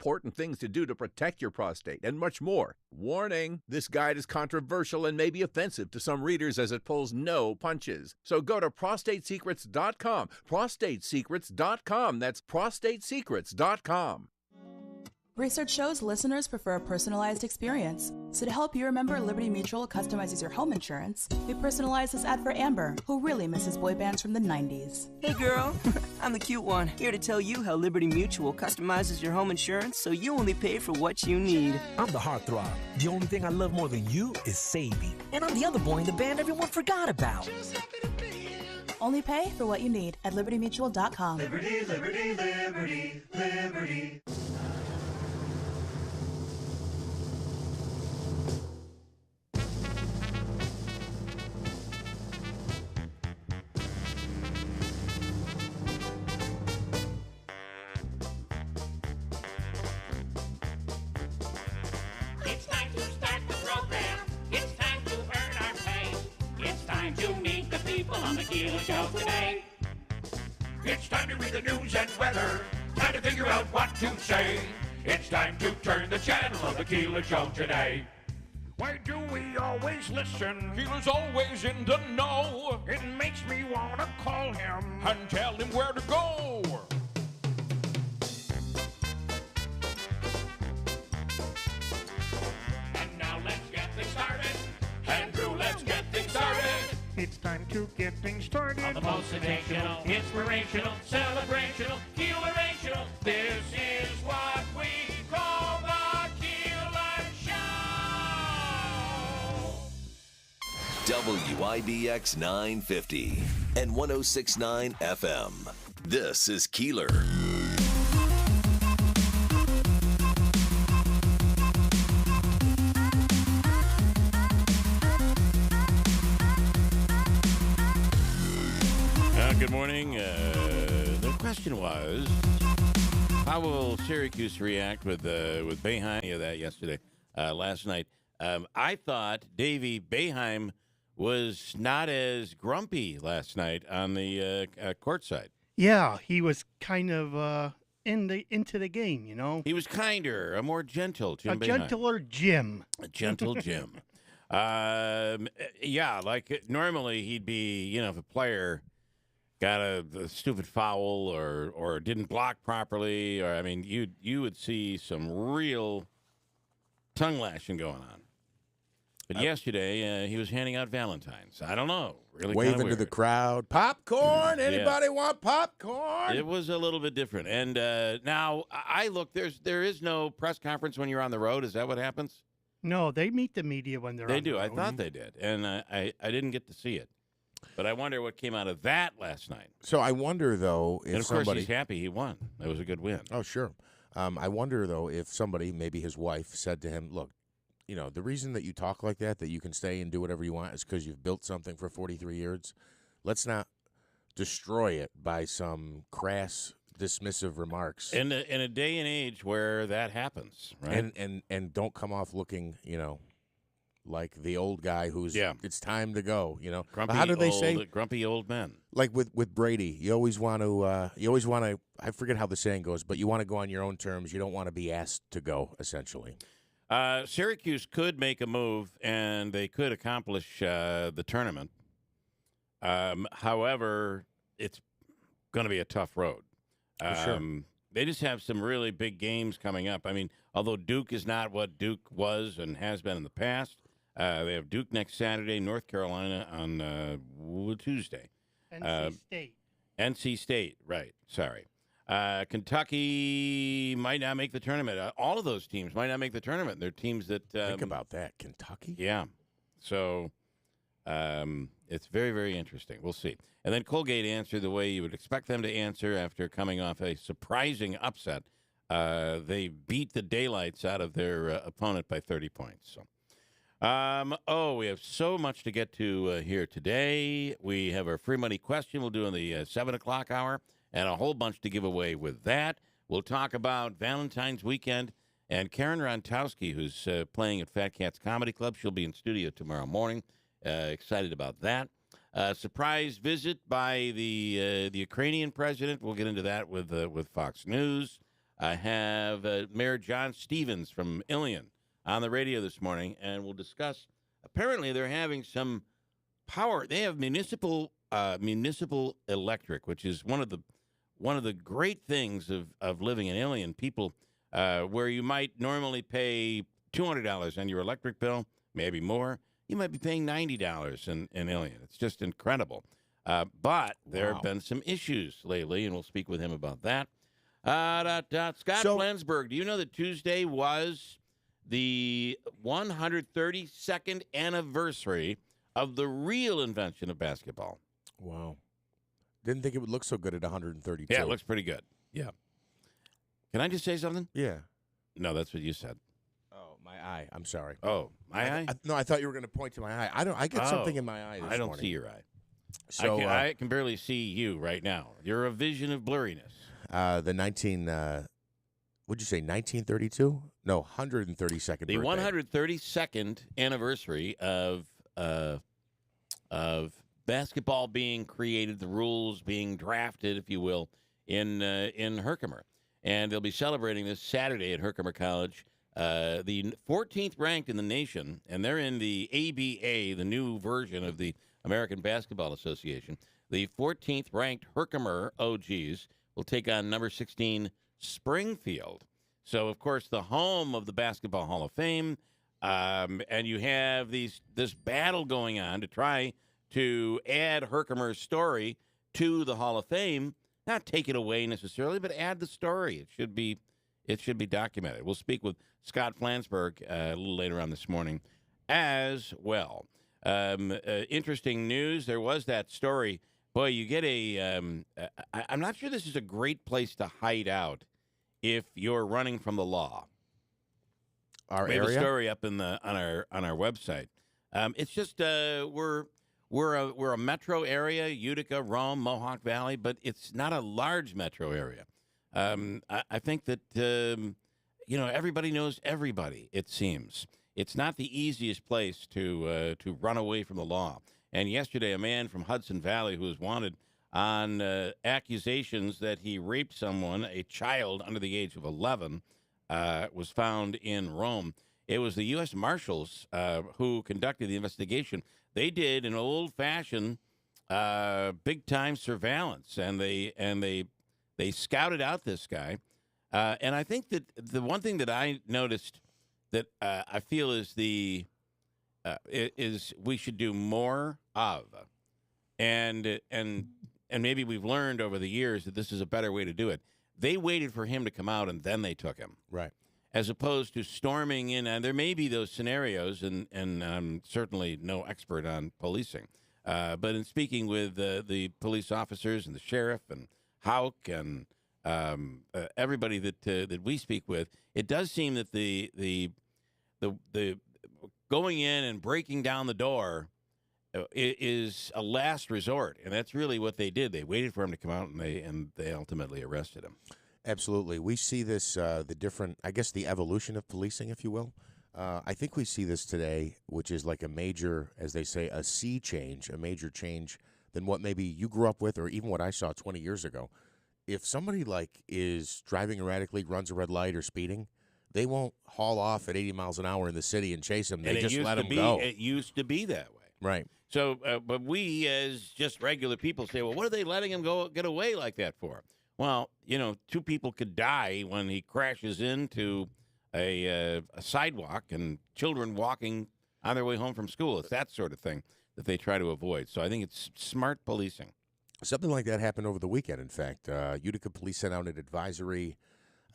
important things to do to protect your prostate, and much more. Warning, this guide is controversial and may be offensive to some readers as it pulls no punches. So go to prostatesecrets.com. Prostatesecrets.com. That's prostatesecrets.com. Research shows listeners prefer a personalized experience. So to help you remember, Liberty Mutual customizes your home insurance. We personalize this ad for Amber, who really misses boy bands from the 90s. Hey girl, I'm the cute one, here to tell you how Liberty Mutual customizes your home insurance so you only pay for what you need. I'm the heartthrob. The only thing I love more than you is saving. And I'm the other boy in the band everyone forgot about. Only pay for what you need at libertymutual.com. Liberty, liberty, liberty, liberty. It's time to start the program. It's time to earn our pay. It's time to meet the people on the Keeler Show today. It's time to read the news and weather. Time to figure out what to say. It's time to turn the channel of the Keeler Show today. Why do we always listen? Keeler's always in the know. It makes me want to call him and tell him where to go. And now let's get things started. Andrew, let's get things started. It's time to get things started. On the most sensational, inspirational, celebrational, Keelerational. This is what we call the Keeler Show. WIBX 950 and 106.9 FM. This is Keeler. Good morning. The question was, how will Syracuse react with Boeheim? That yesterday, last night. I thought Davey Boeheim was not as grumpy last night on the court side. Yeah, he was kind of into the game, you know. He was kinder, a more gentle Jim Boeheim. Gentler Jim. A gentle Jim. Yeah, like normally he'd be, if a player got a stupid foul or didn't block properly, or you would see some real tongue lashing going on. But yesterday he was handing out Valentines. I don't know, really waving to the crowd. Popcorn? Anybody want popcorn? It was a little bit different. And now I look. There is no press conference when you're on the road. Is that what happens? No, they meet the media when they're on the road. I thought they did, and I didn't get to see it. But I wonder what came out of that last night. So I wonder, though, if and of course he's happy he won. That was a good win. Oh, sure. I wonder, though, if somebody, maybe his wife, said to him, look, the reason that you talk like that you can stay and do whatever you want, is because you've built something for 43 years. Let's not destroy it by some crass, dismissive remarks. In a day and age where that happens, right? And don't come off looking, like the old guy who's it's time to go, Grumpy, how do they say grumpy old men? Like with Brady, you always want to I forget how the saying goes, but you want to go on your own terms. You don't want to be asked to go, essentially. Syracuse could make a move and they could accomplish the tournament. However, it's going to be a tough road. Sure. They just have some really big games coming up. Although Duke is not what Duke was and has been in the past, they have Duke next Saturday, North Carolina on Tuesday. NC State, right. Sorry. Kentucky might not make the tournament. All of those teams might not make the tournament. They're teams that... think about that. Kentucky? Yeah. So it's very, very interesting. We'll see. And then Colgate answered the way you would expect them to answer after coming off a surprising upset. They beat the daylights out of their opponent by 30 points. So, we have so much to get to here today. We have our free money question we'll do in the 7 o'clock hour, and a whole bunch to give away with that. We'll talk about Valentine's weekend, and Karen Rontowski, who's playing at Fat Cats Comedy Club. She'll be in studio tomorrow morning. Excited about that. Surprise visit by the Ukrainian president. We'll get into that with Fox News. I have Mayor John Stevens from Ilion on the radio this morning, and we'll discuss. Apparently, they're having some power. They have municipal electric, which is one of the great things of living in Ilion. People where you might normally pay $200 on your electric bill, maybe more, you might be paying $90 in Ilion. It's just incredible. But there have been some issues lately, and we'll speak with him about that. Scott Flensburg, do you know that Tuesday was the 132nd anniversary of the real invention of basketball? Wow. Didn't think it would look so good at 132. Yeah, it looks pretty good. Yeah. Can I just say something? Yeah. No, that's what you said. Oh, my eye. I'm sorry. Oh, my eye? No, I thought you were going to point to my eye. I get something in my eye this morning. I don't see your eye. So I can barely see you right now. You're a vision of blurriness. The 1932? No, 132nd The birthday. 132nd anniversary of basketball being created, the rules being drafted, if you will, in Herkimer. And they'll be celebrating this Saturday at Herkimer College. The 14th ranked in the nation, and they're in the ABA, the new version of the American Basketball Association. The 14th ranked Herkimer OGs will take on number 16 Springfield. So, of course, the home of the Basketball Hall of Fame, and you have this battle going on to try to add Herkimer's story to the Hall of Fame. Not take it away necessarily, but add the story. It should be documented. We'll speak with Scott Flansburgh a little later on this morning as well. Interesting news. There was that story. Boy, you get I'm not sure this is a great place to hide out if you're running from the law. We have a story up on our website. It's just we're a metro area, Utica, Rome, Mohawk Valley, but it's not a large metro area. I think that everybody knows everybody. It seems it's not the easiest place to run away from the law. And yesterday, a man from Hudson Valley who was wanted on accusations that he raped someone, a child under the age of 11, was found in Rome. It was the U.S. Marshals who conducted the investigation. They did an old-fashioned, big-time surveillance, and they scouted out this guy. And I think that the one thing that I noticed that I feel is is we should do more of, and maybe we've learned over the years that this is a better way to do it. They waited for him to come out, and then they took him. Right. As opposed to storming in, and there may be those scenarios, and I'm certainly no expert on policing, but in speaking with the police officers and the sheriff and Hauk and everybody that we speak with, it does seem that the going in and breaking down the door is a last resort, and that's really what they did. They waited for him to come out, and they ultimately arrested him. Absolutely. We see this, the evolution of policing, if you will. I think we see this today, which is like a major, as they say, a sea change, a major change than what maybe you grew up with or even what I saw 20 years ago. If somebody is driving erratically, runs a red light or speeding, they won't haul off at 80 miles an hour in the city and chase them. They just let them go. It used to be that way. Right. So, but we as just regular people say, well, what are they letting him get away like that for? Well, two people could die when he crashes into a sidewalk and children walking on their way home from school. It's that sort of thing that they try to avoid. So I think it's smart policing. Something like that happened over the weekend, in fact. Utica Police sent out an advisory,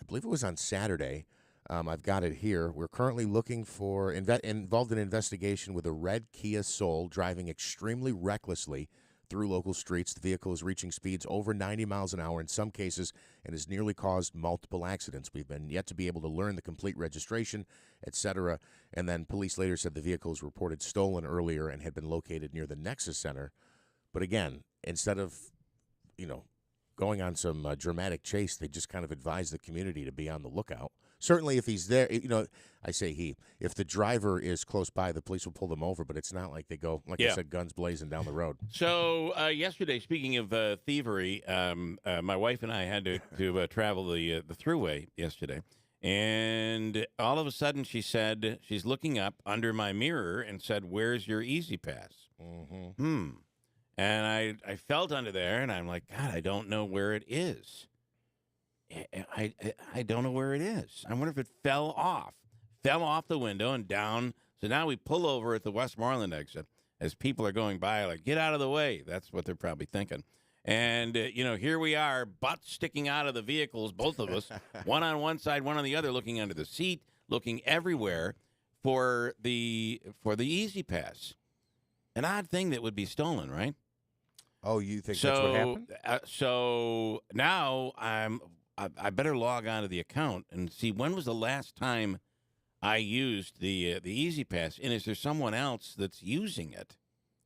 I believe it was on Saturday. I've got it here. We're currently looking for, involved in an investigation with a red Kia Soul driving extremely recklessly through local streets. The vehicle is reaching speeds over 90 miles an hour in some cases and has nearly caused multiple accidents. We've been yet to be able to learn the complete registration, etc. And then police later said the vehicle was reported stolen earlier and had been located near the Nexus Center. But again, instead of, going on some dramatic chase, they just kind of advised the community to be on the lookout. certainly if he's there, I say he. If the driver is close by, the police will pull them over. But it's not like they go, like I said, guns blazing down the road. So yesterday, speaking of thievery, my wife and I had to travel the thruway yesterday, and all of a sudden she said she's looking up under my mirror and said, "Where's your Easy Pass?" Mm-hmm. And I felt under there, and I'm like, God, I don't know where it is. I don't know where it is. I wonder if it fell off the window and down. So now we pull over at the Westmoreland exit as people are going by, like, get out of the way. That's what they're probably thinking. And, here we are, butts sticking out of the vehicles, both of us, one on one side, one on the other, looking under the seat, looking everywhere for the Easy Pass. An odd thing that would be stolen, right? Oh, you think that's what happened? So now I better log on to the account and see when was the last time I used the Easy Pass, and is there someone else that's using it?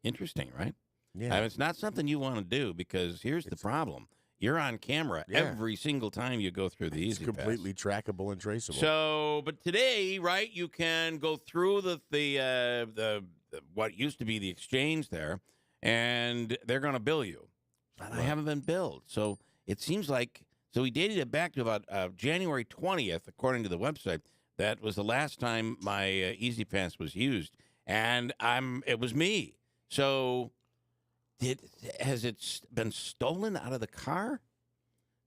Interesting, right? Yeah. It's not something you want to do because here's the problem. You're on camera every single time you go through the Easy Pass. It's completely trackable and traceable. So, but today, right, you can go through the what used to be the exchange there, and they're going to bill you. But I haven't been billed. So it seems like, so we dated it back to about January 20th, according to the website. That was the last time my Easy Pass was used, and it was me. So has it been stolen out of the car?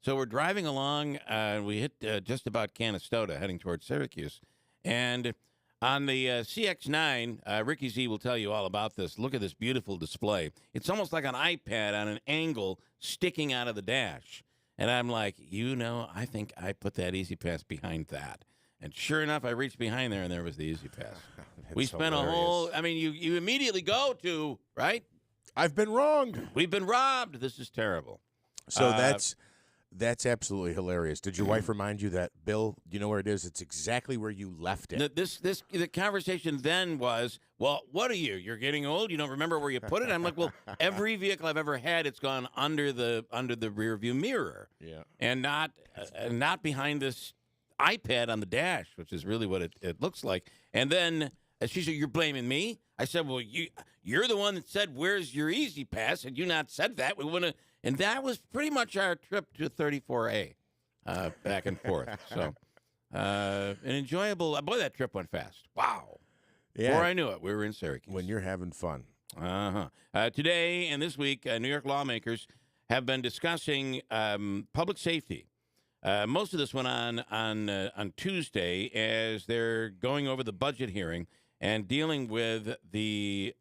So we're driving along. We hit just about Canastota, heading towards Syracuse, and on the CX-9, Ricky Z will tell you all about this. Look at this beautiful display. It's almost like an iPad on an angle sticking out of the dash. And I'm like, I think I put that Easy Pass behind that. And sure enough, I reached behind there, and there was the Easy Pass. We spent hilarious. you immediately go to, right? I've been wronged. We've been robbed. This is terrible. So that's absolutely hilarious. Did your wife remind you that, Bill, you know where it is? It's exactly where you left it. The conversation then was, well, what are you? You're getting old? You don't remember where you put it? I'm like, well, every vehicle I've ever had, it's gone under the rearview mirror. Yeah. And not behind this iPad on the dash, which is really what it looks like. And then she said, "You're blaming me?" I said, "Well, you're the one that said, 'Where's your Easy Pass?' Had you not said that, we wouldn't." And that was pretty much our trip to 34A, back and forth. So, an enjoyable. Boy, that trip went fast. Wow. Yeah. Before I knew it, we were in Syracuse. When you're having fun. Today and this week, New York lawmakers have been discussing public safety. Most of this went on Tuesday as they're going over the budget hearing and dealing with the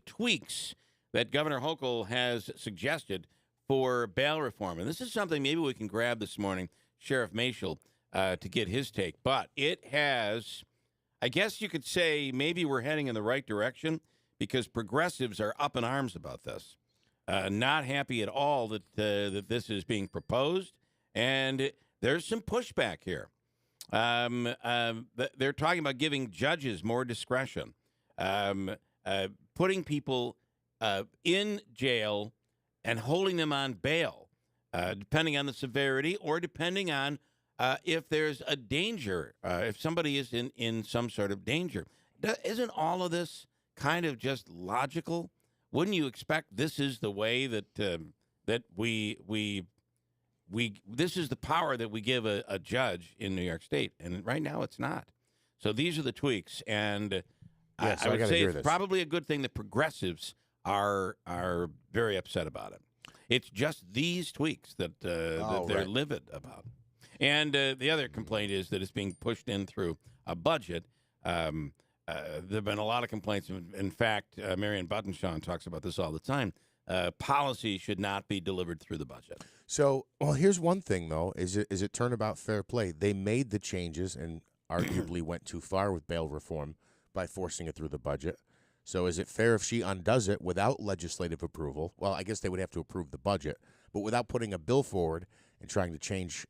tweaks that Governor Hochul has suggested for bail reform. And this is something maybe we can grab this morning, Sheriff Mashel, to get his take. But it has, I guess you could say maybe we're heading in the right direction because progressives are up in arms about this. Not happy at all that this is being proposed. And there's some pushback here. They're talking about giving judges more discretion, putting people in jail and holding them on bail, depending on the severity or depending on if there's a danger, if somebody is in some sort of danger. Isn't all of this kind of just logical? Wouldn't you expect this is the way that we this is the power that we give a judge in New York State, and right now it's not. So these are the tweaks, and I would say it's probably a good thing that progressives are very upset about it. It's just these tweaks that they're livid about. And the other complaint is that it's being pushed in through a budget. There have been a lot of complaints. In fact, Marion Buttonshaw talks about this all the time. Policy should not be delivered through the budget. So, well, here's one thing, though. Is it turnabout fair play? They made the changes and arguably went too far with bail reform by forcing it through the budget. So is it fair if she undoes it without legislative approval? Well, I guess they would have to approve the budget, but without putting a bill forward and trying to change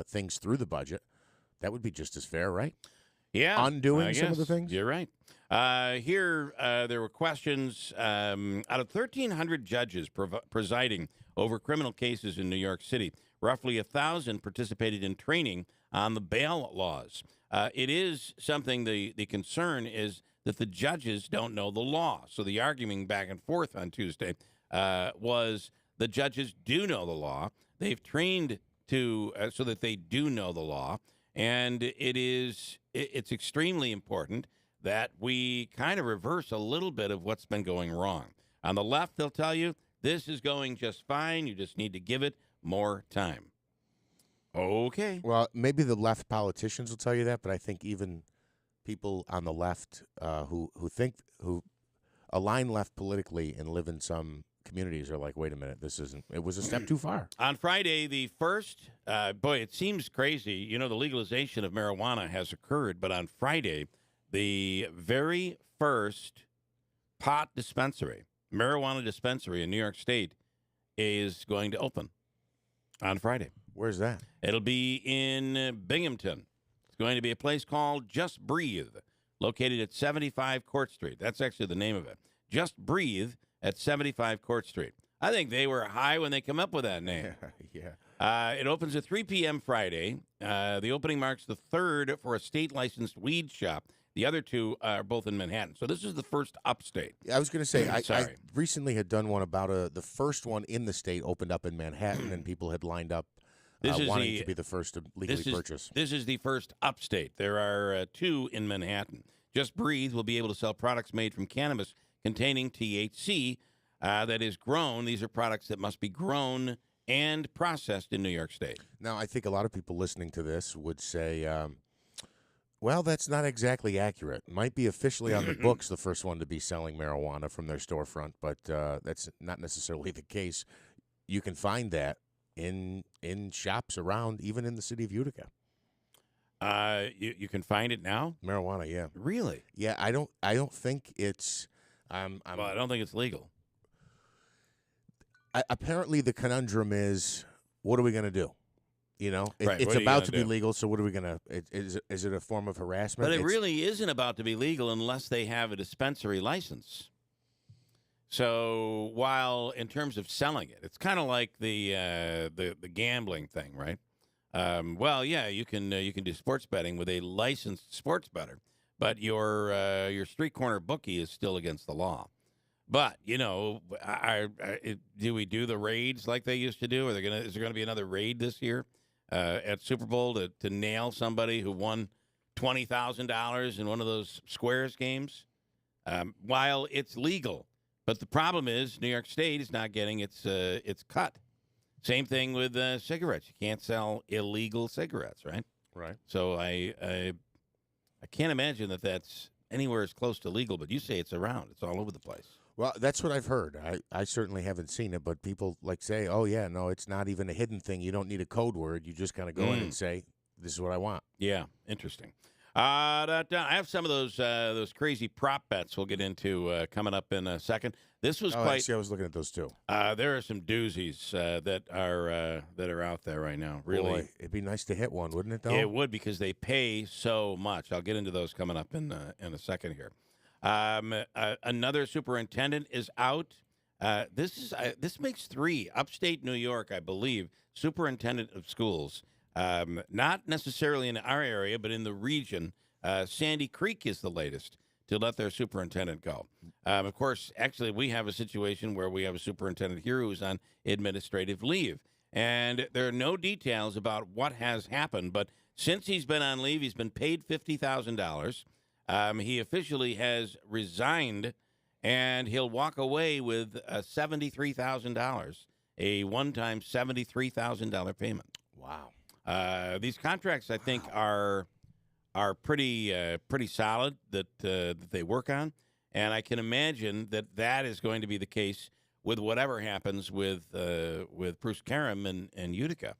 things through the budget, that would be just as fair, right? Yeah. Undoing some of the things? You're right. Here, there were questions. Out of 1,300 judges presiding over criminal cases in New York City, roughly 1,000 participated in training on the bail laws. It is something, the concern is that the judges don't know the law. So the argument back and forth on Tuesday was the judges do know the law. They've trained to so that they do know the law. And it's extremely important that we kind of reverse a little bit of what's been going wrong. On the left, they'll tell you this is going just fine. You just need to give it more time. Okay. Well, maybe the left politicians will tell you that, but I think even people on the left who align left politically and live in some communities are like, wait a minute, it was a step too far. On Friday, the first, it seems crazy. The legalization of marijuana has occurred, but on Friday, the very first marijuana dispensary in New York State is going to open on Friday. Where's that? It'll be in Binghamton. It's going to be a place called Just Breathe, located at 75 Court Street. That's actually the name of it. Just Breathe at 75 Court Street. I think they were high when they come up with that name. Yeah. It opens at 3 p.m. Friday. The opening marks the third for a state-licensed weed shop. The other two are both in Manhattan. So this is the first upstate. I was going to say, I recently had done one about the first one in the state opened up in Manhattan, and people had lined up wanting to be the first to legally purchase. This is the first upstate. There are two in Manhattan. Just Breathe will be able to sell products made from cannabis containing THC that is grown. These are products that must be grown and processed in New York State. Now, I think a lot of people listening to this would say, well, that's not exactly accurate. Might be officially on the books the first one to be selling marijuana from their storefront, but that's not necessarily the case. You can find that in shops around, even in the city of Utica. You can find it now? Marijuana, yeah. Really? Yeah, I don't think it's... I don't think it's legal. Apparently, the conundrum is, what are we going to do? Right, it's about to be legal, so what are we going to... Is it a form of harassment? But it really isn't about to be legal unless they have a dispensary license. So while in terms of selling it, it's kind of like the gambling thing, right? You can do sports betting with a licensed sports bettor, but your street corner bookie is still against the law. But do we do the raids like they used to do? Is there gonna be another raid this year at Super Bowl to nail somebody who won $20,000 in one of those Squares games? While it's legal, but the problem is New York State is not getting its cut. Same thing with cigarettes. You can't sell illegal cigarettes, right? Right. So I can't imagine that that's anywhere as close to legal, but you say it's around. It's all over the place. Well, that's what I've heard. I certainly haven't seen it, but people say, oh, yeah, no, it's not even a hidden thing. You don't need a code word. You just kind of go in and say, this is what I want. Yeah, interesting. I have some of those crazy prop bets we'll get into coming up in a second. This was quite. I was looking at those too. There are some doozies that are out there right now. Really, boy, it'd be nice to hit one, wouldn't it? Though it would, because they pay so much. I'll get into those coming up in a second here. Another superintendent is out. This makes three. Upstate New York, I believe, superintendent of schools. Not necessarily in our area, but in the region. Sandy Creek is the latest to let their superintendent go. Of course, actually, we have a situation where we have a superintendent here who's on administrative leave. And there are no details about what has happened. But since he's been on leave, he's been paid $50,000. He officially has resigned, and he'll walk away with $73,000, a one-time $73,000 payment. Wow. These contracts, I think, are pretty solid that they work on, and I can imagine that is going to be the case with whatever happens with Bruce Karam and Utica.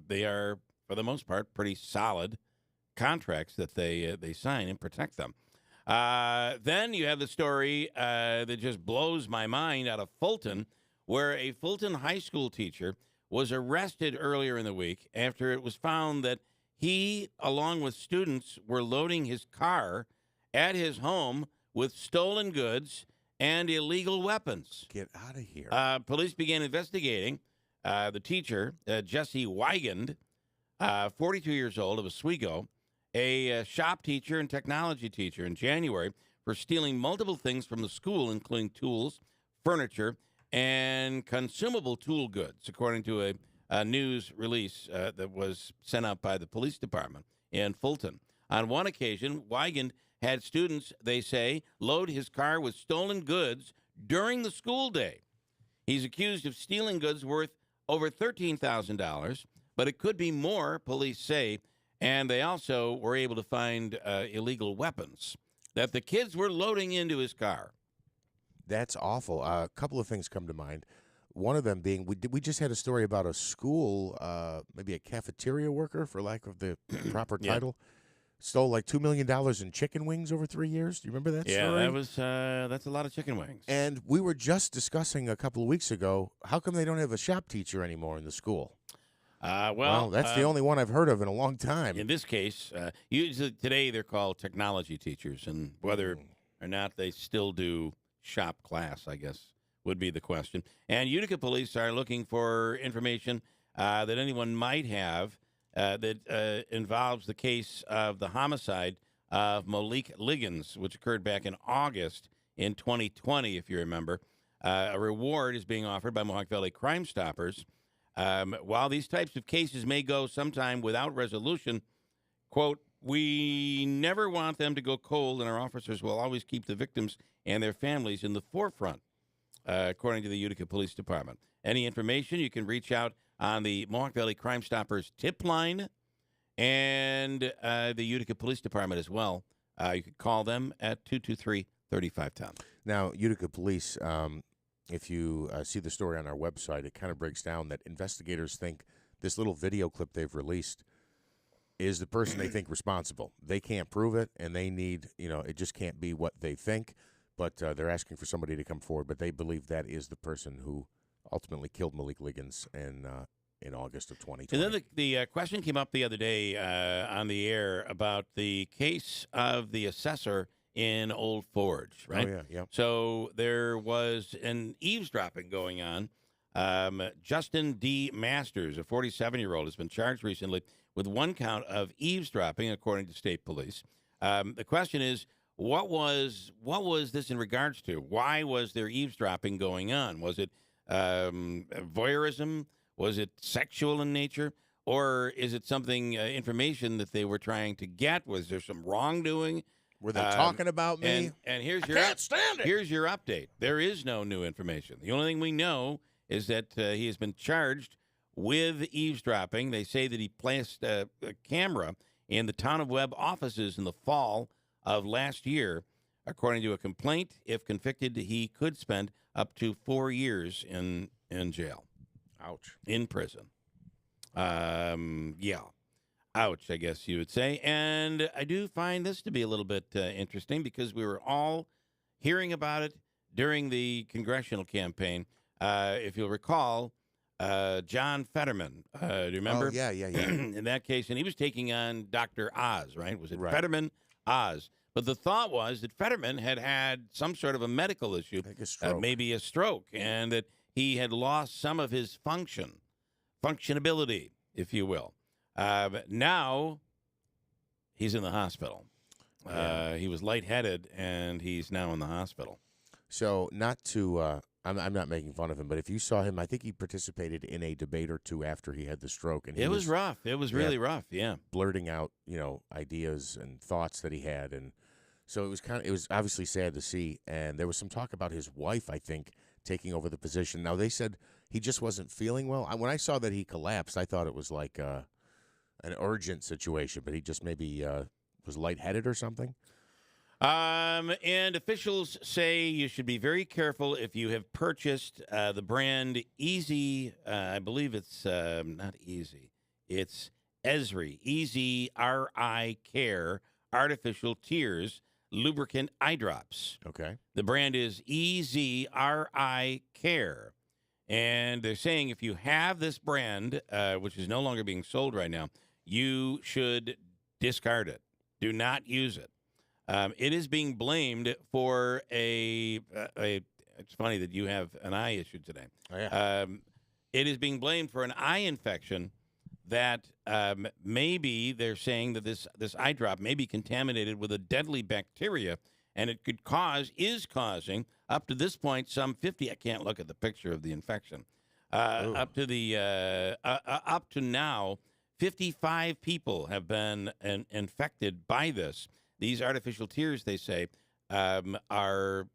They are, for the most part, pretty solid contracts that they sign and protect them. Then you have the story that just blows my mind out of Fulton, where a Fulton high school teacher was arrested earlier in the week after it was found that he, along with students, were loading his car at his home with stolen goods and illegal weapons. Get out of here. Police began investigating the teacher, Jesse Weigand, 42 years old, of Oswego, a shop teacher and technology teacher in January for stealing multiple things from the school, including tools, furniture, and consumable tool goods, according to a news release that was sent out by the police department in Fulton. On one occasion, Weigand had students, they say, load his car with stolen goods during the school day. He's accused of stealing goods worth over $13,000, but it could be more, police say, and they also were able to find illegal weapons that the kids were loading into his car. That's awful. A couple of things come to mind. One of them being, we just had a story about a school, maybe a cafeteria worker, for lack of the proper title, stole like $2 million in chicken wings over 3 years. Do you remember that story? Yeah, that's a lot of chicken wings. And we were just discussing a couple of weeks ago, how come they don't have a shop teacher anymore in the school? Well, that's the only one I've heard of in a long time. In this case, usually today they're called technology teachers, and whether or not they still do shop class, I guess, would be the question. And Utica police are looking for information that anyone might have that involves the case of the homicide of Malik Liggins, which occurred back in August in 2020, if you remember. A reward is being offered by Mohawk Valley Crime Stoppers. While these types of cases may go sometime without resolution, quote, we never want them to go cold, and our officers will always keep the victims and their families in the forefront, according to the Utica Police Department. Any information, you can reach out on the Mohawk Valley Crime Stoppers tip line and the Utica Police Department as well. You could call them at 223-3510. Now, Utica Police, if you see the story on our website, it kind of breaks down that investigators think this little video clip they've released is the person they think responsible. They can't prove it, and they need, it just can't be what they think, but they're asking for somebody to come forward, but they believe that is the person who ultimately killed Malik Liggins in August of 2020. And then the question came up the other day on the air about the case of the assessor in Old Forge, right? Oh, yeah. So there was an eavesdropping going on. Justin D. Masters, a 47-year-old, has been charged recently with one count of eavesdropping, according to state police. The question is, what was this in regards to? Why was there eavesdropping going on? Was it voyeurism? Was it sexual in nature? Or is it something, information that they were trying to get? Was there some wrongdoing? Were they talking about me? And here's can't stand it. Here's your update. There is no new information. The only thing we know is that he has been charged with eavesdropping. They say that he placed a camera in the Town of Webb offices in the fall of last year. According to a complaint, if convicted, he could spend up to 4 years in jail. Ouch. In prison. Yeah. Ouch, I guess you would say. And I do find this to be a little bit interesting because we were all hearing about it during the congressional campaign. If you'll recall, John Fetterman, do you remember? Oh, yeah. In that case, and he was taking on Dr. Oz, right? Was it Right. Fetterman, Oz? But the thought was that Fetterman had some sort of a medical issue, Like a stroke. maybe a stroke, and that he had lost some of his functionability, if you will. Now he's in the hospital. He was lightheaded, and he's now in the hospital. So not to, I'm not making fun of him, but if you saw him, I think he participated in a debate or two after he had the stroke. And he It was rough. It was really rough, yeah. Blurting out, ideas and thoughts that he had. And so it was obviously sad to see. And there was some talk about his wife, I think, taking over the position. Now, they said he just wasn't feeling well. When I saw that he collapsed, I thought it was like an urgent situation, but he just maybe was lightheaded or something. And officials say you should be very careful if you have purchased the brand Easy. I believe it's not Easy. It's Esri. Easy R-I Care Artificial Tears Lubricant Eye Drops. Okay. The brand is Easy R-I Care. And they're saying if you have this brand, which is no longer being sold right now, you should discard it. Do not use it. It is being blamed for it's funny that you have an eye issue today. Oh, yeah. It is being blamed for an eye infection that maybe they're saying that this eye drop may be contaminated with a deadly bacteria, and it is causing, up to this point, some 50. I can't look at the picture of the infection. Up to now, 55 people have been infected by this. These artificial tears, they say, are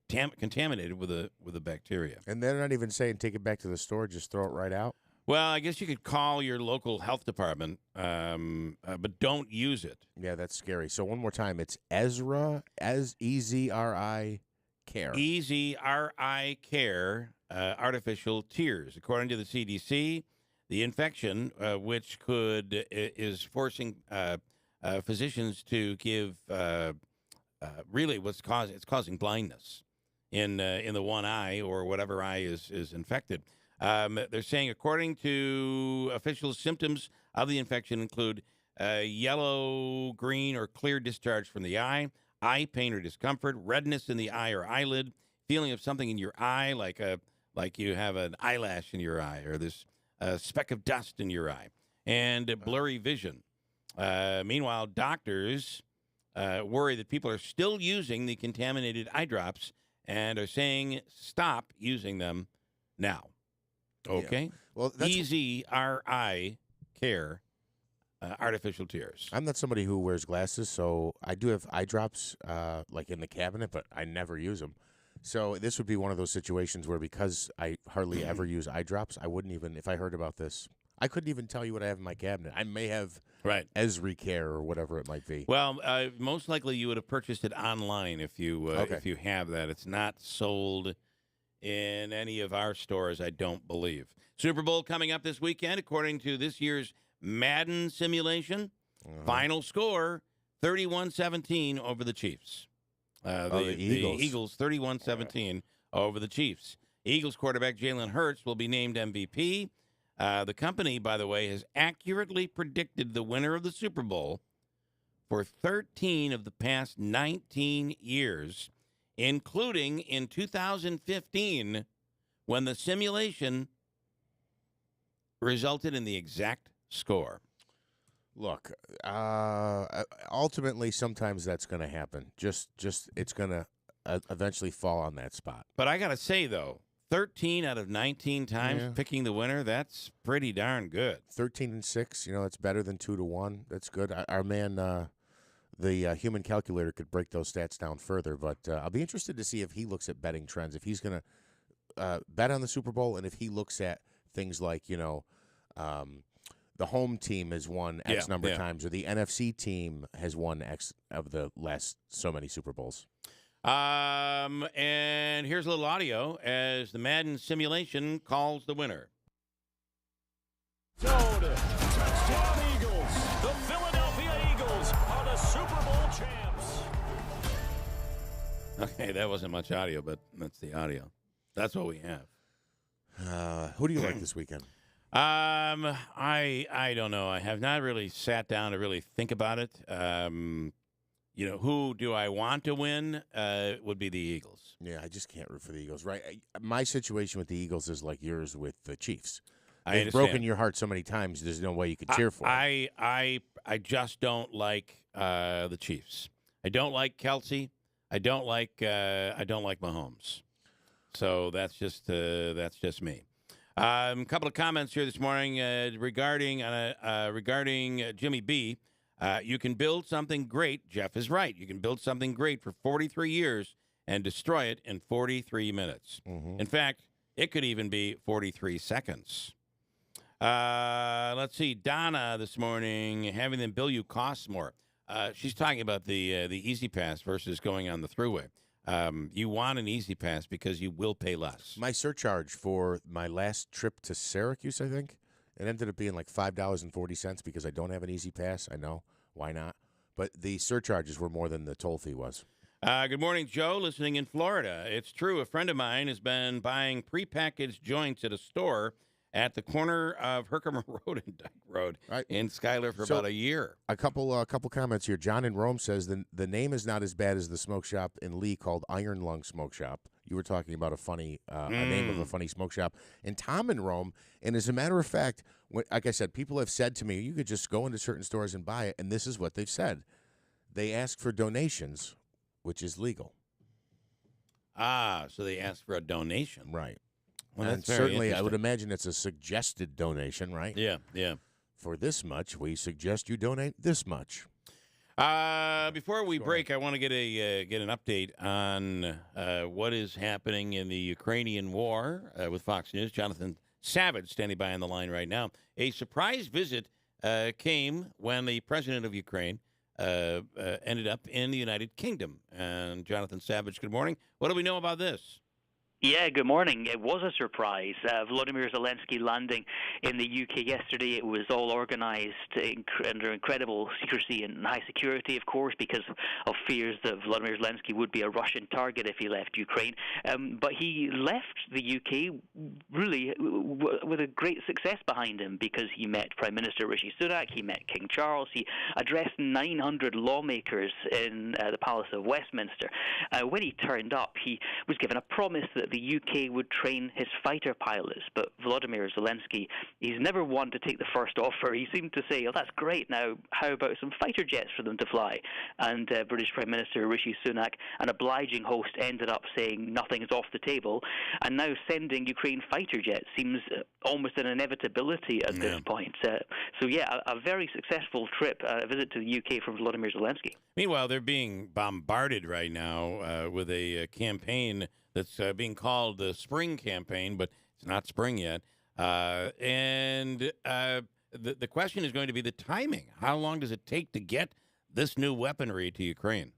contaminated with a bacteria. And they're not even saying take it back to the store, just throw it right out? Well, I guess you could call your local health department, but don't use it. Yeah, that's scary. So one more time, it's Ezra, EZRI Care. EZRI Care, artificial tears. According to the CDC, the infection, which is forcing physicians to give really it's causing blindness in the one eye or whatever eye is infected. They're saying, according to officials, symptoms of the infection include yellow, green, or clear discharge from the eye pain or discomfort, redness in the eye or eyelid, feeling of something in your eye, like you have an eyelash in your eye or this speck of dust in your eye, and blurry vision. Meanwhile, doctors worry that people are still using the contaminated eye drops and are saying stop using them now. Okay. Yeah. Well, that's EZRI Care, artificial tears. I'm not somebody who wears glasses, so I do have eye drops like in the cabinet, but I never use them. So this would be one of those situations where, because I hardly ever use eye drops, I wouldn't even, if I heard about this, I couldn't even tell you what I have in my cabinet. I may have Esri Care or whatever it might be. Well, most likely you would have purchased it online if you have that. It's not sold in any of our stores, I don't believe. Super Bowl coming up this weekend, according to this year's Madden simulation. Final score, 31-17 over the Chiefs. The Eagles 31-17 over the Chiefs. Eagles quarterback Jalen Hurts will be named MVP. The company, by the way, has accurately predicted the winner of the Super Bowl for 13 of the past 19 years, including in 2015, when the simulation resulted in the exact score. Look, ultimately, sometimes that's going to happen. Just it's going to eventually fall on that spot. But I got to say, though, 13 out of 19 times picking the winner, that's pretty darn good. 13-6, that's better than 2-1. That's good. Our man, the human calculator, could break those stats down further. But I'll be interested to see if he looks at betting trends, if he's going to bet on the Super Bowl, and if he looks at things like, the home team has won X number of times, or the NFC team has won X of the last so many Super Bowls. And here's a little audio as the Madden simulation calls the winner. Touchdown Eagles! The Philadelphia Eagles are the Super Bowl champs. Okay, that wasn't much audio, but that's the audio. That's what we have. Who do you like this weekend? I don't know. I have not really sat down to really think about it. Who do I want to win? Would be the Eagles. Yeah, I just can't root for the Eagles. Right. My situation with the Eagles is like yours with the Chiefs. They've broken your heart so many times. There's no way you could cheer for them. I just don't like the Chiefs. I don't like Kelsey. I don't like Mahomes. So that's just me. A couple of comments here this morning regarding Jimmy B. You can build something great. Jeff is right. You can build something great for 43 years and destroy it in 43 minutes. In fact, it could even be 43 seconds. Let's see. Donna this morning, having them bill you costs more. She's talking about the Easy Pass versus going on the Thruway. You want an Easy Pass because you will pay less. My surcharge for my last trip to Syracuse, I think, it ended up being like $5.40 because I don't have an Easy Pass. I know. Why not? But the surcharges were more than the toll fee was. Good morning, Joe, listening in Florida. It's true. A friend of mine has been buying prepackaged joints at a store at the corner of Herkimer Road and Dyke Road in Schuyler for about a year. A couple comments here. John in Rome says the name is not as bad as the smoke shop in Lee called Iron Lung Smoke Shop. You were talking about a funny, a name of a funny smoke shop. And Tom in Rome, and as a matter of fact, like I said, people have said to me, you could just go into certain stores and buy it, and this is what they've said. They ask for donations, which is legal. So they ask for a donation. Right. Well, and that's very certainly, I interesting. would imagine it's a suggested donation, right? Yeah, yeah. For this much, we suggest you donate this much. Before we break, I want to get an update on what is happening in the Ukrainian war with Fox News. Jonathan Savage standing by on the line right now. A surprise visit came when the president of Ukraine ended up in the United Kingdom. And Jonathan Savage, good morning. What do we know about this? Yeah, good morning. It was a surprise. Volodymyr Zelensky landing in the UK yesterday. It was all organized under incredible secrecy and high security, of course, because of fears that Volodymyr Zelensky would be a Russian target if he left Ukraine. But he left the UK really with a great success behind him, because he met Prime Minister Rishi Sunak, he met King Charles, he addressed 900 lawmakers in the Palace of Westminster. When he turned up, he was given a promise that the UK would train his fighter pilots, but Volodymyr Zelensky, he's never one to take the first offer. He seemed to say, oh, that's great, now how about some fighter jets for them to fly? And British Prime Minister Rishi Sunak, an obliging host, ended up saying nothing is off the table, and now sending Ukraine fighter jets seems almost an inevitability at this point. So yeah, a very successful trip, a visit to the UK from Volodymyr Zelensky. Meanwhile, they're being bombarded right now with a campaign that's being called the Spring Campaign, but it's not spring yet. And the question is going to be the timing. How long does it take to get this new weaponry to Ukraine?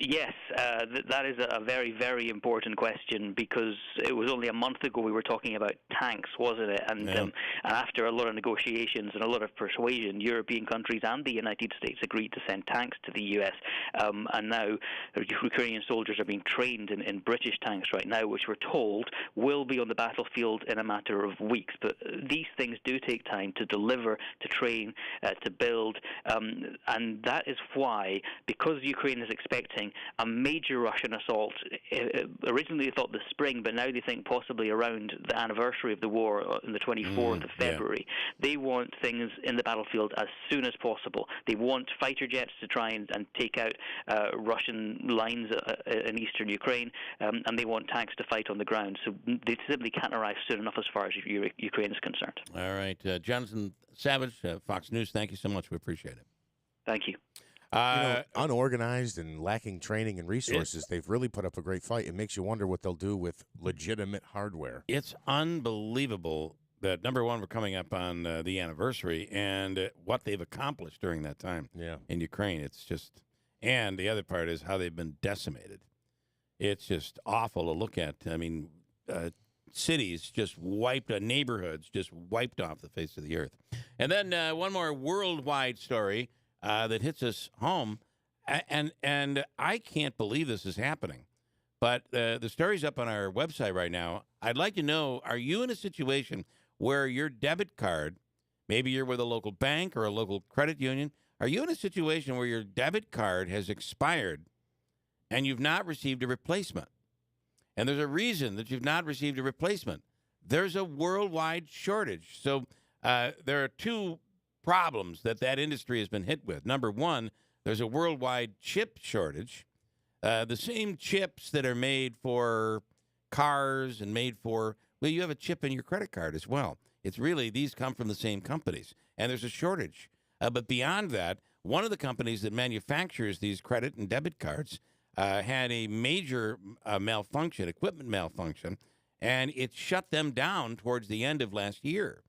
Yes, that is a very, very important question, because it was only a month ago we were talking about tanks, wasn't it? And after a lot of negotiations and a lot of persuasion, European countries and the United States agreed to send tanks to the U.S. And now Ukrainian soldiers are being trained in British tanks right now, which we're told will be on the battlefield in a matter of weeks. But these things do take time to deliver, to train, to build. And that is why, because Ukraine is expecting a major Russian assault. Originally they thought this spring, but now they think possibly around the anniversary of the war on the 24th of February. They want things in the battlefield as soon as possible. They want fighter jets to try and take out Russian lines in eastern Ukraine, and they want tanks to fight on the ground. So they simply can't arrive soon enough as far as Ukraine is concerned. All right. Jonathan Savage, Fox News, thank you so much. We appreciate it. Thank you. Unorganized and lacking training and resources, they've really put up a great fight. It makes you wonder what they'll do with legitimate hardware. It's unbelievable that, number one, we're coming up on the anniversary and what they've accomplished during that time in Ukraine. It's just, and the other part is how they've been decimated. It's just awful to look at. I mean, cities just wiped, neighborhoods just wiped off the face of the earth. And then one more worldwide story that hits us home, and I can't believe this is happening. But the story's up on our website right now. I'd like to know, are you in a situation where your debit card, maybe you're with a local bank or a local credit union, are you in a situation where your debit card has expired and you've not received a replacement? And there's a reason that you've not received a replacement. There's a worldwide shortage. So there are two problems that industry has been hit with. Number one, there's a worldwide chip shortage. The same chips that are made for cars and made for, well, you have a chip in your credit card as well. It's really, these come from the same companies, and there's a shortage. But beyond that, one of the companies that manufactures these credit and debit cards had a major malfunction, equipment malfunction, and it shut them down towards the end of last year.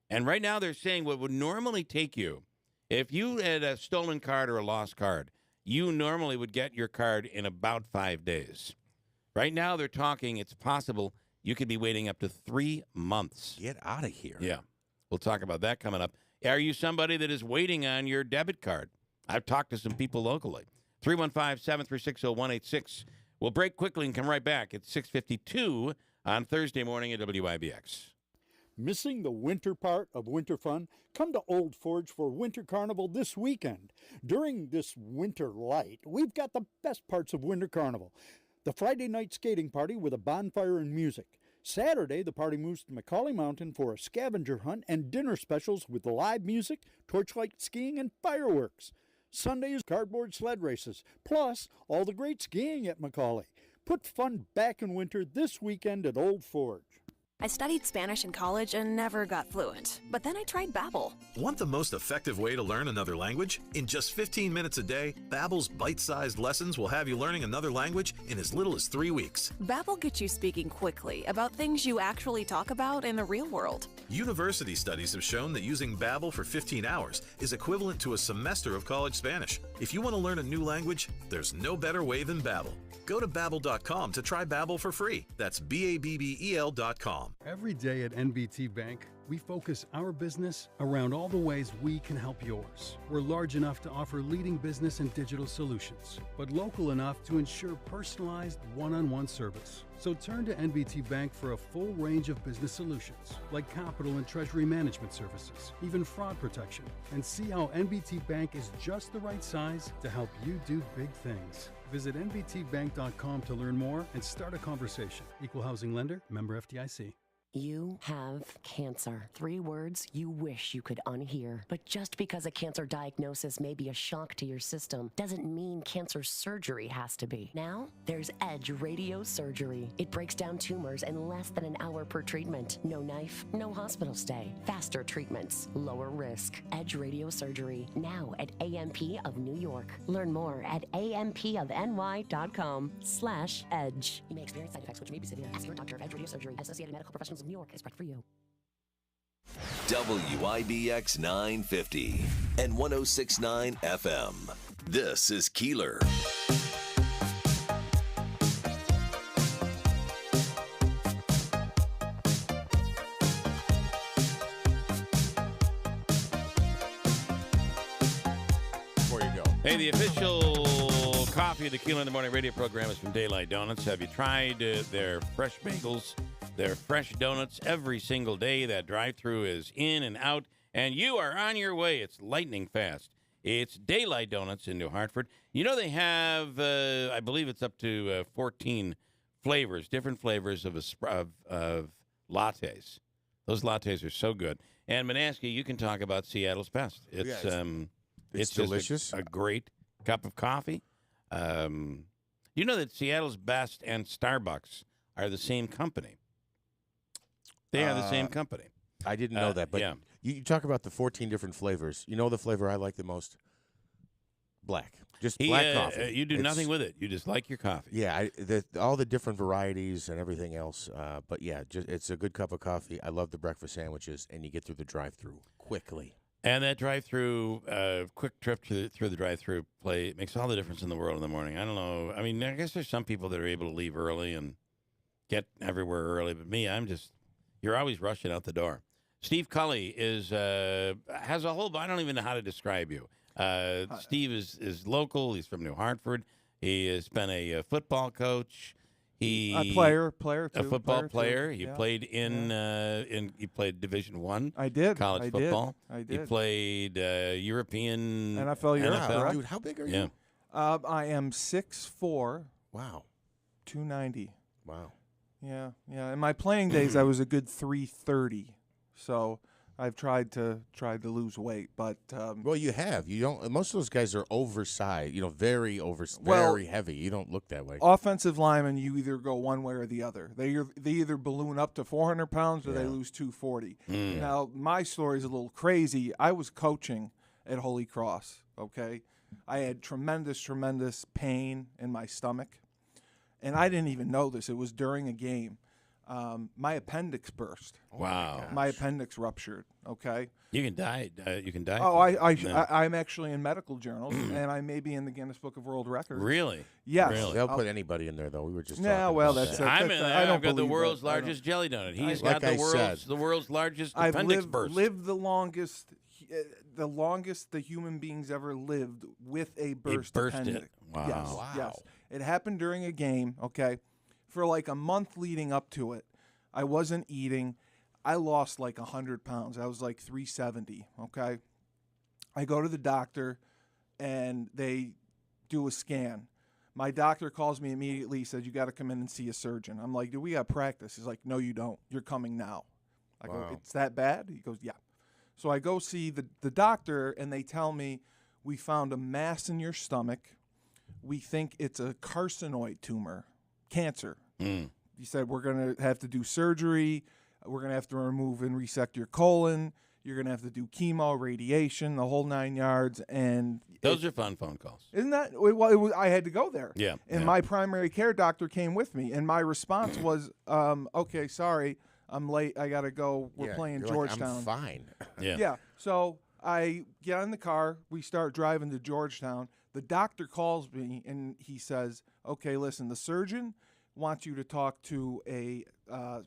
And right now they're saying what would normally take you, if you had a stolen card or a lost card, you normally would get your card in about 5 days. Right now they're talking it's possible you could be waiting up to 3 months. Get out of here. Yeah. We'll talk about that coming up. Are you somebody that is waiting on your debit card? I've talked to some people locally. 315-736-0186. We'll break quickly and come right back at 6:52 on Thursday morning at WIBX. Missing the winter part of Winter Fun? Come to Old Forge for Winter Carnival this weekend. During this winter light, we've got the best parts of Winter Carnival. The Friday night skating party with a bonfire and music. Saturday, the party moves to Macaulay Mountain for a scavenger hunt and dinner specials with live music, torchlight skiing, and fireworks. Sunday is cardboard sled races, plus all the great skiing at Macaulay. Put fun back in winter this weekend at Old Forge. I studied Spanish in college and never got fluent. But then I tried Babbel. Want the most effective way to learn another language? In just 15 minutes a day, Babbel's bite-sized lessons will have you learning another language in as little as 3 weeks. Babbel gets you speaking quickly about things you actually talk about in the real world. University studies have shown that using Babbel for 15 hours is equivalent to a semester of college Spanish. If you want to learn a new language, there's no better way than Babbel. Go to Babbel.com to try Babbel for free. That's Babbel.com. Every day at NBT Bank, we focus our business around all the ways we can help yours. We're large enough to offer leading business and digital solutions, but local enough to ensure personalized one-on-one service. So turn to NBT Bank for a full range of business solutions, like capital and treasury management services, even fraud protection, and see how NBT Bank is just the right size to help you do big things. Visit nbtbank.com to learn more and start a conversation. Equal housing lender, member FDIC. You have cancer. 3 words you wish you could unhear. But just because a cancer diagnosis may be a shock to your system doesn't mean cancer surgery has to be. Now, there's Edge Radio Surgery. It breaks down tumors in less than an hour per treatment. No knife, no hospital stay. Faster treatments, lower risk. Edge Radio Surgery, now at AMP of New York. Learn more at ampofny.com/edge. You may experience side effects which may be severe. Ask your doctor of Edge Radio Surgery. Associated Medical Professionals of New York is right for you. WIBX 950 and 106.9 FM. This is Keeler. Before you go. Hey, the official coffee of the Keeler in the Morning radio program is from Daylight Donuts. Have you tried their fresh bagels? Their fresh donuts every single day. That drive-thru is in and out, and you are on your way. It's lightning fast. It's Daylight Donuts in New Hartford. You know they have, I believe it's up to 14 flavors, different flavors of lattes. Those lattes are so good. And Manaski, you can talk about Seattle's best. It's it's delicious. A great cup of coffee. You know that Seattle's best and Starbucks are the same company. They are the same company. I didn't know that, but yeah. you talk about the 14 different flavors. You know the flavor I like the most? Black. Just black coffee. You do nothing with it. You just like your coffee. Yeah, all the different varieties and everything else. But yeah, it's a good cup of coffee. I love the breakfast sandwiches, and you get through the drive-thru quickly. And that drive-through, quick trip through the drive-through makes all the difference in the world in the morning. I don't know. I mean, I guess there's some people that are able to leave early and get everywhere early, but me, you're always rushing out the door. Steve Cully has a whole. I don't even know how to describe you. Steve is local. He's from New Hartford. He has been a football coach. A player too. A football player. You played you played Division I. I did. College football. I did. You played European NFL. Wow, dude, how big are you? I am 6'4". Wow. 290. Wow. Yeah. In my playing days, I was a good 330. So I've tried to lose weight, but well, you have. You don't. Most of those guys are oversized. Very heavy. You don't look that way. Offensive linemen, you either go one way or the other. They either balloon up to 400 pounds or they lose 240. Now, my story is a little crazy. I was coaching at Holy Cross. Okay, I had tremendous pain in my stomach, and I didn't even know this. It was during a game. My appendix burst. Wow. My appendix ruptured. Okay. You can die. Oh, I'm actually in medical journals, and I may be in the Guinness Book of World Records. Really? Yes. Really? They'll put anybody in there, though. We were just that's I'm in there. I don't I've got the believe world's that. largest jelly donut. He's Like got I the world's largest appendix burst. I've lived the longest the human beings ever lived with a burst appendix. Wow. Yes. Wow. Yes. It happened during a game, okay? For like a month leading up to it, I wasn't eating. I lost like 100 pounds. I was like 370, okay? I go to the doctor, and they do a scan. My doctor calls me immediately. He said, you got to come in and see a surgeon. I'm like, dude, we got practice. He's like, no, you don't. You're coming now. I go, it's that bad? He goes, yeah. So I go see the doctor, and they tell me, we found a mass in your stomach. We think it's a carcinoid tumor, cancer. He said, we're going to have to do surgery. We're going to have to remove and resect your colon. You're going to have to do chemo, radiation, the whole 9 yards. And those are fun phone calls. Isn't that? Well, I had to go there. Yeah. And my primary care doctor came with me. And my response was, okay, sorry, I'm late. I got to go. We're playing Georgetown. I'm fine. Yeah. So I get in the car. We start driving to Georgetown. The doctor calls me, and he says, okay, listen, the surgeon wants you to talk to a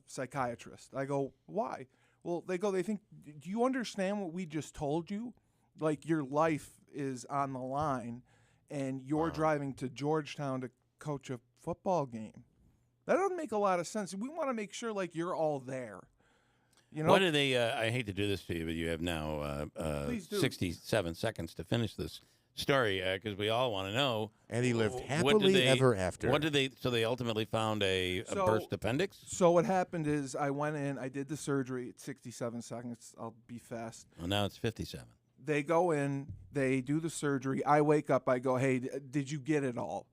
psychiatrist. I go, why? Well, they think, do you understand what we just told you? Like, your life is on the line, and you're driving to Georgetown to coach a football game. That doesn't make a lot of sense. We want to make sure, like, you're all there. You know? What do they, I hate to do this to you, but you have now 67 seconds to finish this story, because we all want to know. And he lived happily ever after. What did they? So they ultimately found a burst appendix. So what happened is I went in, I did the surgery. It's 67 seconds. I'll be fast. Well, now it's 57. They go in, they do the surgery. I wake up. I go, hey, did you get it all?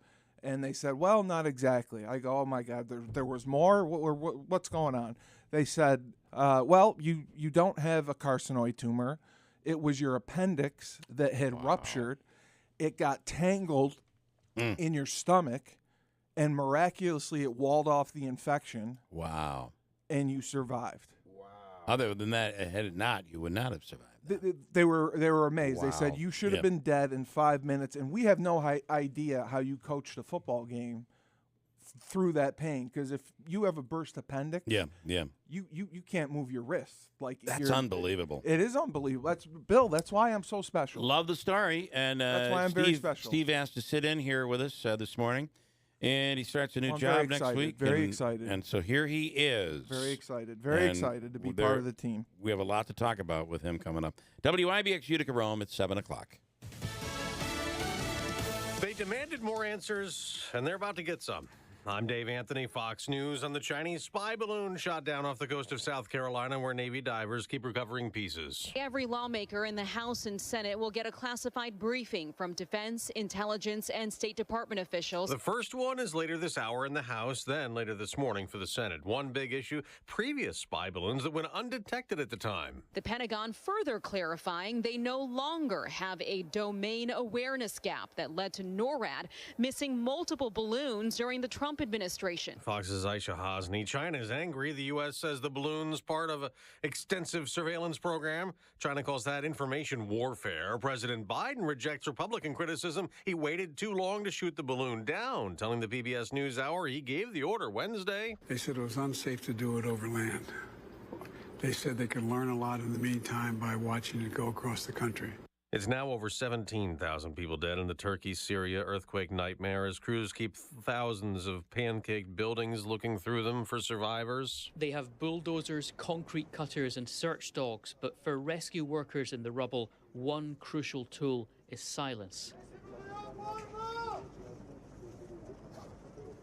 And they said, well, not exactly. I go, oh my God, there was more. What's going on? They said, well, you don't have a carcinoid tumor. It was your appendix that had ruptured. It got tangled in your stomach, and miraculously it walled off the infection. Wow. And you survived. Wow. Other than that, had it not, you would not have survived. They were amazed. Wow. They said, you should have been dead in 5 minutes, and we have no idea how you coached a football game through that pain, because if you have a burst appendix, you can't move your wrist. Like, that's unbelievable. It is unbelievable. That's Bill. That's why I'm so special. Love the story, and that's why I'm very special. Steve asked to sit in here with us this morning, and he starts a new I'm job next week. Very excited. And so here he is. Very excited. Very excited to be part of the team. We have a lot to talk about with him coming up. WIBX Utica Rome at 7 o'clock. They demanded more answers, and they're about to get some. I'm Dave Anthony, Fox News. On the Chinese spy balloon shot down off the coast of South Carolina, where Navy divers keep recovering pieces. Every lawmaker in the House and Senate will get a classified briefing from Defense, Intelligence, and State Department officials. The first one is later this hour in the House, then later this morning for the Senate. One big issue, previous spy balloons that went undetected at the time. The Pentagon further clarifying they no longer have a domain awareness gap that led to NORAD missing multiple balloons during the Trump administration. Fox's Aisha Hasni. China is angry. The U.S. says the balloon's part of an extensive surveillance program. China calls that information warfare. President Biden rejects Republican criticism. He waited too long to shoot the balloon down, telling the PBS NewsHour he gave the order Wednesday. They said it was unsafe to do it over land. They said they could learn a lot in the meantime by watching it go across the country. It's now over 17,000 people dead in the Turkey-Syria earthquake nightmare as crews keep thousands of pancaked buildings looking through them for survivors. They have bulldozers, concrete cutters, and search dogs, but for rescue workers in the rubble, one crucial tool is silence.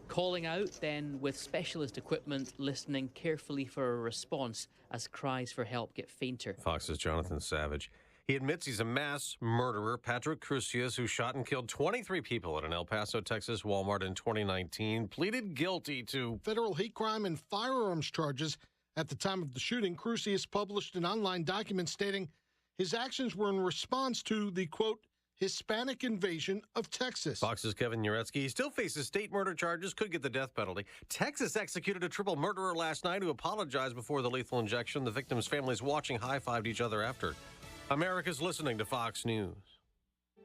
Calling out, then, with specialist equipment, listening carefully for a response as cries for help get fainter. Fox's Jonathan Savage. He admits he's a mass murderer. Patrick Crusius, who shot and killed 23 people at an El Paso, Texas Walmart in 2019, pleaded guilty to federal hate crime and firearms charges. At the time of the shooting, Crusius published an online document stating his actions were in response to the, quote, Hispanic invasion of Texas. Fox's Kevin Uretsky. He still faces state murder charges, could get the death penalty. Texas executed a triple murderer last night who apologized before the lethal injection. The victims' families watching high-fived each other after. America's listening to Fox News.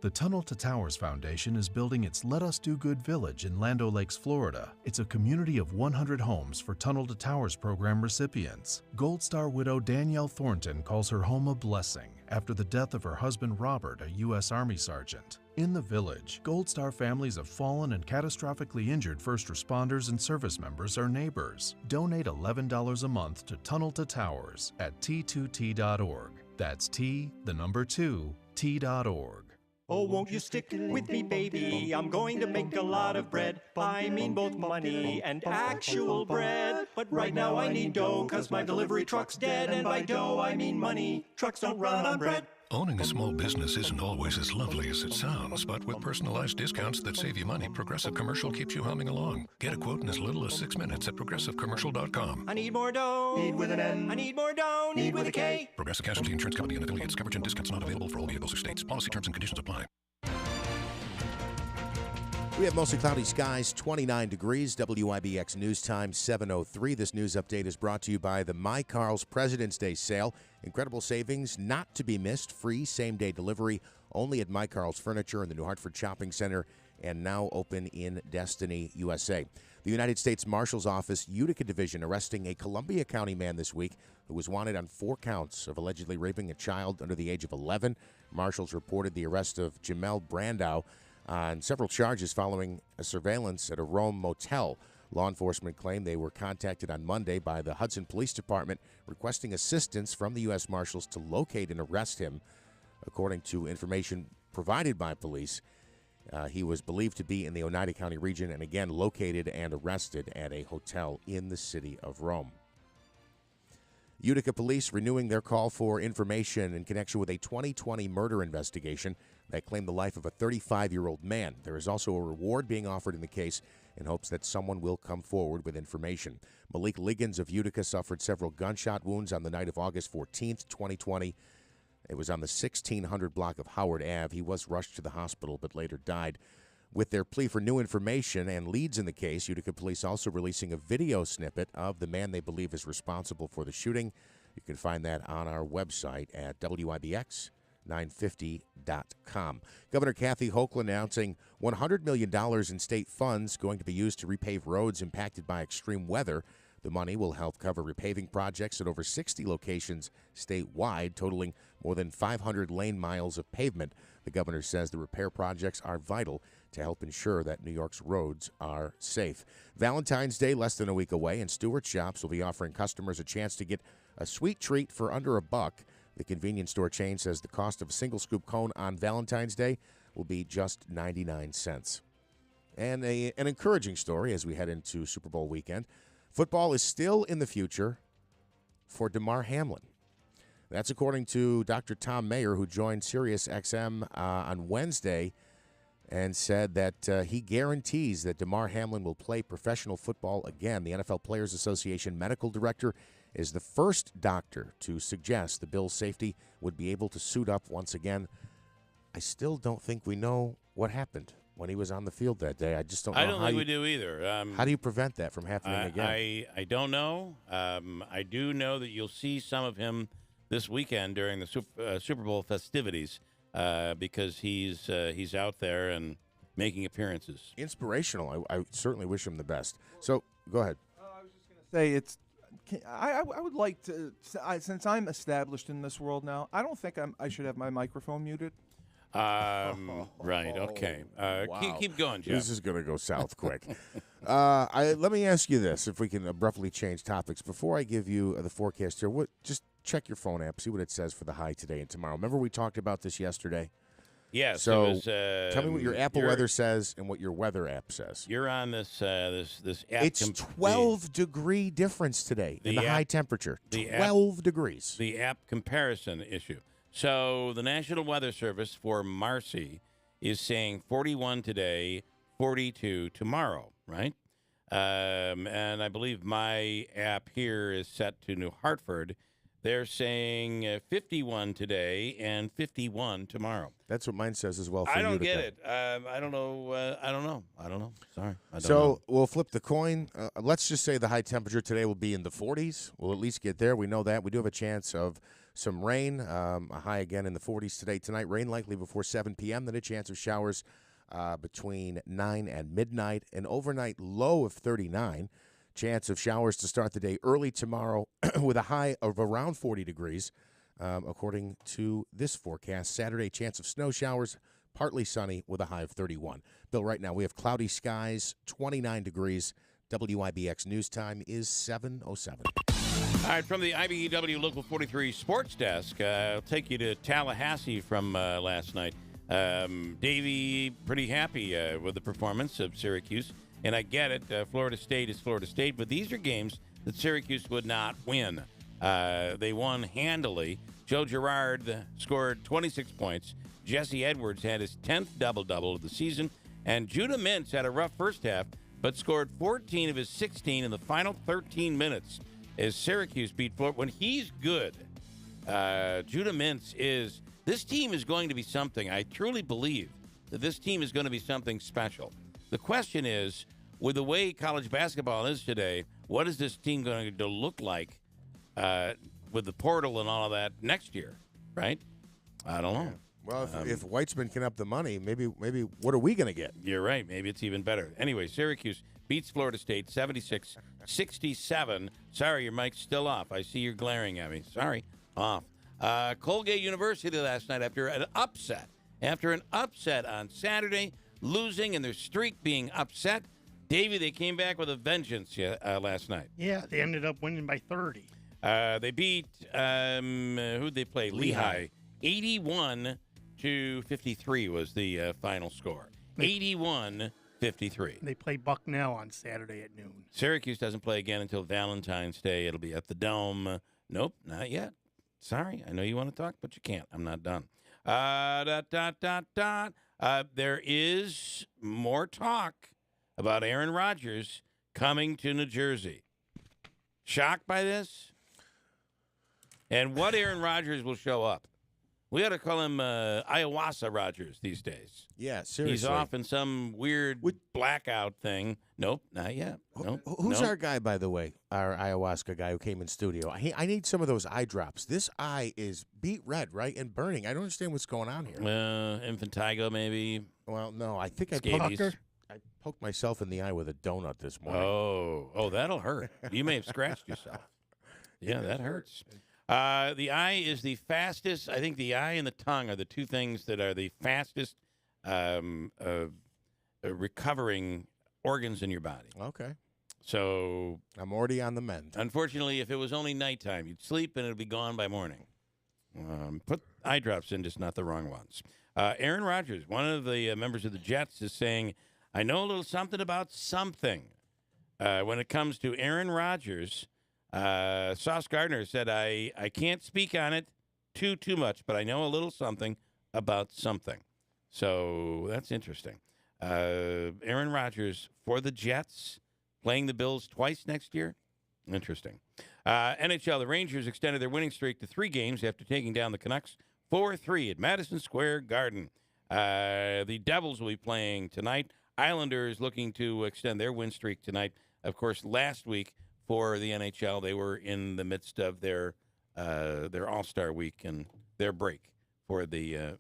The Tunnel to Towers Foundation is building its Let Us Do Good Village in Land O'Lakes, Florida. It's a community of 100 homes for Tunnel to Towers program recipients. Gold Star widow Danielle Thornton calls her home a blessing after the death of her husband Robert, a U.S. Army sergeant. In the village, Gold Star families of fallen and catastrophically injured first responders and service members are neighbors. Donate $11 a month to Tunnel to Towers at T2T.org. That's T2T.org. Oh, won't you stick with me, baby? I'm going to make a lot of bread. I mean both money and actual bread. But right now I need dough, 'cause my delivery truck's dead. And by dough I mean money. Trucks don't run on bread. Owning a small business isn't always as lovely as it sounds, but with personalized discounts that save you money, Progressive Commercial keeps you humming along. Get a quote in as little as 6 minutes at progressivecommercial.com. I need more dough. Need with an N. I need more dough. Need with a K. Progressive Casualty Insurance Company and affiliates. Coverage and discounts not available for all vehicles or states. Policy terms and conditions apply. We have mostly cloudy skies, 29 degrees, WIBX News Time 7:03. This news update is brought to you by the My Carl's President's Day sale. Incredible savings, not to be missed, free same-day delivery only at My Carl's Furniture in the New Hartford Shopping Center and now open in Destiny, USA. The United States Marshal's Office Utica Division arresting a Columbia County man this week who was wanted on 4 counts of allegedly raping a child under the age of 11. Marshals reported the arrest of Jamel Brandow on several charges following a surveillance at a Rome motel. Law enforcement claimed they were contacted on Monday by the Hudson Police Department requesting assistance from the U.S. Marshals to locate and arrest him. According to information provided by police, he was believed to be in the Oneida County region and again located and arrested at a hotel in the city of Rome. Utica police renewing their call for information in connection with a 2020 murder investigation that claimed the life of a 35-year-old man. There is also a reward being offered in the case in hopes that someone will come forward with information. Malik Liggins of Utica suffered several gunshot wounds on the night of August 14th, 2020. It was on the 1600 block of Howard Ave. He was rushed to the hospital but later died. With their plea for new information and leads in the case, Utica police also releasing a video snippet of the man they believe is responsible for the shooting. You can find that on our website at WIBX950.com. Governor Kathy Hochul announcing $100 million in state funds going to be used to repave roads impacted by extreme weather. The money will help cover repaving projects at over 60 locations statewide, totaling more than 500 lane miles of pavement. The governor says the repair projects are vital to help ensure that New York's roads are safe. Valentine's Day less than a week away, and Stewart Shops will be offering customers a chance to get a sweet treat for under $1. The convenience store chain says the cost of a single scoop cone on Valentine's Day will be just 99 cents. And an encouraging story as we head into Super Bowl weekend. Football is still in the future for Damar Hamlin. That's according to Dr. Tom Mayer, who joined SiriusXM on Wednesday and said that he guarantees that Damar Hamlin will play professional football again. The NFL Players Association medical director is the first doctor to suggest the Bills' safety would be able to suit up once again. I still don't think we know what happened when he was on the field that day. I just don't know. I don't think we do either. How do you prevent that from happening again? I don't know. I do know that you'll see some of him this weekend during the Super Bowl festivities because he's out there and making appearances. Inspirational. I certainly wish him the best. So go ahead. I was just going to say I would like to, since I'm established in this world now, I don't think I should have my microphone muted. Right. Okay. Wow. Keep going, Jeff. This is going to go south quick. Let me ask you this, if we can abruptly change topics. Before I give you the forecast here, just check your phone app, see what it says for the high today and tomorrow. Remember we talked about this yesterday? Yes. So it was, tell me what your Apple weather says and what your weather app says. You're on this app. It's 12-degree difference today in the high temperature. 12 degrees. The app comparison issue. So the National Weather Service for Marcy is saying 41 today, 42 tomorrow, right? And I believe my app here is set to New Hartford. They're saying 51 today and 51 tomorrow. That's what mine says as well for I don't Utica. get it. I don't know. I don't know. Sorry. I don't So know. we'll flip the coin. Let's just say the high temperature today will be in the 40s. We'll at least get there. We know that. We do have a chance of some rain, a high again in the 40s today. Tonight, rain likely before 7 p.m., then a chance of showers between 9 and midnight. An overnight low of 39. Chance of showers to start the day early tomorrow with a high of around 40 degrees, according to this forecast. Saturday, chance of snow showers, partly sunny with a high of 31. Bill, right now we have cloudy skies, 29 degrees. WIBX News Time is 7:07. All right, from the IBEW Local 43 Sports Desk, I'll take you to Tallahassee from last night. Davey, pretty happy with the performance of Syracuse. And I get it. Florida State is Florida State, but these are games that Syracuse would not win. They won handily. Joe Girard scored 26 points. Jesse Edwards had his 10th double-double of the season. And Judah Mintz had a rough first half, but scored 14 of his 16 in the final 13 minutes as Syracuse beat Florida. When he's good, Judah Mintz is... This team is going to be something. I truly believe that this team is going to be something special. The question is, with the way college basketball is today, what is this team going to look like with the portal and all of that next year, right? I don't know. Yeah. Well, if Weitzman can up the money, maybe what are we going to get? You're right. Maybe it's even better. Anyway, Syracuse beats Florida State 76-67. Sorry, your mic's still off. I see you're glaring at me. Sorry, off. Colgate University last night after an upset. After an upset on Saturday, losing and their streak being upset. Davey, they came back with a vengeance last night. Yeah, they ended up winning by 30. They beat, who'd they play? Lehigh. 81-53 was the final score. 81-53. They play Bucknell on Saturday at noon. Syracuse doesn't play again until Valentine's Day. It'll be at the Dome. Nope, not yet. Sorry, I know you want to talk, but you can't. I'm not done. There is more talk about Aaron Rodgers coming to New Jersey. Shocked by this? And what Aaron Rodgers will show up? We ought to call him Ayahuasca Rodgers these days. Yeah, seriously. He's off in some weird blackout thing. Nope, not yet. Nope. Who's our guy, by the way? Our ayahuasca guy who came in studio. I need some of those eye drops. This eye is beet red, right, and burning. I don't understand what's going on here. Infantigo, maybe. Well, no, I think I poked myself in the eye with a donut this morning. Oh, that'll hurt. You may have scratched yourself. Yeah, that hurts. The eye is the fastest. I think the eye and the tongue are the two things that are the fastest recovering organs in your body. Okay. So I'm already on the mend. Unfortunately, if it was only nighttime, you'd sleep and it'd be gone by morning. Put eye drops in, just not the wrong ones. Aaron Rodgers, one of the members of the Jets, is saying, I know a little something about something. When it comes to Aaron Rodgers, Sauce Gardner said, I can't speak on it too much, but I know a little something about something. So that's interesting. Aaron Rodgers for the Jets, playing the Bills twice next year. Interesting. NHL, the Rangers extended their winning streak to 3 games after taking down the Canucks 4-3 at Madison Square Garden. The Devils will be playing tonight. Islanders looking to extend their win streak tonight. Of course, last week for the NHL, they were in the midst of their All-Star week and their break for the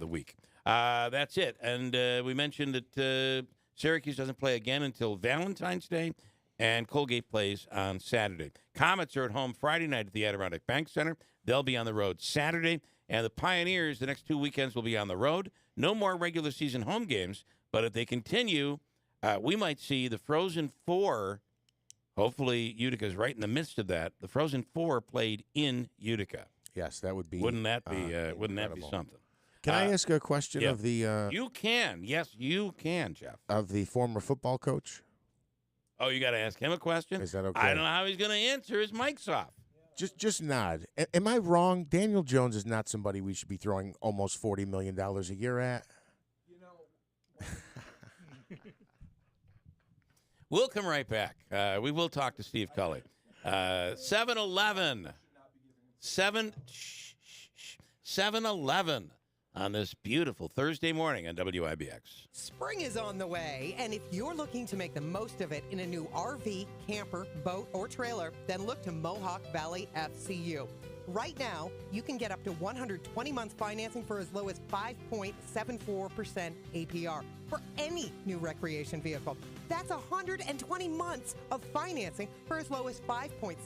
week. That's it. And we mentioned that Syracuse doesn't play again until Valentine's Day, and Colgate plays on Saturday. Comets are at home Friday night at the Adirondack Bank Center. They'll be on the road Saturday. And the Pioneers, the next 2 weekends, will be on the road. No more regular season home games, but if they continue, we might see the Frozen Four. Hopefully, Utica's right in the midst of that. The Frozen Four played in Utica. Yes, that would be. Wouldn't that be something? Can I ask a question of the? You can. Yes, you can, Jeff. Of the former football coach. Oh, you got to ask him a question? Is that okay? I don't know how he's going to answer. His mic's off. Just nod. Am I wrong? Daniel Jones is not somebody we should be throwing almost $40 million a year at. We'll come right back. We will talk to Steve Cully. 7-Eleven. 7-Eleven on this beautiful Thursday morning on WIBX. Spring is on the way, and if you're looking to make the most of it in a new RV, camper, boat, or trailer, then look to Mohawk Valley FCU. Right now, you can get up to 120-month financing for as low as 5.74% APR for any new recreation vehicle. That's 120 months of financing for as low as 5.74%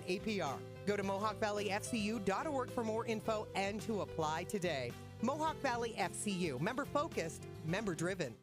APR. Go to MohawkValleyFCU.org for more info and to apply today. Mohawk Valley FCU, member-focused, member-driven.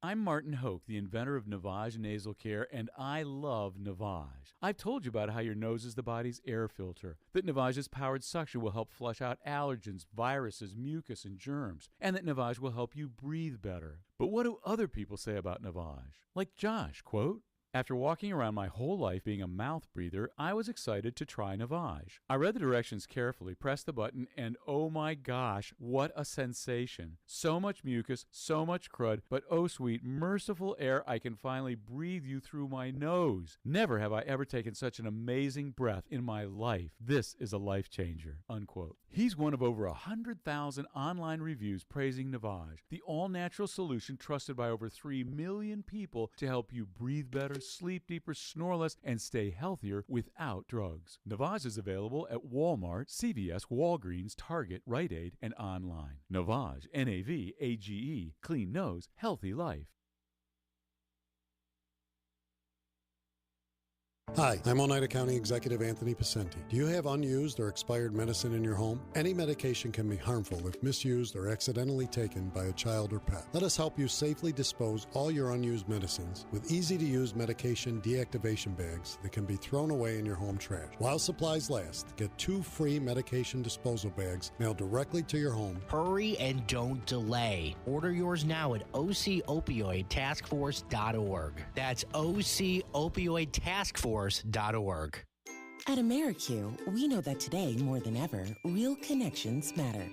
I'm Martin Hoke, the inventor of Navage Nasal Care, and I love Navage. I've told you about how your nose is the body's air filter, that Navage's powered suction will help flush out allergens, viruses, mucus, and germs, and that Navage will help you breathe better. But what do other people say about Navage? Like Josh, quote, "After walking around my whole life being a mouth breather, I was excited to try Navage. I read the directions carefully, pressed the button, and oh my gosh, what a sensation. So much mucus, so much crud, but oh sweet, merciful air, I can finally breathe you through my nose. Never have I ever taken such an amazing breath in my life. This is a life changer," unquote. He's one of over 100,000 online reviews praising Navage, the all-natural solution trusted by over 3 million people to help you breathe better, sleep deeper, snore less, and stay healthier without drugs. Navage is available at Walmart, CVS, Walgreens, Target, Rite Aid, and online. Navage, Navage, clean nose, healthy life. Hi, I'm Oneida County Executive Anthony Pacenti. Do you have unused or expired medicine in your home? Any medication can be harmful if misused or accidentally taken by a child or pet. Let us help you safely dispose all your unused medicines with easy-to-use medication deactivation bags that can be thrown away in your home trash. While supplies last, get 2 free medication disposal bags mailed directly to your home. Hurry and don't delay. Order yours now at ocopioidtaskforce.org. That's ocopioidtaskforce.org. At AmeriQ, we know that today, more than ever, real connections matter.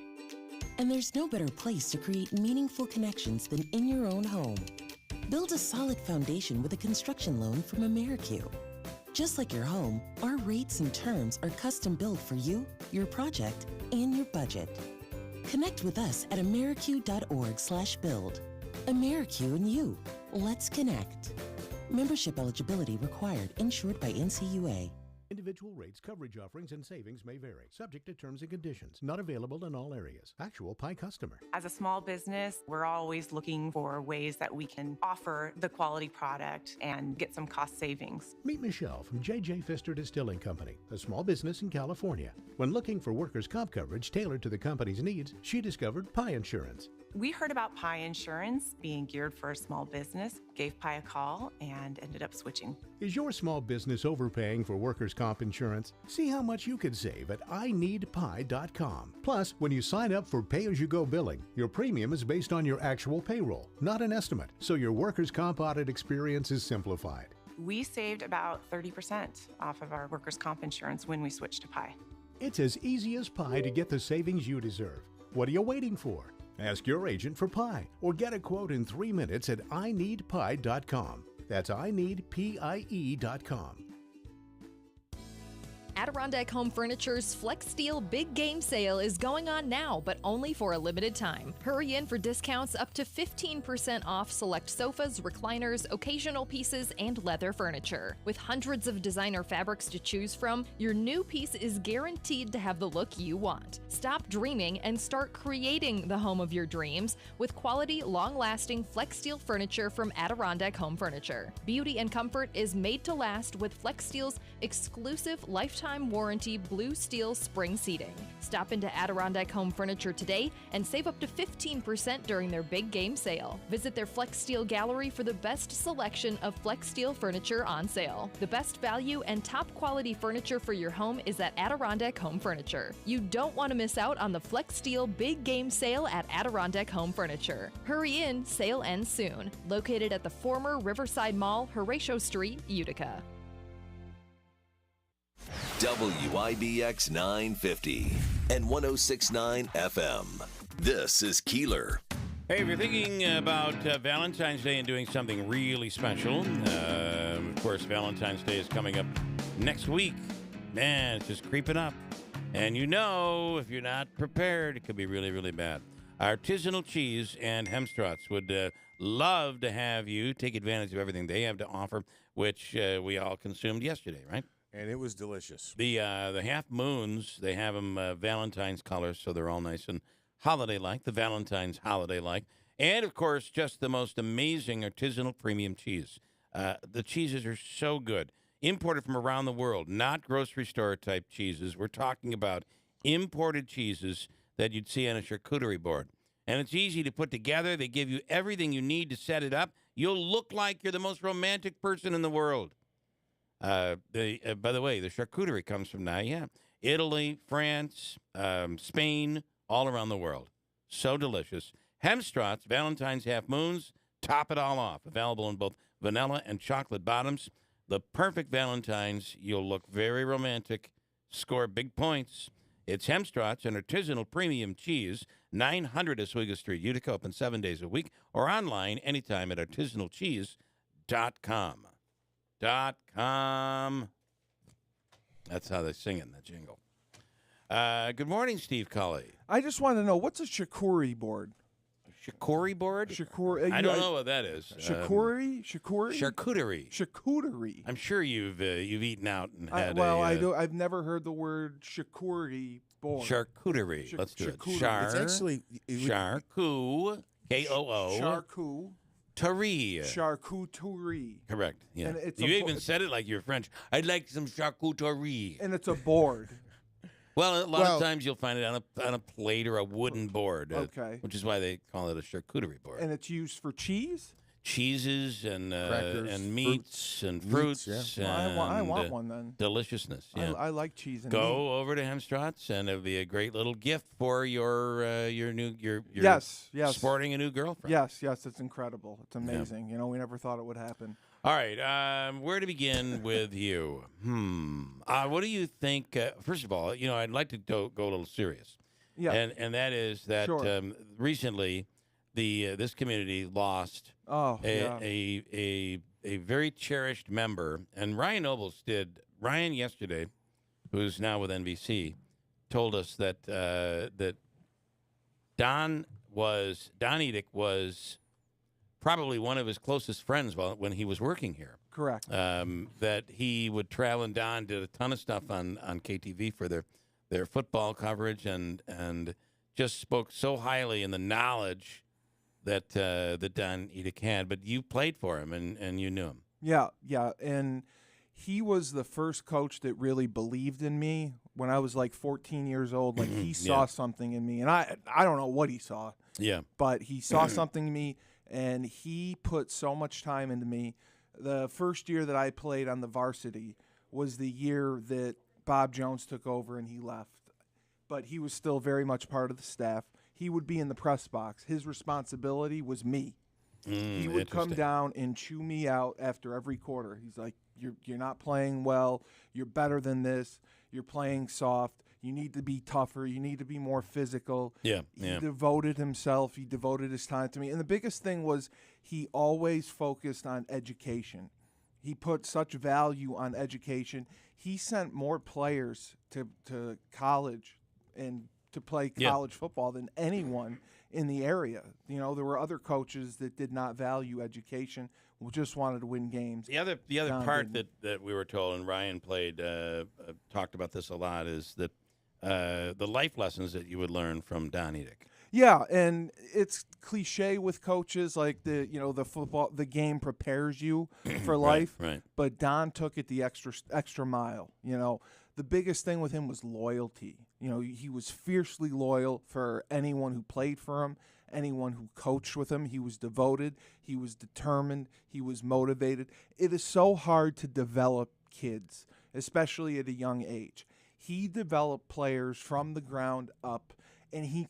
And there's no better place to create meaningful connections than in your own home. Build a solid foundation with a construction loan from AmeriQ. Just like your home, our rates and terms are custom built for you, your project, and your budget. Connect with us at ameriq.org/build. AmeriQ and you. Let's connect. Membership eligibility required. Insured by NCUA. Individual rates, coverage offerings, and savings may vary. Subject to terms and conditions. Not available in all areas. Actual Pi customer. As a small business, we're always looking for ways that we can offer the quality product and get some cost savings. Meet Michelle from J.J. Pfister Distilling Company, a small business in California. When looking for workers' comp coverage tailored to the company's needs, she discovered Pi Insurance. We heard about Pi Insurance being geared for a small business, gave Pi a call, and ended up switching. Is your small business overpaying for workers' comp insurance? See how much you could save at ineedpi.com. Plus, when you sign up for pay-as-you-go billing, your premium is based on your actual payroll, not an estimate, so your workers' comp audit experience is simplified. We saved about 30% off of our workers' comp insurance when we switched to Pi. It's as easy as pie to get the savings you deserve. What are you waiting for? Ask your agent for Pi or get a quote in 3 minutes at ineedpi.com. That's ineedpie.com. Adirondack Home Furniture's Flex Steel Big Game Sale is going on now, but only for a limited time. Hurry in for discounts up to 15% off select sofas, recliners, occasional pieces, and leather furniture. With hundreds of designer fabrics to choose from, your new piece is guaranteed to have the look you want. Stop dreaming and start creating the home of your dreams with quality, long-lasting Flex Steel furniture from Adirondack Home Furniture. Beauty and comfort is made to last with Flex Steel's exclusive lifetime warranty blue steel spring seating. Stop into Adirondack Home Furniture today and save up to 15% during their big game sale. Visit their Flex Steel gallery for the best selection of Flex Steel furniture on sale. The best value and top quality furniture for your home is at Adirondack Home Furniture. You don't want to miss out on the Flex Steel big game sale at Adirondack Home Furniture. Hurry in, sale ends soon. Located at the former Riverside Mall, Horatio Street, Utica. WIBX 950 and 1069 FM. This is Keeler. Hey, if you're thinking about Valentine's Day and doing something really special, of course, Valentine's Day is coming up next week. Man, it's just creeping up. And you know, if you're not prepared, it could be really, really bad. Artisanal Cheese and Hemstrats would love to have you take advantage of everything they have to offer, which we all consumed yesterday, right? And it was delicious. The Half Moons, they have them Valentine's colors, so they're all nice and holiday-like, the Valentine's holiday-like. And, of course, just the most amazing artisanal premium cheese. The cheeses are so good. Imported from around the world, not grocery store-type cheeses. We're talking about imported cheeses that you'd see on a charcuterie board. and it's easy to put together. They give you everything you need to set it up. You'll look like you're the most romantic person in the world. By the way, the charcuterie comes from Italy, France, Spain, all around the world. So delicious. Hemstraat's Valentine's Half Moons top it all off. Available in both vanilla and chocolate bottoms. The perfect Valentine's. You'll look very romantic. Score big points. It's Hemstraat's, an artisanal premium cheese, 900 Oswego Street, Utica, open 7 days a week, or online anytime at artisanalcheese.com. .com. That's how they sing it in the jingle. Good morning, Steve Colley. I just want to know, what's a charcuterie board? Charcuterie board? Charcuterie. I don't know what that is. Charcuterie? Charcuterie. I'm sure you've eaten out and had I've never heard the word charcuterie board. Charcuterie. Let's do it. It's actually Charcu. K-O-O. Charcu. Charcuterie. Correct. Yeah. And it's you even said it like you're French. I'd like some charcuterie. And it's a board. Well, a lot of times you'll find it on a plate or a wooden board. Okay. Which is why they call it a charcuterie board. And it's used for cheese? Cheeses and crackers, and meats and fruits. Yeah. I want one then. Deliciousness. Yeah. I like cheese and Go meat. over to Hemstraat's and it'll be a great little gift for your yes sporting a new girlfriend. Yes, it's incredible. It's amazing. Yeah. We never thought it would happen. All right, where to begin with you? What do you think? First of all, I'd like to go a little serious. Yeah. And that is that recently this community lost a very cherished member, and Ryan Nobles did. Ryan yesterday, who's now with NBC, told us that that Don Edick was probably one of his closest friends when he was working here. Correct. That he would travel, and Don did a ton of stuff on KTV for their football coverage, and just spoke so highly in the knowledge that Don Edick had. But you played for him, and you knew him. Yeah, and he was the first coach that really believed in me when I was like 14 years old. Like he saw something in me, and I don't know what he saw. Yeah. But he saw something in me. And he put so much time into me. The first year that I played on the varsity was the year that Bob Jones took over and he left. But he was still very much part of the staff. He would be in the press box. His responsibility was me. He would come down and chew me out after every quarter. He's like, you're not playing well. You're better than this. You're playing soft. You need to be tougher. You need to be more physical. Yeah. He devoted himself. He devoted his time to me. And the biggest thing was he always focused on education. He put such value on education. He sent more players to college and to play college football than anyone in the area. There were other coaches that did not value education, who just wanted to win games. The other part that we were told, and Ryan talked about this a lot, is that the life lessons that you would learn from Don Edick. Yeah, and it's cliche with coaches, like the game prepares you for life. Right. But Don took it the extra mile. The biggest thing with him was loyalty. He was fiercely loyal for anyone who played for him, anyone who coached with him. He was devoted. He was determined. He was motivated. It is so hard to develop kids, especially at a young age. He developed players from the ground up, and he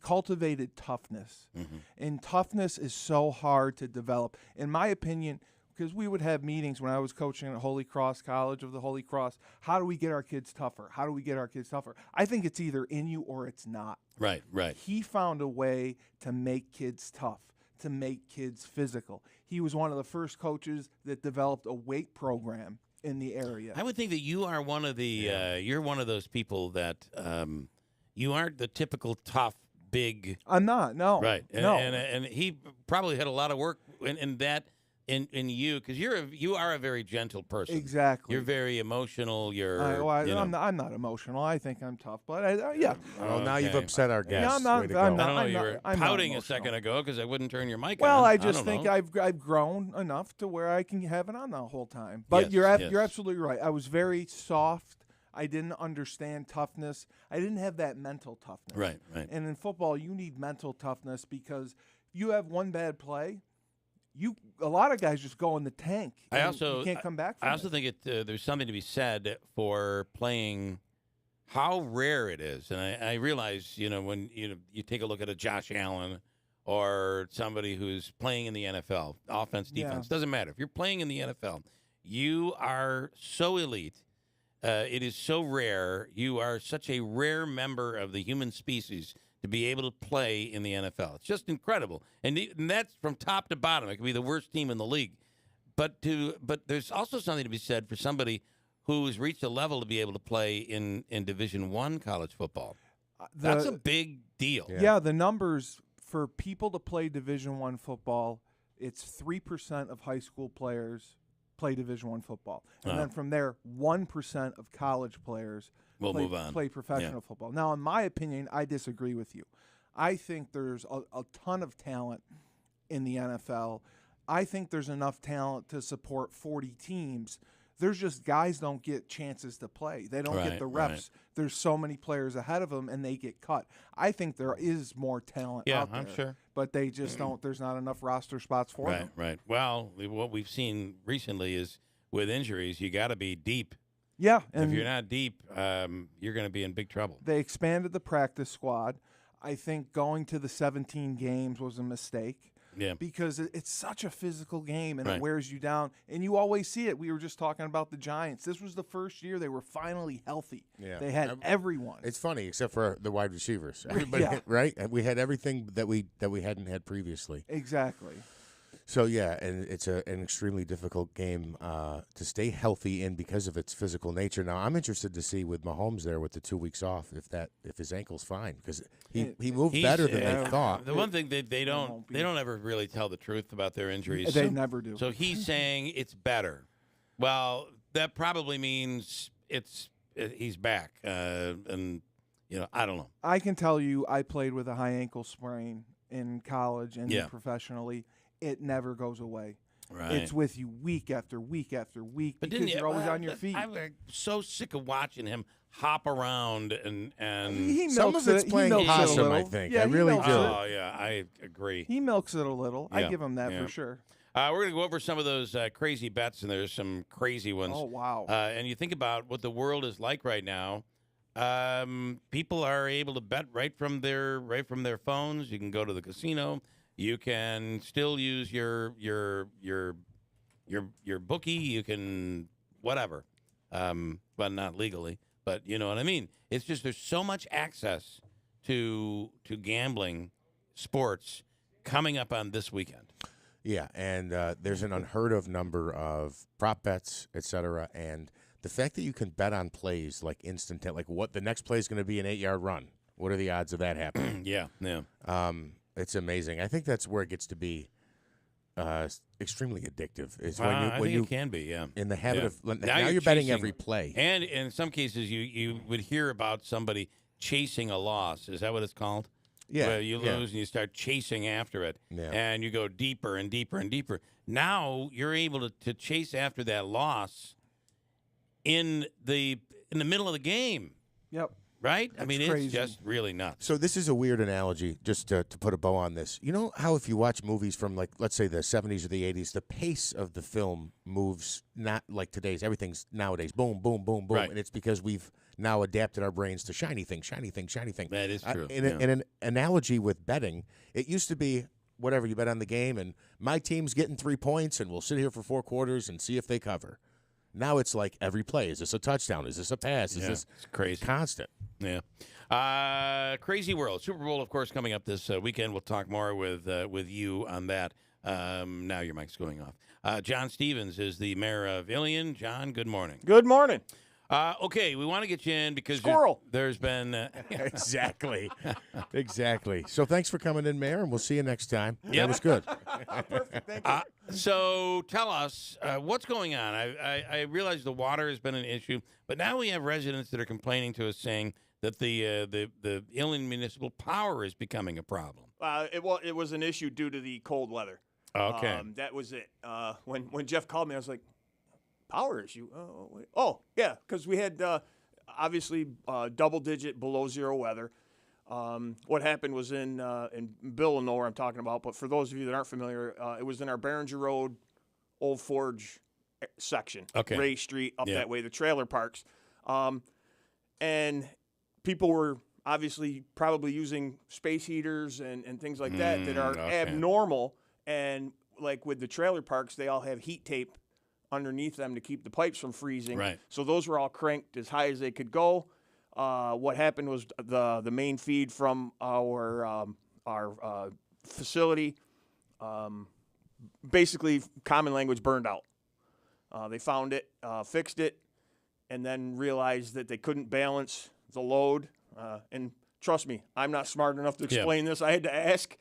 cultivated toughness. Mm-hmm. And toughness is so hard to develop, in my opinion, because we would have meetings when I was coaching at Holy Cross College of the Holy Cross. How do we get our kids tougher? How do we get our kids tougher? I think it's either in you or it's not. Right. He found a way to make kids tough, to make kids physical. He was one of the first coaches that developed a weight program in the area. I would think that you are one of the you're one of those people that you aren't the typical tough big. I'm not. No. Right. No. And he probably had a lot of work in that in you, because you are a very gentle person. Exactly. You're very emotional. I'm not emotional. I think I'm tough, but yeah. Well, now you've upset our guests. Yeah, I'm not. Way to I'm go. not. I don't know. I'm You were not pouting a emotional. second ago because I wouldn't turn your mic on. Well, I just don't think know. I've grown enough to where I can have it on the whole time. But Yes, you're absolutely right. I was very soft. I didn't understand toughness. I didn't have that mental toughness. Right. And in football, you need mental toughness because you have one bad play. A lot of guys just go in the tank. You can't come back from I also think there's something to be said for playing. How rare it is, and I realize, when you take a look at a Josh Allen or somebody who's playing in the NFL, offense, defense, doesn't matter. If you're playing in the NFL, you are so elite. It is so rare. You are such a rare member of the human species to be able to play in the NFL. It's just incredible. And that's from top to bottom. It could be the worst team in the league. But there's also something to be said for somebody who's reached a level to be able to play in Division I college football. That's a big deal. Yeah, the numbers for people to play Division I football, it's 3% of high school players play Division I football. And then from there, 1% of college players play professional football. Now, in my opinion, I disagree with you. I think there's a ton of talent in the NFL. I think there's enough talent to support 40 teams. There's just guys don't get chances to play. They don't get the reps. Right. There's so many players ahead of them, and they get cut. I think there is more talent out there. I'm sure. But they just don't. There's not enough roster spots for them. Right. Well, what we've seen recently is with injuries, you got to be deep. Yeah. And if you're not deep, you're going to be in big trouble. They expanded the practice squad. I think going to the 17 games was a mistake. Yeah. Because it's such a physical game, and it wears you down. And you always see it. We were just talking about the Giants. This was the first year they were finally healthy. Yeah. They had everyone. It's funny, except for the wide receivers. Everybody, right? We had everything that we hadn't had previously. Exactly. So, yeah, and it's an extremely difficult game to stay healthy in because of its physical nature. Now, I'm interested to see with Mahomes there with the 2 weeks off if his ankle's fine, because he moved better than they thought. The one thing they don't ever really tell the truth about their injuries. They never do. So he's saying it's better. Well, that probably means he's back, and I don't know. I can tell you, I played with a high ankle sprain in college and professionally. It never goes away. Right. It's with you week after week after week because you're always on your feet. I'm so sick of watching him hop around and some of it's playing possum, I think. Yeah, I really do. Oh, yeah, I agree. He milks it a little. Yeah. I give him that for sure. We're going to go over some of those crazy bets, and there's some crazy ones. Oh, wow. And you think about what the world is like right now. People are able to bet right from their phones. You can go to the casino. You can still use your bookie. You can whatever, but not legally. But you know what I mean. It's just there's so much access to gambling, sports coming up on this weekend. Yeah, and there's an unheard of number of prop bets, et cetera, and the fact that you can bet on plays like instant, like what the next play is going to be an 8-yard run. What are the odds of that happening? Yeah. It's amazing. I think that's where it gets to be extremely addictive. Is I think it can be, in the habit of now you're betting chasing, every play. And in some cases, you would hear about somebody chasing a loss. Is that what it's called? Yeah. Where you lose and you start chasing after it, and you go deeper and deeper and deeper. Now you're able to chase after that loss in the middle of the game. Yep. Right? That's I mean, crazy. It's just really nuts. So this is a weird analogy, just to put a bow on this. You know how if you watch movies from, like, let's say the 70s or the 80s, the pace of the film moves not like today's. Everything's nowadays boom, boom, boom, boom. Right. And it's because we've now adapted our brains to shiny thing, shiny thing, shiny thing. That is true. In an analogy with betting, it used to be whatever, you bet on the game, and my team's getting 3 points, and we'll sit here for 4 quarters and see if they cover. Now it's like every play. Is this a touchdown? Is this a pass? Is this it's crazy? Constant. Yeah. Crazy world. Super Bowl, of course, coming up this weekend. We'll talk more with you on that. Now your mic's going off. John Stevens is the mayor of Ilion. John, good morning. Good morning. Okay, we want to get you in because there's been exactly. So thanks for coming in, Mayor, and we'll see you next time. Yep. That was good. Perfect. Thank you. So tell us what's going on. I realize the water has been an issue, but now we have residents that are complaining to us saying that the Ilion municipal power is becoming a problem. It was an issue due to the cold weather. Okay. That was it. When Jeff called me, I was like, power issue? Oh, yeah, because we had obviously double-digit below zero weather. What happened was in Bill will know where I'm talking about, but for those of you that aren't familiar, it was in our Behringer Road, Old Forge section, Ray Street, up that way, the trailer parks. And people were obviously probably using space heaters and things like that are abnormal. And like with the trailer parks, they all have heat tape underneath them to keep the pipes from freezing. Right. So those were all cranked as high as they could go. What happened was the main feed from our facility, basically common language, burned out. They found it, fixed it, and then realized that they couldn't balance the load. And trust me, I'm not smart enough to explain this. I had to ask.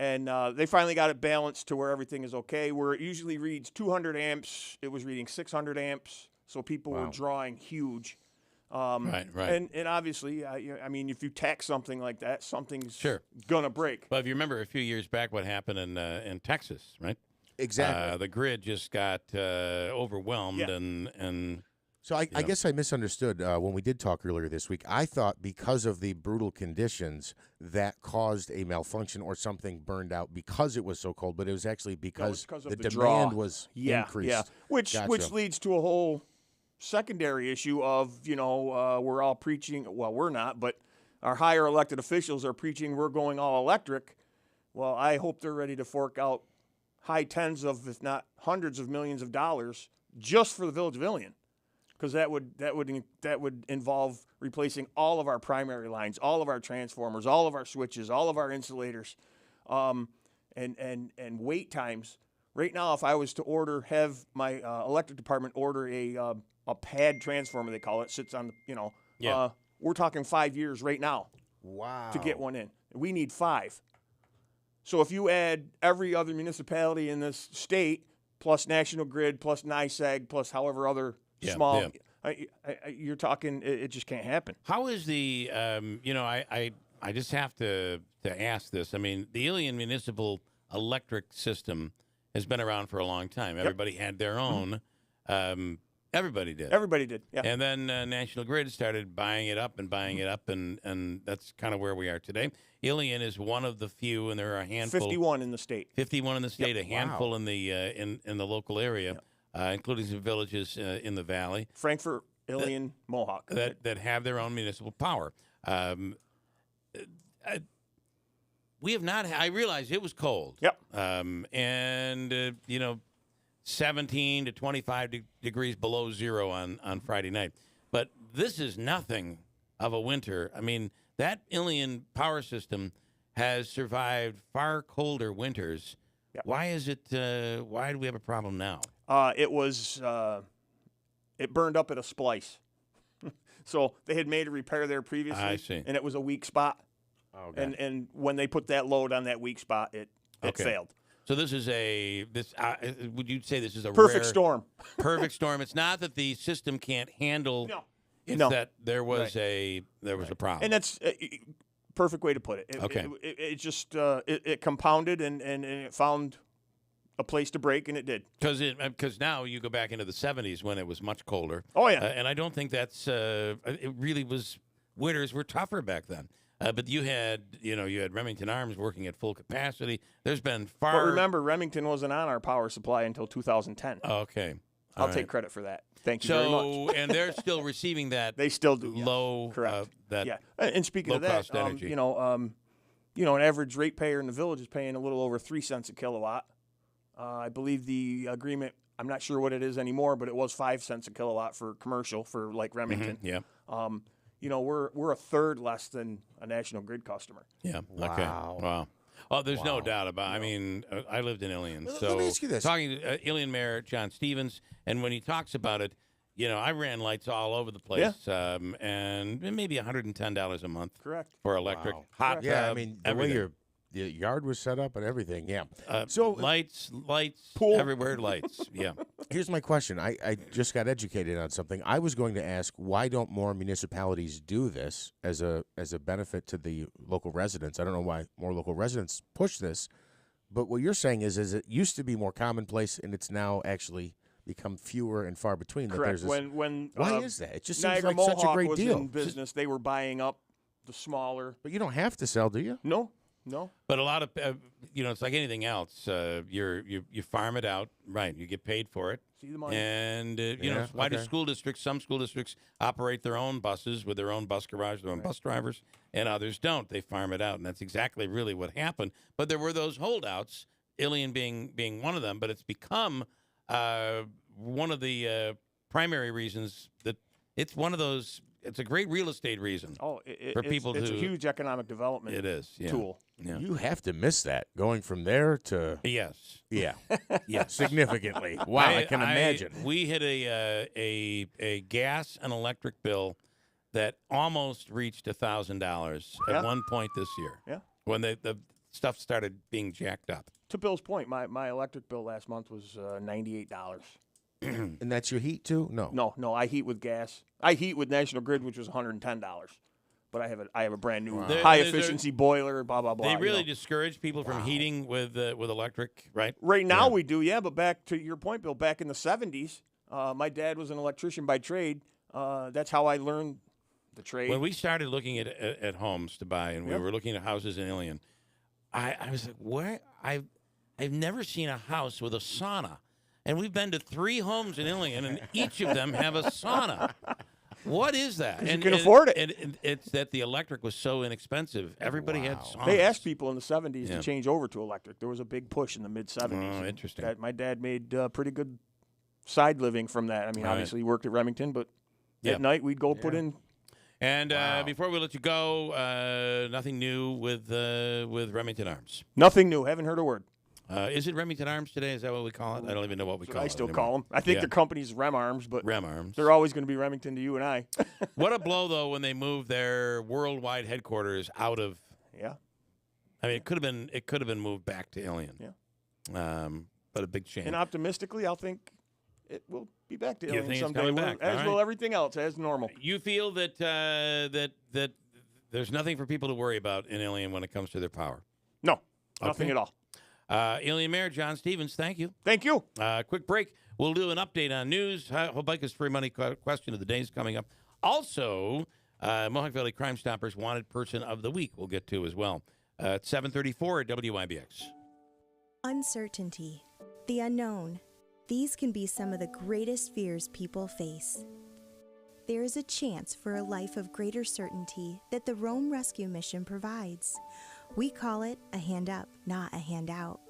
And they finally got it balanced to where everything is okay. Where it usually reads 200 amps, it was reading 600 amps. So people were drawing huge. Right. And obviously, I mean, if you tax something like that, something's going to break. Well, if you remember a few years back what happened in Texas, right? Exactly. The grid just got overwhelmed and So I guess I misunderstood when we did talk earlier this week. I thought because of the brutal conditions that caused a malfunction or something burned out because it was so cold, but it was actually because the demand was increased. Yeah, which leads to a whole secondary issue of, we're all preaching, well, we're not, but our higher elected officials are preaching we're going all electric. Well, I hope they're ready to fork out high tens of, if not hundreds of millions of dollars just for the Village of Ilion. Because that would involve replacing all of our primary lines, all of our transformers, all of our switches, all of our insulators, and wait times. Right now, if I was to have my electric department order a pad transformer, they call it, sits on the we're talking 5 years right now. Wow. To get one in, we need 5. So if you add every other municipality in this state plus National Grid plus NYSEG plus however other small. You're talking. It just can't happen. How is the? I just have to ask this. I mean, the Ilion Municipal Electric System has been around for a long time. Everybody had their own. Everybody did. Everybody did. Yeah. And then National Grid started buying it up, and that's kind of where we are today. Ilion is one of the few, and there are a handful. 51 in the state. 51 in the state. A handful in the in the local area. Yep. Including some villages in the valley. Frankfort, Ilion, Mohawk. That have their own municipal power. We have not. I realize it was cold. Yep. 17 to 25 degrees below zero on Friday night. But this is nothing of a winter. I mean, that Ilion power system has survived far colder winters. Yep. Why is it? Why do we have a problem now? It burned up at a splice. So they had made a repair there previously. I see. And it was a weak spot. Okay. And when they put that load on that weak spot, it failed. So this is would you say this is a perfect storm? Perfect storm. It's not that the system can't handle. No. It's that there was a problem. And that's a perfect way to put it. It just compounded and it found a place to break, and it did. Because now you go back into the 70s when it was much colder. Oh, yeah. And I don't think that's it really was. Winters were tougher back then. But you had Remington Arms working at full capacity. There's been But remember, Remington wasn't on our power supply until 2010. Okay. I'll take credit for that. Thank you very much. And they're still receiving that. They still do. Low. Correct. That and speaking of that, energy. an average ratepayer in the village is paying a little over 3 cents a kilowatt. I believe the agreement, I'm not sure what it is anymore, but it was 5 cents a kilowatt for commercial for like Remington. Mm-hmm. Yeah. We're a third less than a National Grid customer. Yeah. Wow. Okay. Wow. Oh, there's no doubt about it. I mean, I lived in Ilion. So let me ask you this. Talking to Ilion Mayor John Stevens, and when he talks about it, I ran lights all over the place, and maybe $110 a month. Correct. For electric. Wow. Hot tub, yeah, I mean, the everything. way the yard was set up and everything, yeah. So lights, pool everywhere, lights. Yeah. Here's my question. I just got educated on something. I was going to ask, why don't more municipalities do this as a benefit to the local residents? I don't know why more local residents push this, but what you're saying is it used to be more commonplace and it's now actually become fewer and far between. Correct. That there's this, When why is that? It just seems Niagara like Mohawk such a great was deal. in business, they were buying up the smaller. But you don't have to sell, do you? No. But a lot of, it's like anything else. You farm it out, right? You get paid for it. See the money. And, why do some school districts operate their own buses with their own bus garage, their own bus drivers, and others don't? They farm it out. And that's exactly really what happened. But there were those holdouts, Ilion being one of them, but it's become one of the primary reasons that it's one of those. It's a great real estate reason. Oh, for people it's a huge economic development. It is tool. Yeah. You have to miss that going from there to yes, yeah, significantly. Wow, I can imagine. We hit a gas and electric bill that almost reached $1,000 at one point this year. Yeah, when the stuff started being jacked up. To Bill's point, my electric bill last month was $98. And that's your heat too? No. I heat with gas. I heat with National Grid, which was $110. But I have a brand new high efficiency boiler. Blah blah blah. They really discourage people from heating with electric, right? Right now we do, yeah. But back to your point, Bill. Back in the '70s, my dad was an electrician by trade. That's how I learned the trade. When we started looking at homes to buy, and we were looking at houses in Ilion, I was like, where I've never seen a house with a sauna. And we've been to 3 homes in Ilion, and each of them have a sauna. What is that? And you can afford it. And it's that the electric was so inexpensive. Everybody had saunas. They asked people in the 70s to change over to electric. There was a big push in the mid-70s. Oh, interesting. My dad made pretty good side living from that. I mean, obviously he worked at Remington, but at night we'd go put in. And before we let you go, nothing new with Remington Arms. Nothing new. Haven't heard a word. Is it Remington Arms today? Is that what we call it? I don't even know what we call it. I still call them. I think their company's Rem Arms, but Rem Arms. They're always going to be Remington to you and I. What a blow, though, when they moved their worldwide headquarters out of. Yeah. I mean, it could have been moved back to Ilion. Yeah. But a big change. And optimistically, I'll think it will be back to Ilion someday. Coming back. As will everything else, as normal. You feel that that there's nothing for people to worry about in Ilion when it comes to their power? No, nothing at all. Ilion Mayor John Stevens, thank you. Thank you. Quick break. We'll do an update on news. Hobica's free money question of the day is coming up. Also, Mohawk Valley Crime Stoppers Wanted Person of the Week we'll get to as well. At 7:34 at WIBX. Uncertainty, the unknown. These can be some of the greatest fears people face. There is a chance for a life of greater certainty that the Rome Rescue Mission provides. We call it a hand up, not a handout.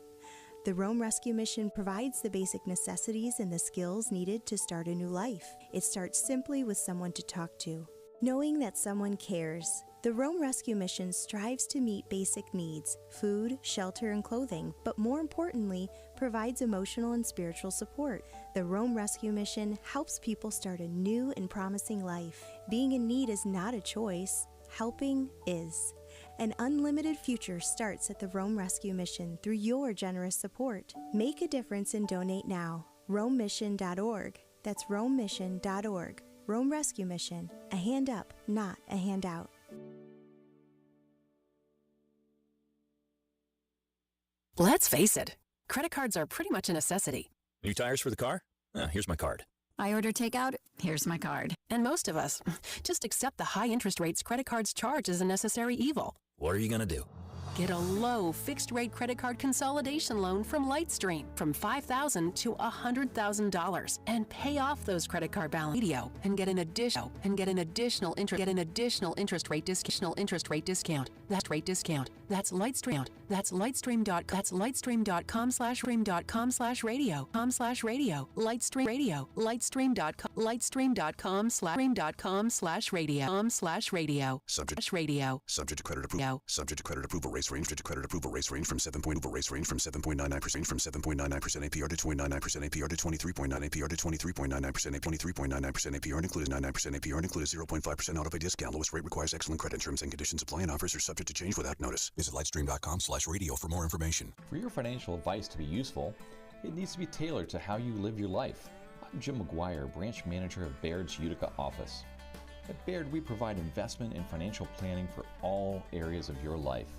The Rome Rescue Mission provides the basic necessities and the skills needed to start a new life. It starts simply with someone to talk to. Knowing that someone cares, the Rome Rescue Mission strives to meet basic needs, food, shelter, and clothing, but more importantly, provides emotional and spiritual support. The Rome Rescue Mission helps people start a new and promising life. Being in need is not a choice. Helping is. An unlimited future starts at the Rome Rescue Mission through your generous support. Make a difference and donate now. RomeMission.org. That's RomeMission.org. Rome Rescue Mission. A hand up, not a handout. Let's face it, credit cards are pretty much a necessity. New tires for the car? Here's my card. I order takeout, here's my card. And most of us just accept the high interest rates credit cards charge as a necessary evil. What are you going to do? Get a low fixed-rate credit card consolidation loan from Lightstream from $5,000 to $100,000 and pay off those credit card balances and get an additional interest rate discount. That's rate discount. That's Lightstream. That's lightstream.com/radio. Lightstream Radio. Lightstream.com/radio. Subject to credit approval. Subject to credit approval. Race range to credit approval. Race range from 7.99% from 7.99% APR to 29.9% APR to 23.9 APR to 23.99% 23.99% APR and includes 99% APR and includes 0.5% out of a discount. Lowest rate requires excellent credit. Terms and conditions apply and offers are subject to change without notice. Visit lightstream.com/radio for more information. For your financial advice to be useful, it needs to be tailored to how you live your life. I'm Jim McGuire, branch manager of Baird's Utica office. At Baird, we provide investment and financial planning for all areas of your life.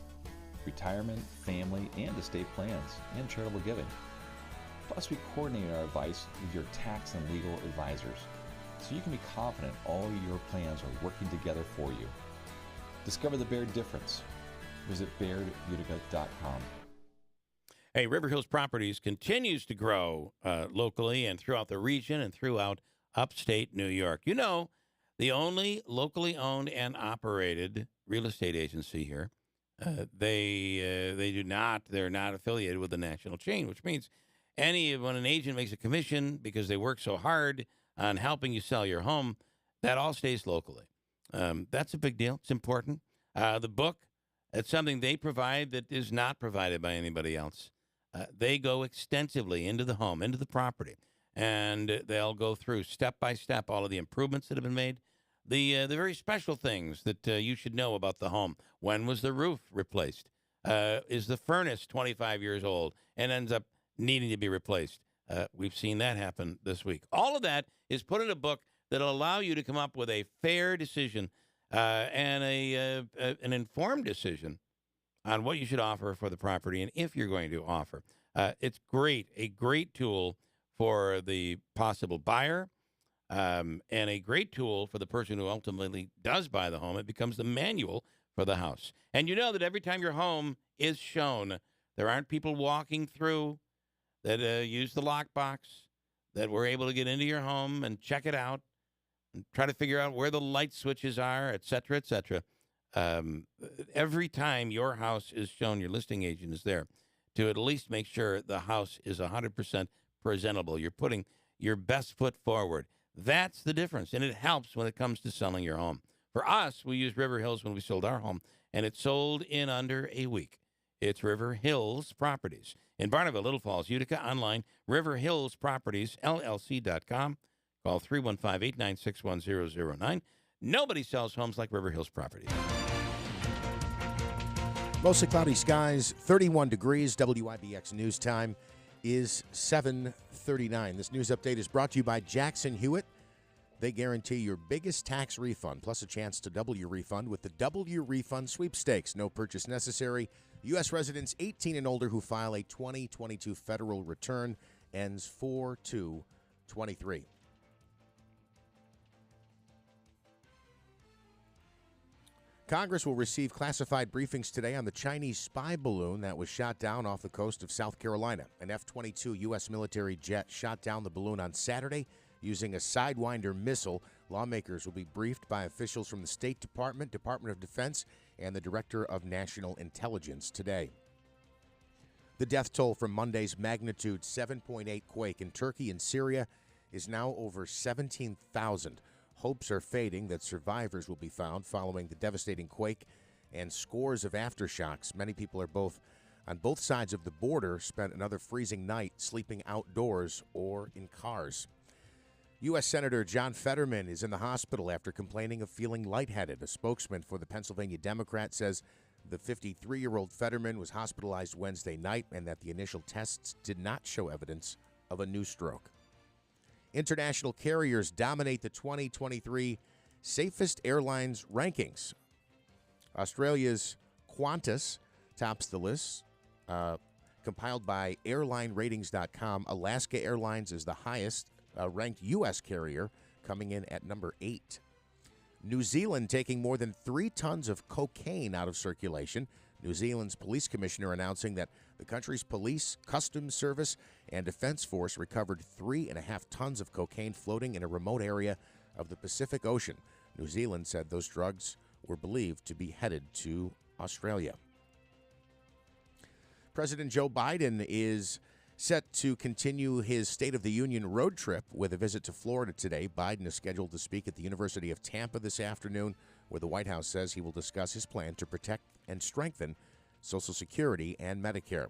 Retirement, family, and estate plans, and charitable giving. Plus, Plus, we coordinate our advice with your tax and legal advisors, so you can be confident all your plans are working together for you. Discover the Baird difference. Visit BairdUtica.com. Hey, River Hills Properties continues to grow locally and throughout the region and throughout upstate New York. You know, the only locally owned and operated real estate agency here. They're not affiliated with the national chain, which means when an agent makes a commission because they work so hard on helping you sell your home, that all stays locally. That's a big deal. It's important. The book, it's something they provide that is not provided by anybody else. They go extensively into the home, into the property, and they'll go through step by step all of the improvements that have been made, the very special things that you should know about the home. When was the roof replaced? Is the furnace 25 years old and ends up needing to be replaced? We've seen that happen this week. All of that is put in a book that'll allow you to come up with a fair decision and an informed decision on what you should offer for the property and if you're going to offer. It's a great tool for the possible buyer and a great tool for the person who ultimately does buy the home. It becomes the manual for the house. And you know that every time your home is shown, there aren't people walking through that use the lockbox, that were able to get into your home and check it out and try to figure out where the light switches are, et cetera, et cetera. Every time your house is shown, your listing agent is there to at least make sure the house is 100% presentable. You're putting your best foot forward. That's the difference, and it helps when it comes to selling your home. For us, we used River Hills when we sold our home, and it sold in under a week. It's River Hills Properties. In Barneville, Little Falls, Utica, online, riverhillspropertiesllc.com. Call 315-896-1009. Nobody sells homes like River Hills Properties. Mostly cloudy skies, 31 degrees. WIBX News Time is 7:39. This news update is brought to you by Jackson Hewitt. They guarantee your biggest tax refund, plus a chance to double your refund with the Double Your Refund Sweepstakes. No purchase necessary. U.S. residents 18 and older who file a 2022 federal return. Ends 4/2/23. Congress will receive classified briefings today on the Chinese spy balloon that was shot down off the coast of South Carolina. An F-22 U.S. military jet shot down the balloon on Saturday using a Sidewinder missile. Lawmakers will be briefed by officials from the State Department, Department of Defense, and the Director of National Intelligence today. The death toll from Monday's magnitude 7.8 quake in Turkey and Syria is now over 17,000. Hopes are fading that survivors will be found following the devastating quake and scores of aftershocks. Many people are on both sides of the border spent another freezing night sleeping outdoors or in cars. U.S. Senator John Fetterman is in the hospital after complaining of feeling lightheaded. A spokesman for the Pennsylvania Democrat says the 53-year-old Fetterman was hospitalized Wednesday night and that the initial tests did not show evidence of a new stroke. International carriers dominate the 2023 safest airlines rankings. Australia's Qantas tops the list, compiled by airlineratings.com. Alaska Airlines is the highest ranked U.S. carrier, coming in at number 8. New Zealand taking more than 3 tons of cocaine out of circulation. New Zealand's police commissioner announcing that the country's police, customs service, and defense force recovered 3.5 tons of cocaine floating in a remote area of the Pacific Ocean. New Zealand said those drugs were believed to be headed to Australia. President Joe Biden is set to continue his State of the Union road trip with a visit to Florida today. Biden is scheduled to speak at the University of Tampa this afternoon, where the White House says he will discuss his plan to protect and strengthen Social Security and Medicare.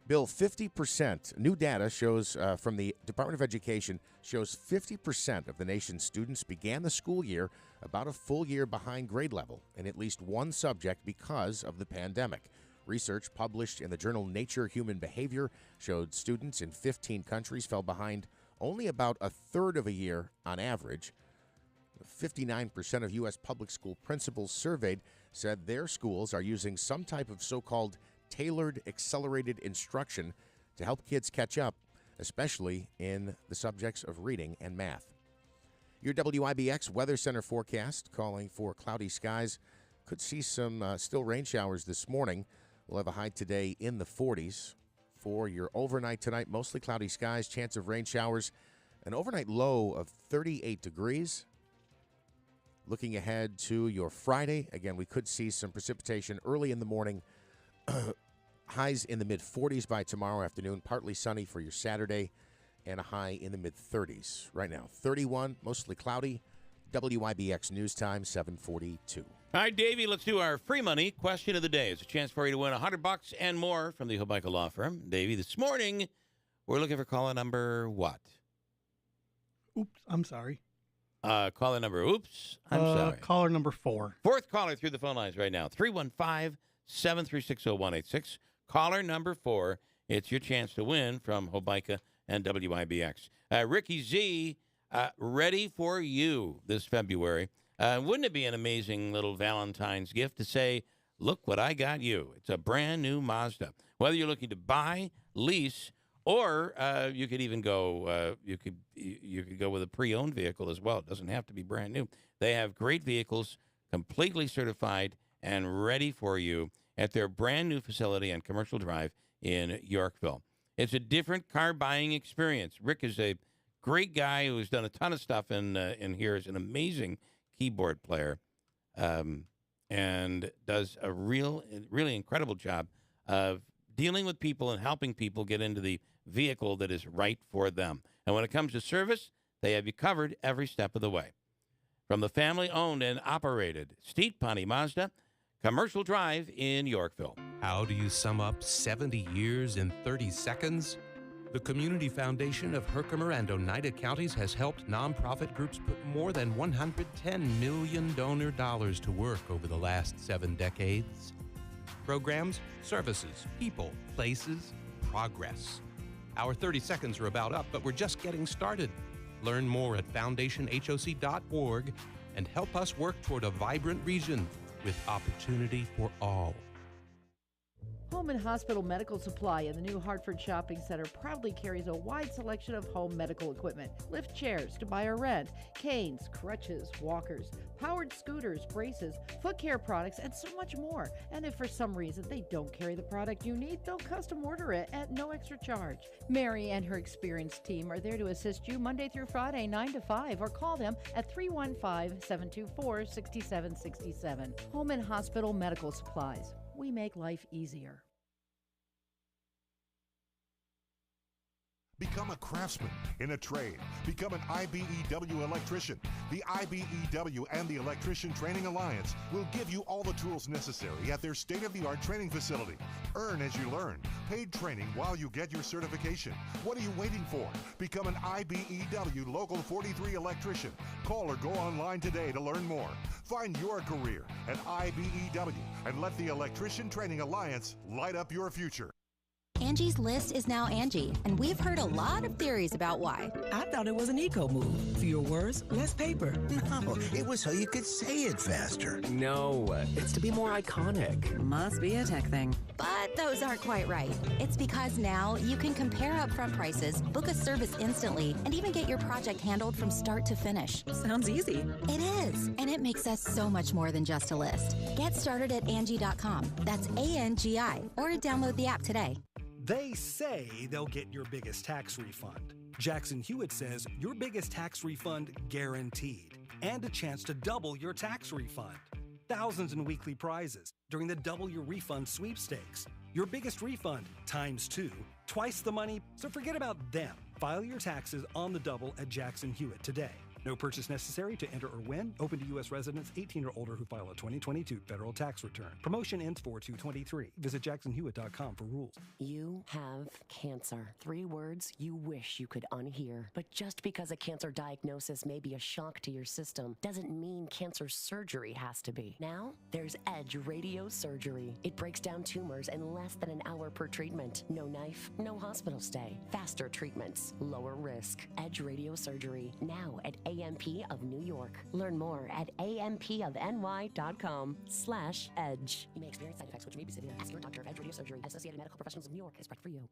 Bill, 50%, new data shows from the Department of Education shows 50% of the nation's students began the school year about a full year behind grade level in at least one subject because of the pandemic. Research published in the journal Nature Human Behavior showed students in 15 countries fell behind only about a third of a year on average. 59% of U.S. public school principals surveyed said their schools are using some type of so-called tailored accelerated instruction to help kids catch up especially in the subjects of reading and math. Your WIBX Weather Center forecast calling for cloudy skies. Could see some still rain showers this morning. We'll have a high today in the 40s. For your overnight tonight, mostly cloudy skies, chance of rain showers, an overnight low of 38 degrees. Looking ahead to your Friday, again, we could see some precipitation early in the morning. Highs in the mid-40s by tomorrow afternoon, partly sunny for your Saturday, and a high in the mid-30s. Right now, 31, mostly cloudy. WIBX News Time, 7:42. All right, Davey, let's do our free money question of the day. It's a chance for you to win $100 and more from the Hobica Law Firm. Davey, this morning, we're looking for caller number what? Oops, I'm sorry. Caller number, oops, I'm sorry. Caller number 4. Fourth caller through the phone lines right now, 315-736-0186. Caller number 4, it's your chance to win from Hobica and WIBX. Ricky Z, ready for you this February. Wouldn't it be an amazing little Valentine's gift to say, look what I got you. It's a brand new Mazda. Whether you're looking to buy, lease, or you could even go, you could go with a pre-owned vehicle as well. It doesn't have to be brand new. They have great vehicles, completely certified and ready for you at their brand new facility on Commercial Drive in Yorkville. It's a different car buying experience. Rick is a great guy who's done a ton of stuff in here. Is an amazing keyboard player, and does a really incredible job of dealing with people and helping people get into the vehicle that is right for them. And when it comes to service, they have you covered every step of the way. From the family-owned and operated Steet Ponte Mazda, Commercial Drive in Yorkville. How do you sum up 70 years in 30 seconds? The Community Foundation of Herkimer and Oneida counties has helped nonprofit groups put more than $110 million donor dollars to work over the last 7 decades. Programs, services, people, places, progress. Our 30 seconds are about up, but we're just getting started. Learn more at foundationhoc.org and help us work toward a vibrant region with opportunity for all. Home and Hospital Medical Supply in the new Hartford Shopping Center proudly carries a wide selection of home medical equipment. Lift chairs to buy or rent, canes, crutches, walkers, powered scooters, braces, foot care products, and so much more. And if for some reason they don't carry the product you need, they'll custom order it at no extra charge. Mary and her experienced team are there to assist you Monday through Friday, 9 to 5, or call them at 315-724-6767. Home and Hospital Medical Supplies. We make life easier. Become a craftsman in a trade. Become an IBEW electrician. The IBEW and the Electrician Training Alliance will give you all the tools necessary at their state-of-the-art training facility. Earn as you learn. Paid training while you get your certification. What are you waiting for? Become an IBEW Local 43 electrician. Call or go online today to learn more. Find your career at IBEW and let the Electrician Training Alliance light up your future. Angie's List is now Angie, and we've heard a lot of theories about why. I thought it was an eco move. Fewer words, less paper. No, it was so you could say it faster. No, it's to be more iconic. Must be a tech thing. But those aren't quite right. It's because now you can compare upfront prices, book a service instantly, and even get your project handled from start to finish. Sounds easy. It is, and it makes us so much more than just a list. Get started at Angie.com. That's ANGI, or download the app today. They say they'll get your biggest tax refund. Jackson Hewitt says your biggest tax refund guaranteed, and a chance to double your tax refund. Thousands in weekly prizes during the Double Your Refund sweepstakes. Your biggest refund times 2, twice the money, so forget about them. File your taxes on the double at Jackson Hewitt today. No purchase necessary to enter or win. Open to U.S. residents 18 or older who file a 2022 federal tax return. Promotion ends 4/2/23. Visit jacksonhewitt.com for rules. You have cancer. 3 words you wish you could unhear. But just because a cancer diagnosis may be a shock to your system doesn't mean cancer surgery has to be. Now, there's Edge Radio Surgery. It breaks down tumors in less than an hour per treatment. No knife, no hospital stay. Faster treatments, lower risk. Edge Radio Surgery. Now at AMP of New York. Learn more at ampofny.com/edge. You may experience side effects which may be severe. Ask your doctor of Edge Radio Surgery and Associated Medical Professionals of New York is correct for you.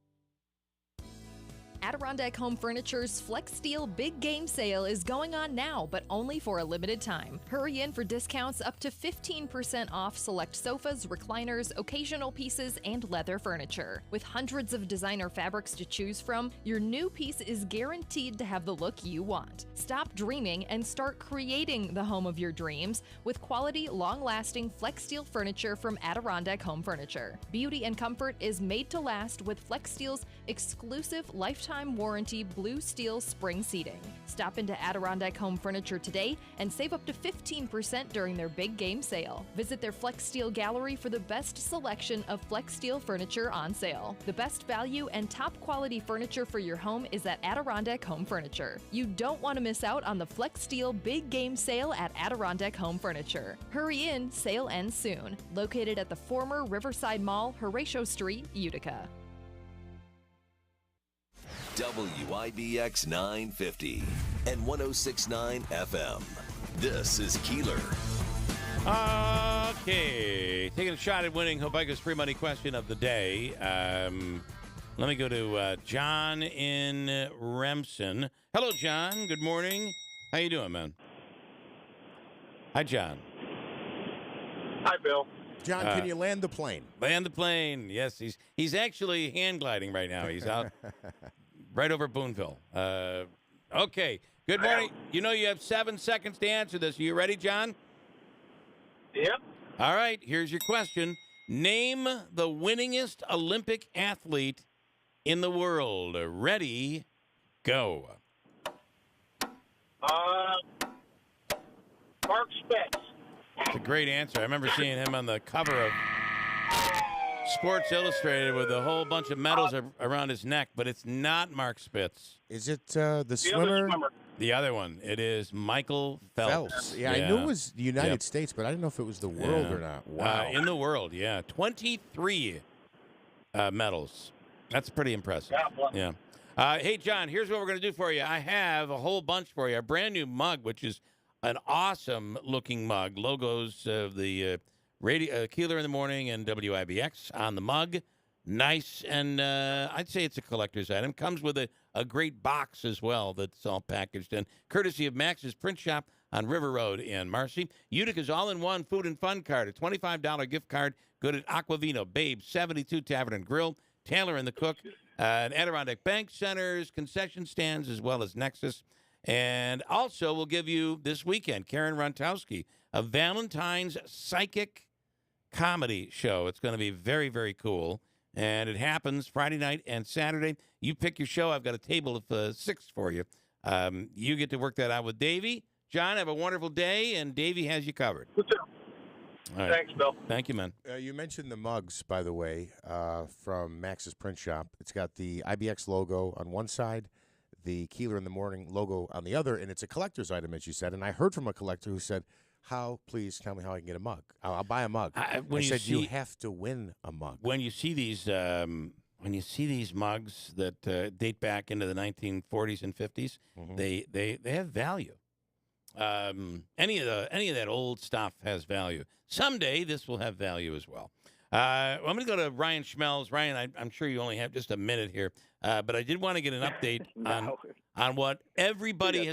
Adirondack Home Furniture's Flex Steel Big Game Sale is going on now, but only for a limited time. Hurry in for discounts up to 15% off select sofas, recliners, occasional pieces, and leather furniture. With hundreds of designer fabrics to choose from, your new piece is guaranteed to have the look you want. Stop dreaming and start creating the home of your dreams with quality, long-lasting Flex Steel furniture from Adirondack Home Furniture. Beauty and comfort is made to last with Flex Steel's exclusive lifetime warranty blue steel spring seating. Stop into Adirondack Home Furniture today and save up to 15% during their big game sale. Visit their Flex Steel gallery for the best selection of Flex Steel furniture on sale. The best value and top quality furniture for your home is at Adirondack Home Furniture. You don't want to miss out on the Flex Steel Big Game Sale at Adirondack Home Furniture. Hurry in, sale ends soon. Located at the former Riverside Mall, Horatio Street, Utica. WIBX 950 and 106.9 FM. This is Keeler. Okay, taking a shot at winning Hobica's free money question of the day. Let me go to John in Remsen. Hello, John. Good morning. How you doing, man? Hi, John. Hi, Bill. John, can you land the plane? Land the plane. Yes, he's actually hand gliding right now. He's out right over Boonville. Okay. Good morning. You know you have 7 seconds to answer this. Are you ready, John? Yep. All right. Here's your question. Name the winningest Olympic athlete in the world. Ready, go. Mark Spitz. That's a great answer. I remember seeing him on the cover of Sports Illustrated with a whole bunch of medals around his neck, but it's not Mark Spitz. Is it the swimmer? The other one. It is Michael Phelps. Yeah, I knew it was the United States, but I didn't know if it was the world or not. Wow. In the world, 23 medals. That's pretty impressive. Yeah. Hey, John, here's what we're going to do for you. I have a whole bunch for you. A brand new mug, which is an awesome-looking mug. Logos of the radio, Keeler in the Morning and WIBX on the mug. Nice, and I'd say it's a collector's item. Comes with a great box as well that's all packaged in. Courtesy of Max's Print Shop on River Road in Marcy. Utica's all-in-one food and fun card, a $25 gift card, good at Aquavino, Babe, 72 Tavern and Grill, Taylor and the Cook, and Adirondack Bank Centers, concession stands, as well as Nexus. And also, we'll give you this weekend, Karen Runtowski, a Valentine's psychic comedy show. It's going to be very, very cool. And it happens Friday night and Saturday. You pick your show. I've got a table of 6 for you. You get to work that out with Davey. John, have a wonderful day, and Davey has you covered. All right. Thanks, Bill. Thank you, man. You mentioned the mugs, by the way, from Max's Print Shop. It's got the IBX logo on one side, the Keeler in the Morning logo on the other, and it's a collector's item, as you said. And I heard from a collector who said, please tell me how I can get a mug. I'll buy a mug. You have to win a mug. When you see these mugs that date back into the 1940s and 50s, they have value. Any of that old stuff has value. Someday this will have value as well. I'm going to go to Ryan Schmelz. Ryan, I'm sure you only have just a minute here, but I did want to get an update on what everybody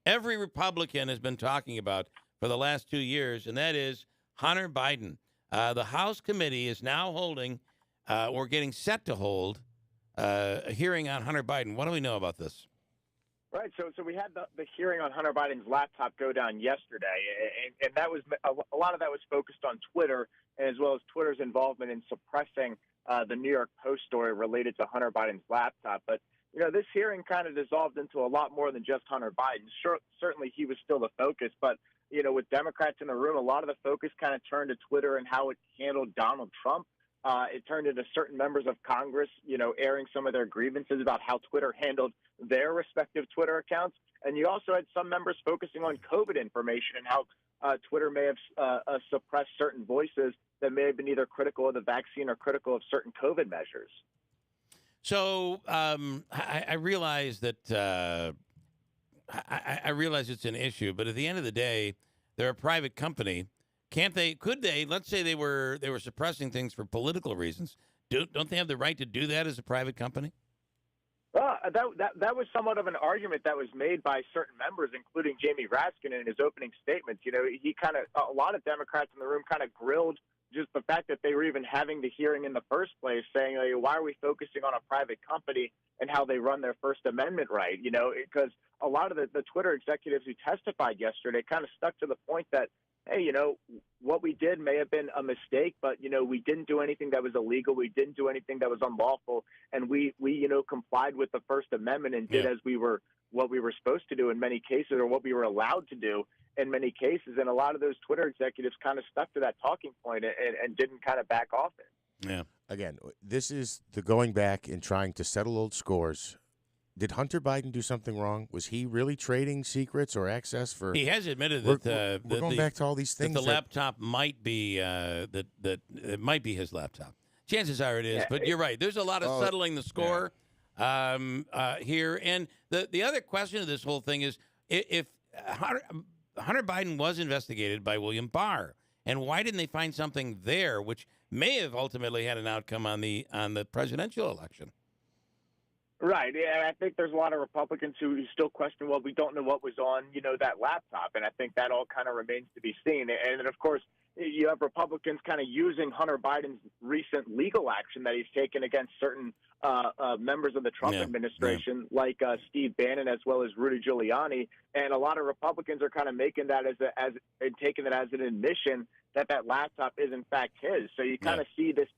every Republican has been talking about for the last 2 years, and that is Hunter Biden. The House committee is now holding, or getting set to hold, a hearing on Hunter Biden. What do we know about this? Right. So we had the hearing on Hunter Biden's laptop go down yesterday, and that was a lot of that was focused on Twitter, as well as Twitter's involvement in suppressing the New York Post story related to Hunter Biden's laptop. But this hearing kind of dissolved into a lot more than just Hunter Biden. Certainly he was still the focus, but with Democrats in the room, a lot of the focus kind of turned to Twitter and how it handled Donald Trump. It turned into certain members of Congress, airing some of their grievances about how Twitter handled their respective Twitter accounts. And you also had some members focusing on COVID information and how Twitter may have suppressed certain voices that may have been either critical of the vaccine or critical of certain COVID measures. So I realize that I realize it's an issue, but at the end of the day, they're a private company. Could they, let's say they were suppressing things for political reasons. Don't they have the right to do that as a private company? That was somewhat of an argument that was made by certain members, including Jamie Raskin in his opening statements. You know, a lot of Democrats in the room kind of grilled just the fact that they were even having the hearing in the first place, saying, why are we focusing on a private company and how they run their First Amendment right? You know, because a lot of the Twitter executives who testified yesterday kind of stuck to the point that, hey, you know, what we did may have been a mistake, but, you know, we didn't do anything that was illegal. We didn't do anything that was unlawful. And we you know, complied with the First Amendment and did what we were supposed to do in many cases, or what we were allowed to do in many cases. And a lot of those Twitter executives kind of stuck to that talking point and didn't kind of back off it. Yeah. Again, this is the going back and trying to settle old scores. Did Hunter Biden do something wrong? Was he really trading secrets or access for? He has admitted that we're going back to all these things. That the laptop might be that it might be his laptop. Chances are it is, but you're right. There's a lot of settling the score here. And the other question of this whole thing is if Hunter Biden was investigated by William Barr, and why didn't they find something there which may have ultimately had an outcome on the presidential election? Right. Yeah, I think there's a lot of Republicans who still question, well, we don't know what was on, you know, that laptop. And I think that all kind of remains to be seen. And then, of course, you have Republicans kind of using Hunter Biden's recent legal action that he's taken against certain members of the Trump administration, like Steve Bannon as well as Rudy Giuliani. And a lot of Republicans are kind of making that and taking it as an admission that laptop is, in fact, his. So you kind of see this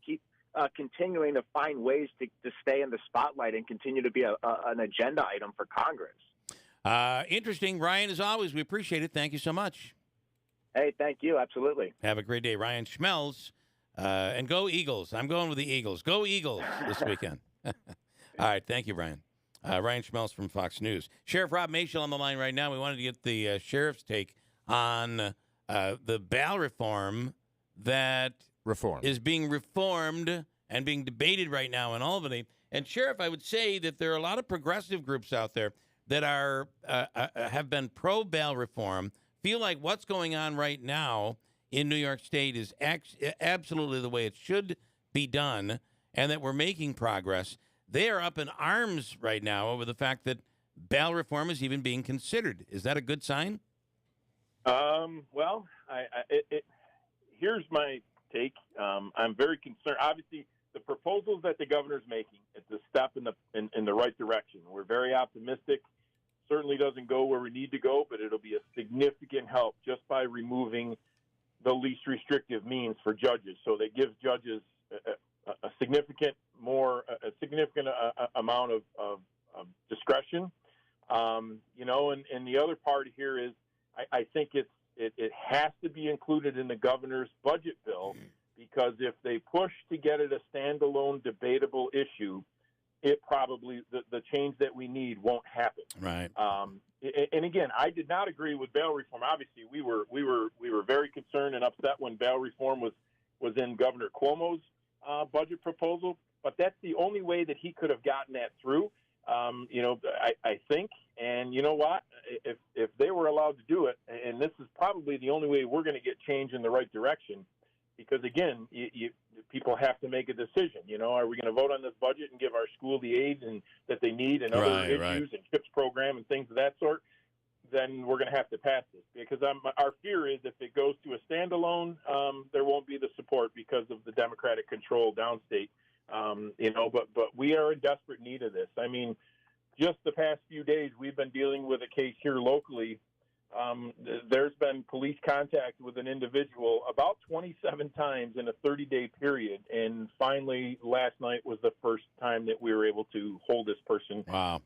continuing to find ways to stay in the spotlight and continue to be an agenda item for Congress. Interesting. Ryan, as always, we appreciate it. Thank you so much. Hey, thank you. Absolutely. Have a great day. Ryan Schmelz. And go Eagles. I'm going with the Eagles. Go Eagles this weekend. All right. Thank you, Ryan. Ryan Schmelz from Fox News. Sheriff Rob Mashel on the line right now. We wanted to get the sheriff's take on the bail reform that is being reformed and being debated right now in Albany. And Sheriff, I would say that there are a lot of progressive groups out there that are have been pro bail reform, feel like what's going on right now in New York State is absolutely the way it should be done, and that we're making progress. They are up in arms right now over the fact that bail reform is even being considered. Is that a good sign? Well, here's my take. I'm very concerned. Obviously, the proposals that the governor's making, it's a step in the right direction. We're very optimistic. Certainly doesn't go where we need to go, but it'll be a significant help just by removing the least restrictive means for judges. So that gives judges a significant amount of discretion. You know, and the other part here is I think it has to be included in the governor's budget bill, because if they push to get it a standalone debatable issue, it probably the change that we need won't happen. Right. And again, I did not agree with bail reform. Obviously, we were very concerned and upset when bail reform was in Governor Cuomo's budget proposal. But that's the only way that he could have gotten that through. You know, I think, and you know what? If they were allowed to do it, and this is probably the only way we're going to get change in the right direction, because again, people have to make a decision. You know, are we going to vote on this budget and give our school the aid that they need and other issues and CHIPS program and things of that sort? Then we're going to have to pass this, because our fear is if it goes to a standalone, there won't be the support because of the Democratic control downstate. You know, but we are in desperate need of this. I mean, just the past few days, we've been dealing with a case here locally. There's been police contact with an individual about 27 times in a 30-day period, and finally last night was the first time that we were able to hold this person. Wow.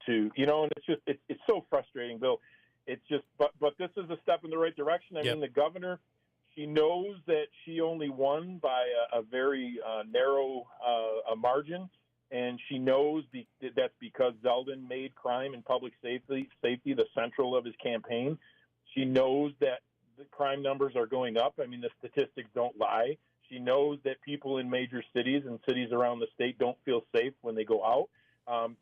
To you know, and it's so frustrating, Bill. It's just, but this is a step in the right direction. I mean, the governor, she knows that she only won by a very narrow margin, and she knows that's because Zeldin made crime and public safety the central of his campaign. She knows that the crime numbers are going up. I mean, the statistics don't lie. She knows that people in major cities and cities around the state don't feel safe when they go out.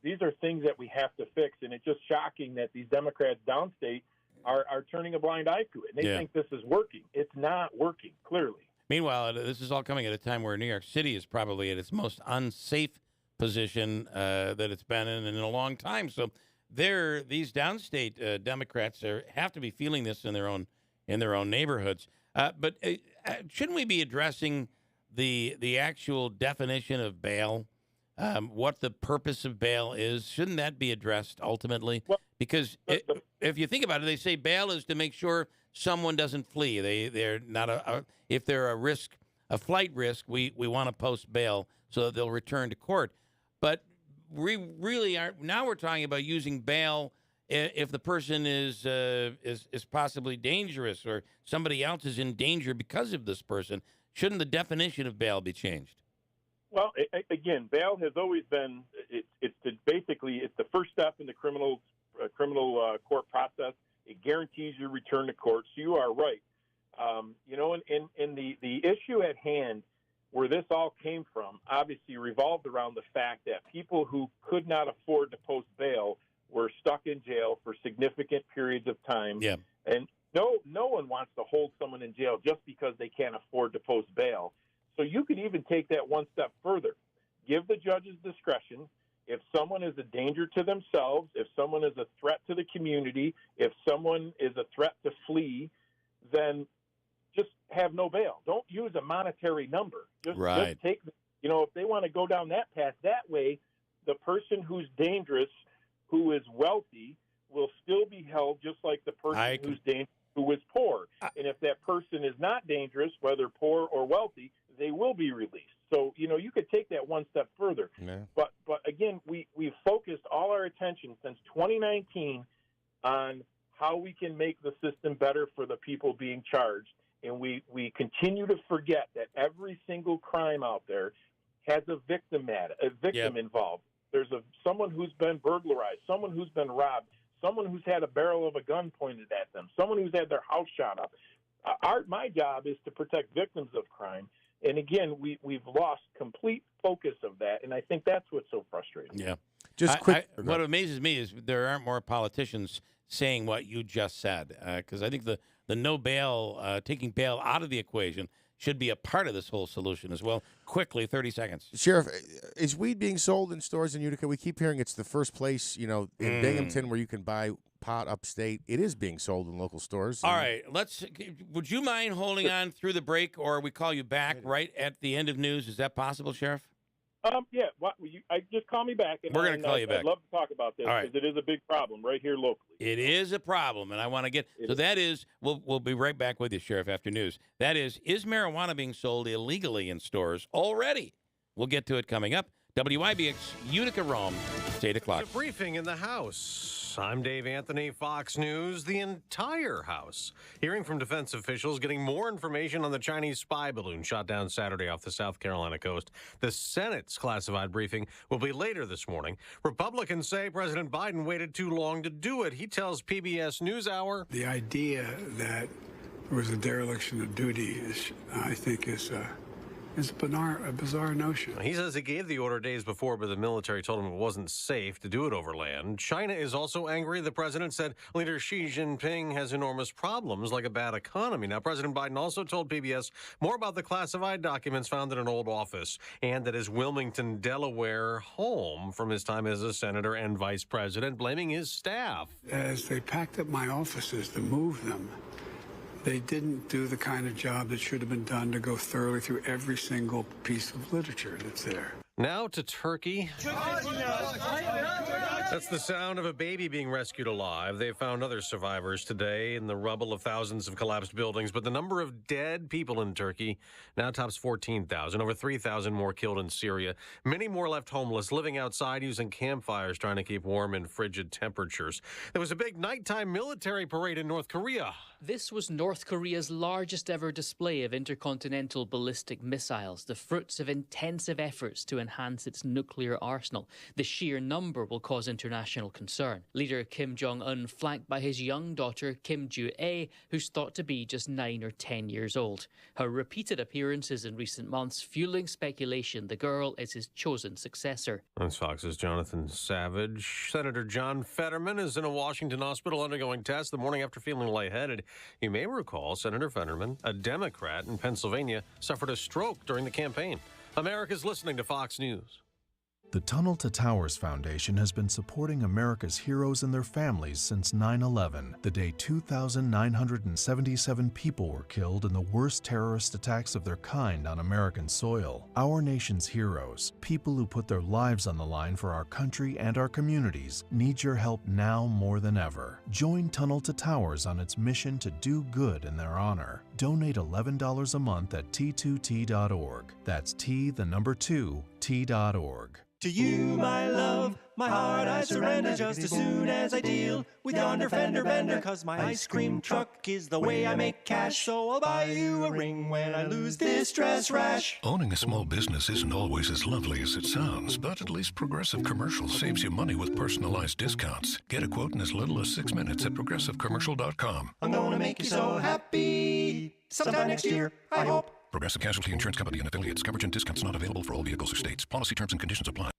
These are things that we have to fix, and it's just shocking that these Democrats downstate are turning a blind eye to it. And they think this is working. It's not working, clearly. Meanwhile, this is all coming at a time where New York City is probably at its most unsafe position that it's been in a long time. So these downstate Democrats have to be feeling this in their own neighborhoods. But shouldn't we be addressing the actual definition of bail? What the purpose of bail is? Shouldn't that be addressed ultimately? Because if you think about it, they say bail is to make sure someone doesn't flee. They're not if they're a flight risk. We want to post bail so that they'll return to court. But we really aren't. Now we're talking about using bail if the person is possibly dangerous or somebody else is in danger because of this person. Shouldn't the definition of bail be changed? Well, again, bail has always been it's the first step in the criminal court process. It guarantees your return to court. So you are right. And the issue at hand, where this all came from, obviously revolved around the fact that people who could not afford to post bail were stuck in jail for significant periods of time. Yeah. And no one wants to hold someone in jail just because they can't afford to post bail. So you could even take that one step further. Give the judges discretion. If someone is a danger to themselves, if someone is a threat to the community, if someone is a threat to flee, then just have no bail. Don't use a monetary number. Just take, if they want to go down that path, that way the person who's dangerous, who is wealthy, will still be held just like the person who's dangerous, who is poor. And if that person is not dangerous, whether poor or wealthy, they will be released. So, you could take that one step further. Yeah. But again, we've focused all our attention since 2019 on how we can make the system better for the people being charged. And we continue to forget that every single crime out there has a victim involved. There's someone who's been burglarized, someone who's been robbed, someone who's had a barrel of a gun pointed at them, someone who's had their house shot up. My job is to protect victims of crime. And again, we've lost complete focus of that, and I think that's what's so frustrating. Yeah. Just quick. What amazes me is there aren't more politicians saying what you just said, because I think the no bail, taking bail out of the equation should be a part of this whole solution as well. Quickly, 30 seconds. Sheriff, is weed being sold in stores in Utica? We keep hearing it's the first place, in Binghamton where you can buy pot upstate. It is being sold in local stores. All right, would you mind holding on through the break, or we call you back right at the end of news? Is that possible, Sheriff? Yeah. Just call me back. And we're going to call you back. I'd love to talk about this because it is a big problem right here locally. It is a problem, and I want to get – so that is – we'll be right back with you, Sheriff, after news. That is marijuana being sold illegally in stores already? We'll get to it coming up. WIBX, Utica, Rome, it's 8 o'clock. It's a briefing in the House. I'm Dave Anthony, Fox News. The entire House hearing from defense officials, getting more information on the Chinese spy balloon shot down Saturday off the South Carolina coast. The Senate's classified briefing will be later this morning. Republicans say President Biden waited too long to do it. He tells PBS NewsHour. The idea that there was a dereliction of duty, I think, is a bizarre notion. He says he gave the order days before, but the military told him it wasn't safe to do it over land. China is also angry. The president said leader Xi Jinping has enormous problems, like a bad economy. Now, President Biden also told PBS more about the classified documents found in an old office and at his Wilmington, Delaware home from his time as a senator and vice president, blaming his staff. As they packed up my offices to move them, they didn't do the kind of job that should have been done to go thoroughly through every single piece of literature that's there. Now to Turkey. That's the sound of a baby being rescued alive. They found other survivors today in the rubble of thousands of collapsed buildings, but the number of dead people in Turkey now tops 14,000. Over 3,000 more killed in Syria. Many more left homeless, living outside using campfires, trying to keep warm in frigid temperatures. There was a big nighttime military parade in North Korea. This was North Korea's largest ever display of intercontinental ballistic missiles, the fruits of intensive efforts to enhance its nuclear arsenal. The sheer number will cause international concern. Leader Kim Jong-un flanked by his young daughter Kim Joo-ae, who's thought to be just 9 or 10 years old. Her repeated appearances in recent months fueling speculation the girl is his chosen successor. That's Fox's Jonathan Savage. Senator John Fetterman is in a Washington hospital undergoing tests the morning after feeling lightheaded. You may recall Senator Fetterman, a Democrat in Pennsylvania, suffered a stroke during the campaign. America's listening to Fox News. The Tunnel to Towers Foundation has been supporting America's heroes and their families since 9/11, the day 2,977 people were killed in the worst terrorist attacks of their kind on American soil. Our nation's heroes, people who put their lives on the line for our country and our communities, need your help now more than ever. Join Tunnel to Towers on its mission to do good in their honor. Donate $11 a month at t2t.org. That's T2T.org. To you, my love, my heart I surrender just as soon as I deal with yonder fender bender. 'Cause my ice cream truck is the way I make cash, so I'll buy you a ring when I lose this stress rash. Owning a small business isn't always as lovely as it sounds, but at least Progressive Commercial saves you money with personalized discounts. Get a quote in as little as 6 minutes at progressivecommercial.com. I'm gonna make you so happy sometime next year, I hope. Progressive Casualty Insurance Company and affiliates. Coverage and discounts not available for all vehicles or states. Policy terms and conditions apply.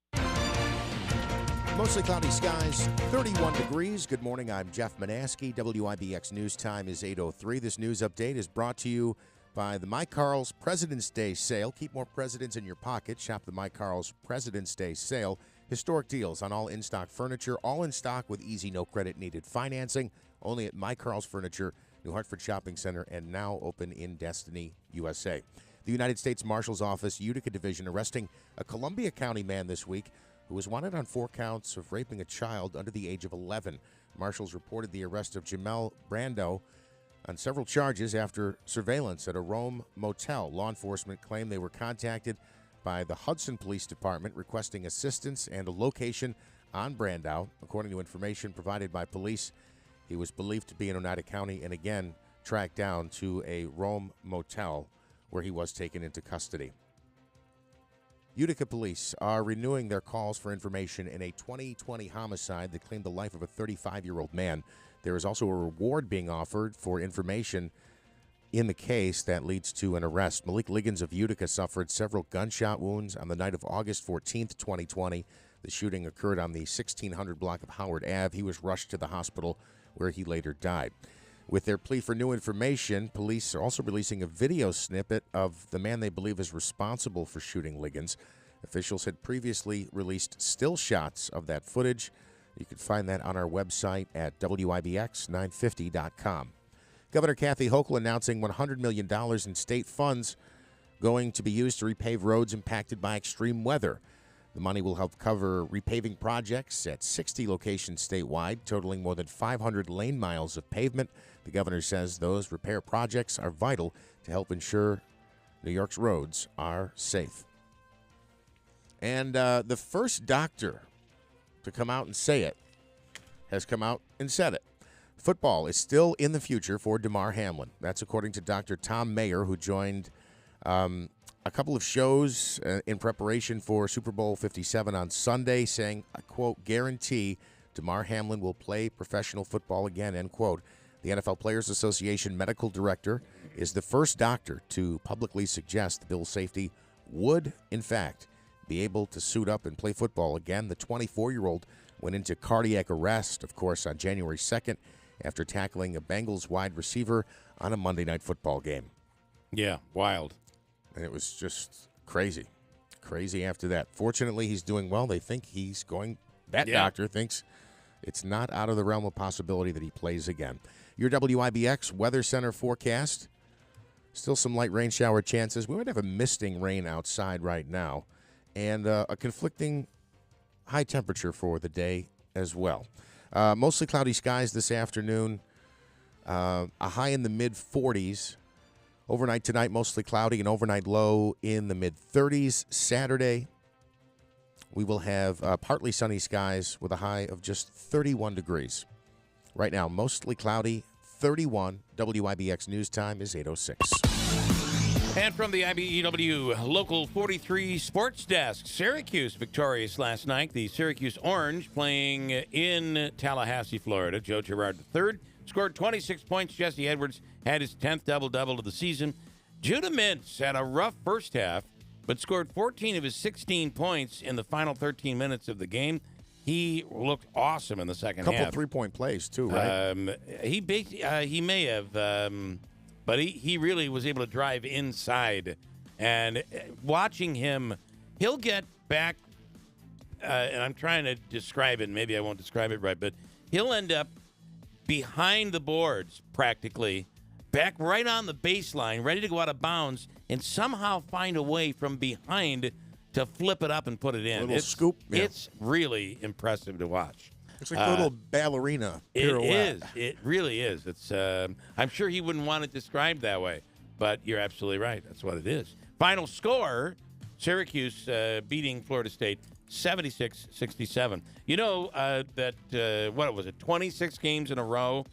Mostly cloudy skies, 31 degrees. Good morning, I'm Jeff Manaski. WIBX News Time is 8:03. This news update is brought to you by the My Carl's President's Day sale. Keep more presidents in your pocket. Shop the My Carl's President's Day sale. Historic deals on all in-stock furniture, all in stock with easy, no credit needed financing. Only at My Carl's Furniture, New Hartford Shopping Center, and now open in Destiny, USA. The United States Marshal's Office Utica Division arresting a Columbia County man this week who was wanted on 4 counts of raping a child under the age of 11. Marshals reported the arrest of Jamel Brando on several charges after surveillance at a Rome motel. Law enforcement claimed they were contacted by the Hudson Police Department requesting assistance and a location on Brando. According to information provided by police, he was believed to be in Oneida County and again tracked down to a Rome motel where he was taken into custody. Utica police are renewing their calls for information in a 2020 homicide that claimed the life of a 35-year-old man. There is also a reward being offered for information in the case that leads to an arrest. Malik Liggins of Utica suffered several gunshot wounds on the night of August 14th, 2020. The shooting occurred on the 1600 block of Howard Ave. He was rushed to the hospital where he later died. With their plea for new information, police are also releasing a video snippet of the man they believe is responsible for shooting Liggins. Officials had previously released still shots of that footage. You can find that on our website at WIBX950.com. Governor Kathy Hochul announcing $100 million in state funds going to be used to repave roads impacted by extreme weather. The money will help cover repaving projects at 60 locations statewide, totaling more than 500 lane miles of pavement. The governor says those repair projects are vital to help ensure New York's roads are safe. And the first doctor to come out and say it has come out and said it. Football is still in the future for Damar Hamlin. That's according to Dr. Tom Mayer, who joined a couple of shows in preparation for Super Bowl 57 on Sunday, saying, I quote, guarantee Damar Hamlin will play professional football again, end quote. The NFL Players Association medical director is the first doctor to publicly suggest the Bills' safety would, in fact, be able to suit up and play football again. The 24-year-old went into cardiac arrest, of course, on January 2nd after tackling a Bengals wide receiver on a Monday Night Football game. Yeah, wild. And it was just crazy. Crazy after that. Fortunately, he's doing well. They think he's going, doctor thinks it's not out of the realm of possibility that he plays again. Your WIBX Weather Center forecast. Still some light rain shower chances. We might have a misting rain outside right now. And a conflicting high temperature for the day as well. Mostly cloudy skies this afternoon. A high in the mid-40s. Overnight tonight, mostly cloudy, an overnight low in the mid-30s. Saturday, we will have partly sunny skies with a high of just 31 degrees. Right now, mostly cloudy, 31. WIBX News Time is 8:06. And from the IBEW Local 43 Sports Desk, Syracuse victorious last night. The Syracuse Orange playing in Tallahassee, Florida. Joe Girard III scored 26 points. Jesse Edwards had his 10th double-double of the season. Judah Mintz had a rough first half, but scored 14 of his 16 points in the final 13 minutes of the game. He looked awesome in the second half. A couple three-point plays, too, right? He may have, but he really was able to drive inside. And watching him, he'll get back and I'm trying to describe it, and maybe I won't describe it right, but he'll end up behind the boards practically, back right on the baseline, ready to go out of bounds, and somehow find a way from behind to flip it up and put it in. Little scoop. Yeah. It's really impressive to watch. It's like a little ballerina pirouette. It is. It really is. It's. I'm sure he wouldn't want it described that way, but you're absolutely right. That's what it is. Final score, Syracuse beating Florida State 76-67. You know that, what was it, 26 games in a row,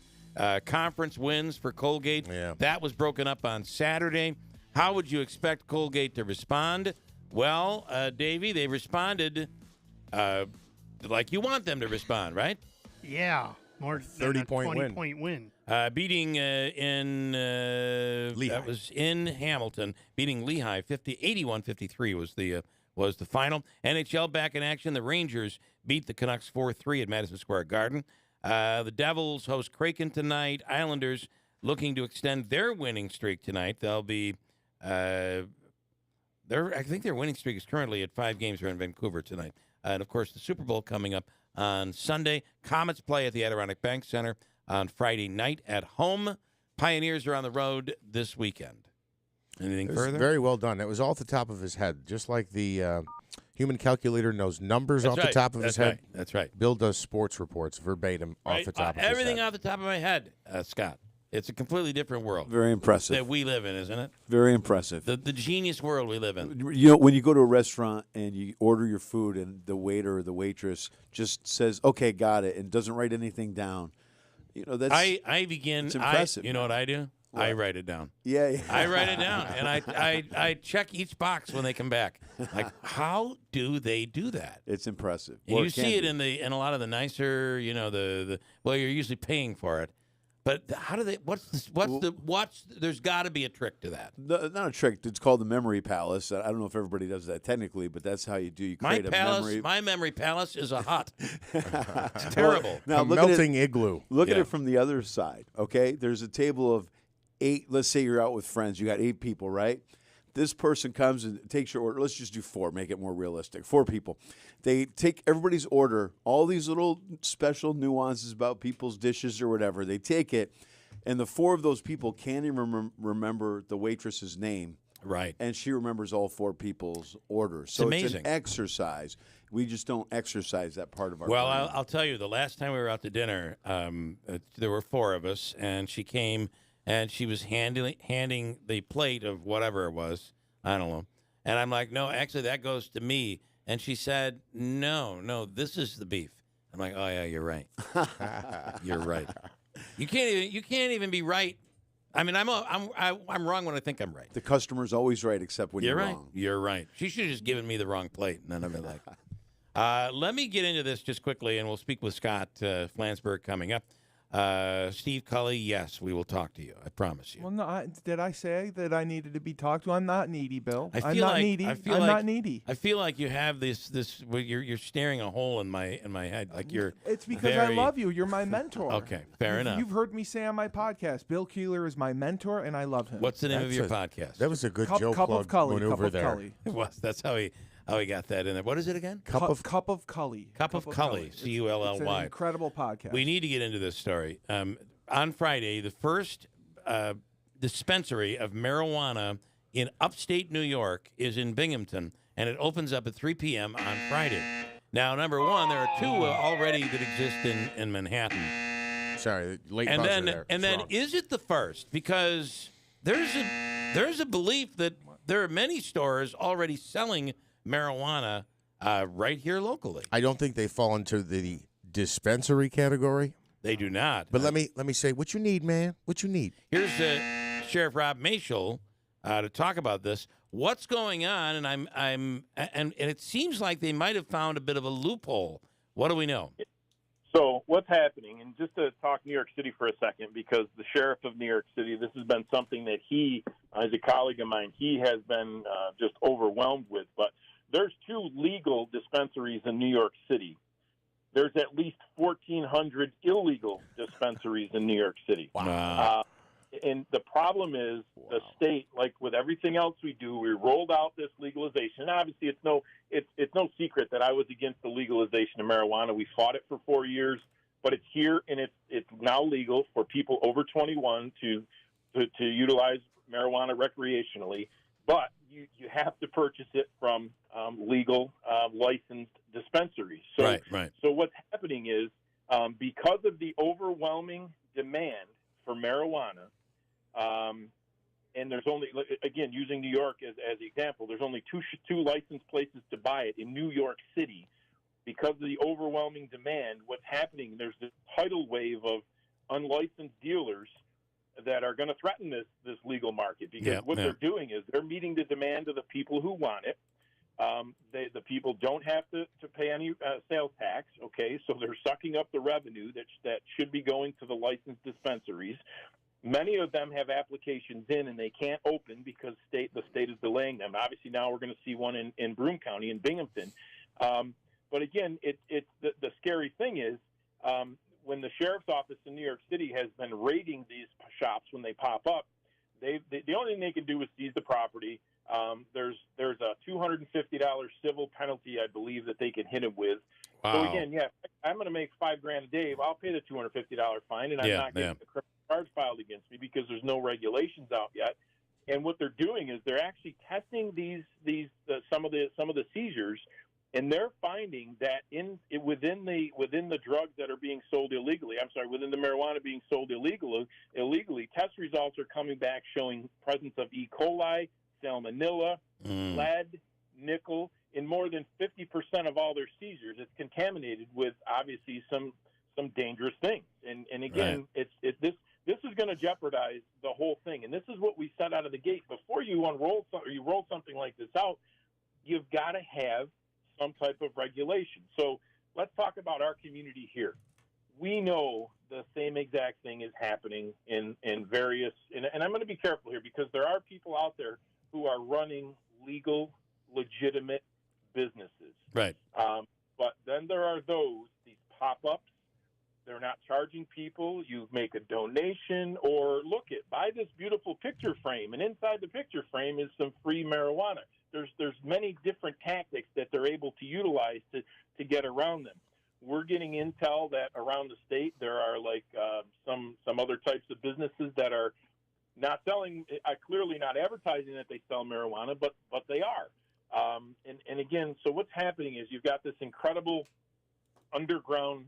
conference wins for Colgate. Yeah. That was broken up on Saturday. How would you expect Colgate to respond? Well, Davey, they responded like you want them to respond, right? Yeah, more than 20-point win. Beating Lehigh. that was in Hamilton, beating Lehigh 81-53 was the final. NHL back in action. The Rangers beat the Canucks 4-3 at Madison Square Garden. The Devils host Kraken tonight. Islanders looking to extend their winning streak tonight. They'll be I think their winning streak is currently at 5 games here in Vancouver tonight. And, of course, the Super Bowl coming up on Sunday. Comets play at the Adirondack Bank Center on Friday night at home. Pioneers are on the road this weekend. Anything further? Very well done. That was all at the top of his head, just like the human calculator knows numbers That's off the top of his head. That's right. Bill does sports reports verbatim off the top of his head. Everything off the top of my head, Scott. It's a completely different world. Very impressive. That we live in, isn't it? Very impressive. The genius world we live in. You know, when you go to a restaurant and you order your food and the waiter or the waitress just says, "Okay, got it," and doesn't write anything down, you know that's. I begin. It's impressive. You know what I do? What? I write it down. Yeah. I write it down, and I check each box when they come back. Like, how do they do that? It's impressive. And Well, you it can see it be. in a lot of the nicer, the well, you're usually paying for it. But how do they? There's got to be a trick to that. Not a trick. It's called the memory palace. I don't know if everybody does that technically, but that's how you do. You create a memory. My memory palace is a hut. It's terrible. Now, a melting igloo. Look at it from the other side. Okay, there's a table of 8. Let's say you're out with friends. You got 8 people, right? This person comes and takes your order. Let's just do 4, make it more realistic. 4 people. They take everybody's order, all these little special nuances about people's dishes or whatever. They take it, and the 4 of those people can't even remember the waitress's name. Right. And she remembers all 4 people's orders. So amazing. It's an exercise. We just don't exercise that part of our Well, brain. I'll tell you, the last time we were out to dinner, there were 4 of us, and she came, and she was handing the plate of whatever it was. I don't know. And I'm like, no, actually, that goes to me. And she said, no, this is the beef. I'm like, oh, yeah, you're right. You're right. You can't even be right. I mean, I'm wrong when I think I'm right. The customer's always right, except when you're right. wrong. You're right. She should have just given me the wrong plate, and then I'd be like, let me get into this just quickly, and we'll speak with Scott Flansburgh coming up. Steve Cully, yes, we will talk to you. I promise you. Well, no, did I say that I needed to be talked to? I'm not needy, Bill. I'm feel not like, needy. I feel I'm like, not needy. I feel like you have this. Well, you're staring a hole in my head. Like you're. It's because I love you. You're my mentor. Okay, fair enough. You've heard me say on my podcast, Bill Keeler is my mentor, and I love him. What's the name of your podcast? That was a good Cup Joe of plug Cully, maneuver Cup of there. Cully. It was. That's how he got that in there. What is it again? Cup of Cully. Cup of Cully. Cully. It's an incredible podcast. We need to get into this story. On Friday, the first dispensary of marijuana in upstate New York is in Binghamton, and it opens up at 3 p.m. on Friday. Now, number one, there are 2 already that exist in Manhattan. Sorry, late and buzzer then there. and then is it the first? Because there's a belief that there are many stores already selling marijuana right here locally. I don't think they fall into the dispensary category. They do not. But let me say, what you need, man? What you need? Here's Sheriff Rob Mashel to talk about this. What's going on? And and it seems like they might have found a bit of a loophole. What do we know? So what's happening, and just to talk New York City for a second, because the sheriff of New York City, this has been something that he, as a colleague of mine, he has been just overwhelmed with. But there's 2 legal dispensaries in New York City. There's at least 1,400 illegal dispensaries in New York City. Wow. And the problem is the state, like with everything else we do, we rolled out this legalization. Obviously, it's no it's no secret that I was against the legalization of marijuana. We fought it for 4 years, but it's here, and it's now legal for people over 21 to utilize marijuana recreationally. But you have to purchase it from legal licensed dispensaries. So, right. So what's happening is because of the overwhelming demand for marijuana, and there's only, again, using New York as the example, there's only two licensed places to buy it in New York City. Because of the overwhelming demand, what's happening, there's this tidal wave of unlicensed dealers that are going to threaten this legal market, because they're doing is they're meeting the demand of the people who want it. The people don't have to pay any sales tax, okay? So they're sucking up the revenue that should be going to the licensed dispensaries. Many of them have applications in, and they can't open because the state is delaying them. Obviously, now we're going to see one in Broome County, in Binghamton. But again, the scary thing is when the sheriff's office in New York City has been raiding these shops when they pop up, the only thing they can do is seize the property. There's a $250 civil penalty, I believe, that they can hit him with. Wow. So again, I'm going to make $5,000 a day. I'll pay the $250 fine, and I'm not getting the criminal charge filed against me because there's no regulations out yet. And what they're doing is they're actually testing some of the seizures, and they're finding that within the drugs that are being sold illegally, within the marijuana being sold illegally, test results are coming back showing presence of E. coli, salmonella, lead, nickel. In more than 50% of all their seizures, it's contaminated with obviously some dangerous things. And again, this is going to jeopardize the whole thing. And this is what we said out of the gate. Before you roll something like this out, you've got to have some type of regulation. So let's talk about our community here. We know the same exact thing is happening in various, and I'm going to be careful here because there are people out there who are running legal, legitimate businesses. Right. But then there are these pop-ups. They're not charging people. You make a donation or buy this beautiful picture frame, and inside the picture frame is some free marijuana. There's many different tactics that they're able to utilize to get around them. We're getting intel that around the state there are some other types of businesses that are not selling, clearly not advertising that they sell marijuana, but they are. And again, so what's happening is you've got this incredible underground,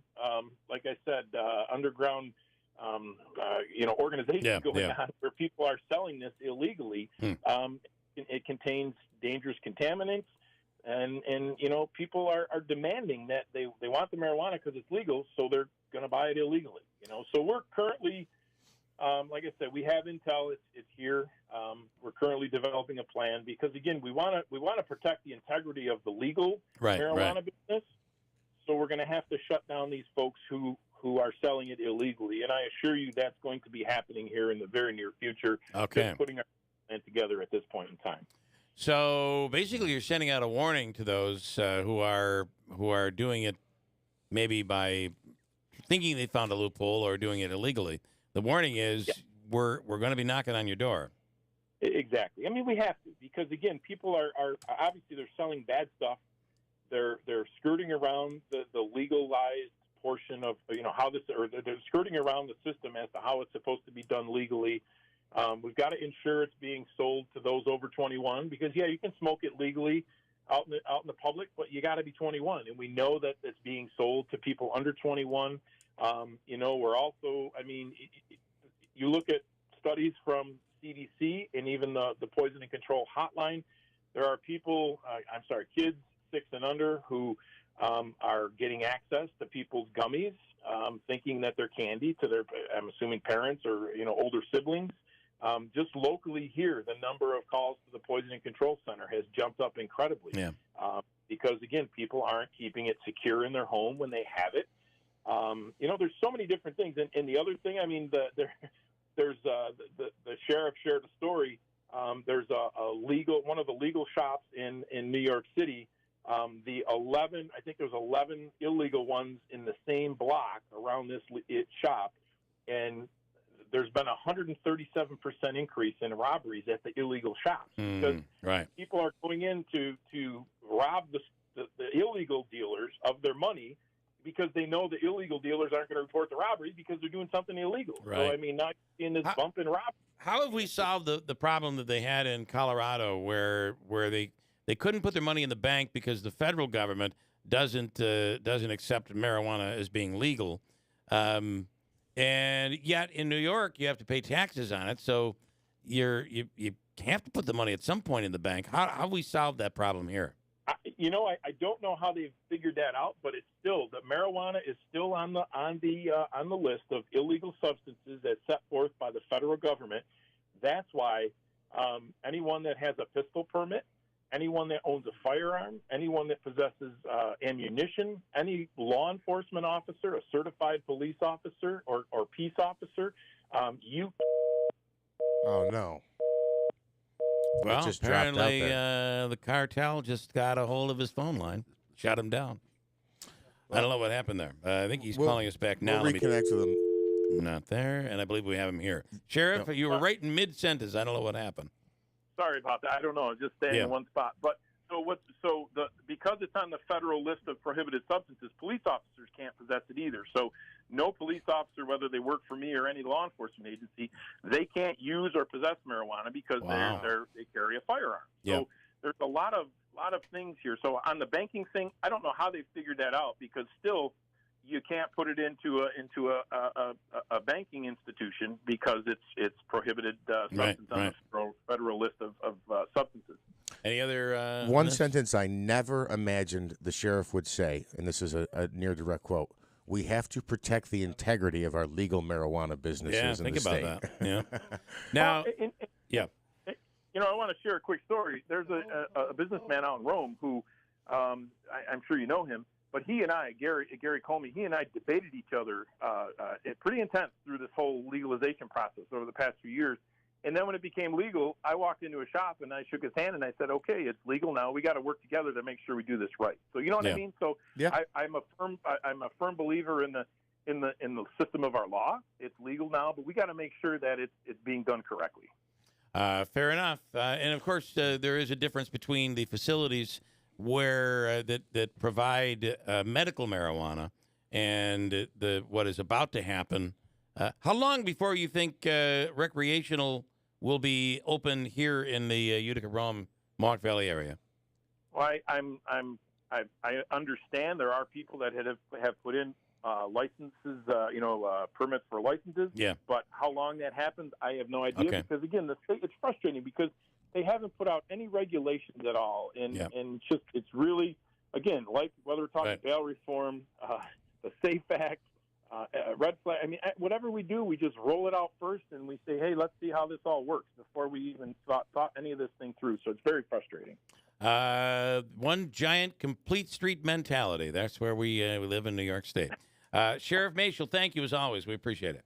like I said, underground, organization going on where people are selling this illegally. It contains dangerous contaminants, and people are demanding that they want the marijuana because it's legal, so they're going to buy it illegally. So we're currently, like I said, we have intel. It's here. We're currently developing a plan because again, we want to protect the integrity of the legal marijuana business. So we're going to have to shut down these folks who are selling it illegally, and I assure you that's going to be happening here in the very near future. Okay. Just putting our plan together at this point in time. So basically, you're sending out a warning to those who are doing it, maybe by thinking they found a loophole or doing it illegally. The warning is we're going to be knocking on your door. Exactly. I mean, we have to because again, people are obviously they're selling bad stuff. They're skirting around the legalized portion of how this, or they're skirting around the system as to how it's supposed to be done legally. We've got to ensure it's being sold to those over 21 because you can smoke it legally out in the public, but you got to be 21, and we know that it's being sold to people under 21. We're also, you look at studies from CDC and even the Poison and Control Hotline. There are people, kids 6 and under who are getting access to people's gummies, thinking that they're candy to their, I'm assuming, parents or older siblings. Just locally here, the number of calls to the Poison and Control Center has jumped up incredibly. Yeah. Because again, people aren't keeping it secure in their home when they have it. There's so many different things. And the other thing, there's the sheriff shared a story. There's one of the legal shops in New York City. There's 11 illegal ones in the same block around this shop, and there's been a 137% increase in robberies at the illegal shops because right. people are going in to rob the illegal dealers of their money because they know the illegal dealers aren't going to report the robbery because they're doing something illegal. Right. So, I mean, now you're seeing this bump in robbery. How have we solved the problem that they had in Colorado where they couldn't put their money in the bank because the federal government doesn't accept marijuana as being legal, and yet in New York you have to pay taxes on it, so you have to put the money at some point in the bank. How have we solved that problem here? I don't know how they've figured that out, but it's still the marijuana is still on the list of illegal substances that's set forth by the federal government. That's why anyone that has a pistol permit, anyone that owns a firearm, anyone that possesses ammunition, any law enforcement officer, a certified police officer or peace officer, you. Oh no. Well, just dropped out apparently there. the cartel just got a hold of his phone line, shut him down. I don't know what happened there. I think he's calling us back now. We'll reconnect with him. Not there, and I believe we have him here. Sheriff, you were right in mid-sentence. I don't know what happened. Sorry about that. I don't know. I was just staying in one spot. But because it's on the federal list of prohibited substances, police officers can't possess it either. So no police officer, whether they work for me or any law enforcement agency, they can't use or possess marijuana because they carry a firearm. So there's a lot of things here. So on the banking thing, I don't know how they figured that out because still you can't put it into a banking institution because it's prohibited substance on the federal list of substances. Any other one sentence I never imagined the sheriff would say, and this is a near direct quote: "We have to protect the integrity of our legal marijuana businesses in the state." Think about that. Yeah. Now, I want to share a quick story. There's a businessman out in Rome who I'm sure you know him. But he and I, Gary Comey, he and I debated each other pretty intense through this whole legalization process over the past few years. And then when it became legal, I walked into a shop and I shook his hand and I said, "Okay, it's legal now. We got to work together to make sure we do this right." So you know what I mean? So I'm a firm believer in the system of our law. It's legal now, but we got to make sure that it's being done correctly. Fair enough. And of course, there is a difference between the facilities where that provide medical marijuana and what is about to happen. How long before you think recreational will be open here in the Utica, Rome, Mohawk Valley area? Well, I understand there are people that have put in licenses, permits for licenses. Yeah. But how long that happens, I have no idea. Because again, the state, it's frustrating because they haven't put out any regulations at all, and it's really, again, like whether we're talking bail reform, the SAFE Act, red flag. I mean, whatever we do, we just roll it out first, and we say, "Hey, let's see how this all works," before we even thought any of this thing through. So it's very frustrating. One giant complete street mentality. That's where we live in New York State. Sheriff Mashel, thank you as always. We appreciate it.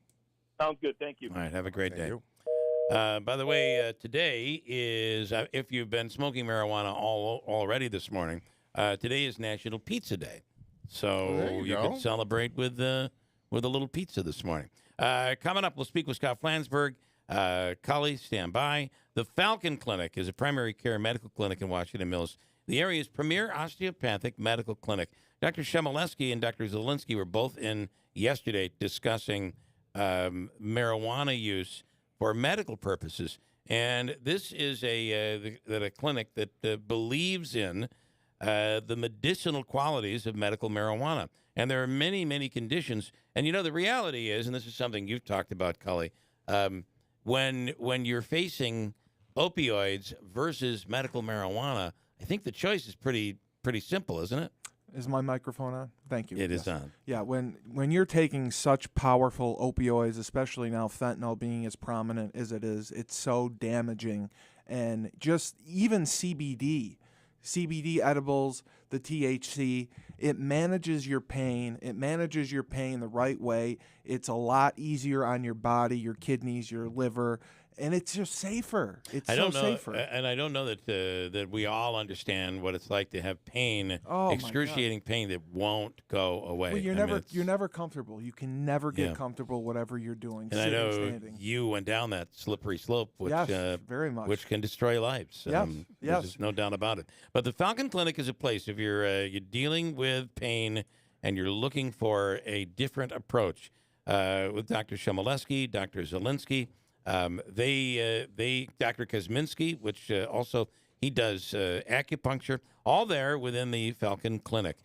Sounds good. Thank you. All right. Have a great day. By the way, today is, if you've been smoking marijuana already this morning, today is National Pizza Day. So you can celebrate with a little pizza this morning. Coming up, we'll speak with Scott Flansburgh. Cully, stand by. The Falcon Clinic is a primary care medical clinic in Washington Mills, the area's premier osteopathic medical clinic. Dr. Shemaleski and Dr. Zielinski were both in yesterday discussing marijuana use for medical purposes. And this is a clinic that believes in the medicinal qualities of medical marijuana. And there are many, many conditions. And, the reality is, and this is something you've talked about, Cully, when you're facing opioids versus medical marijuana, I think the choice is pretty simple, isn't it? Is my microphone on? Thank you. It is on. Yeah, when you're taking such powerful opioids, especially now fentanyl being as prominent as it is, it's so damaging. And just even CBD edibles, the THC, it manages your pain. It manages your pain the right way. It's a lot easier on your body, your kidneys, your liver. And it's just safer. It's I don't so know, safer. and I don't know that we all understand what it's like to have pain, excruciating pain that won't go away. Well, you're never comfortable. You can never get comfortable whatever you're doing. And I know you went down that slippery slope, which very much, which can destroy lives. Yes, There's no doubt about it. But the Falcon Clinic is a place if you're dealing with pain and you're looking for a different approach with Dr. Shemaleski, Dr. Zielinski. Dr. Kosminski, which also he does acupuncture, all there within the Falcon Clinic.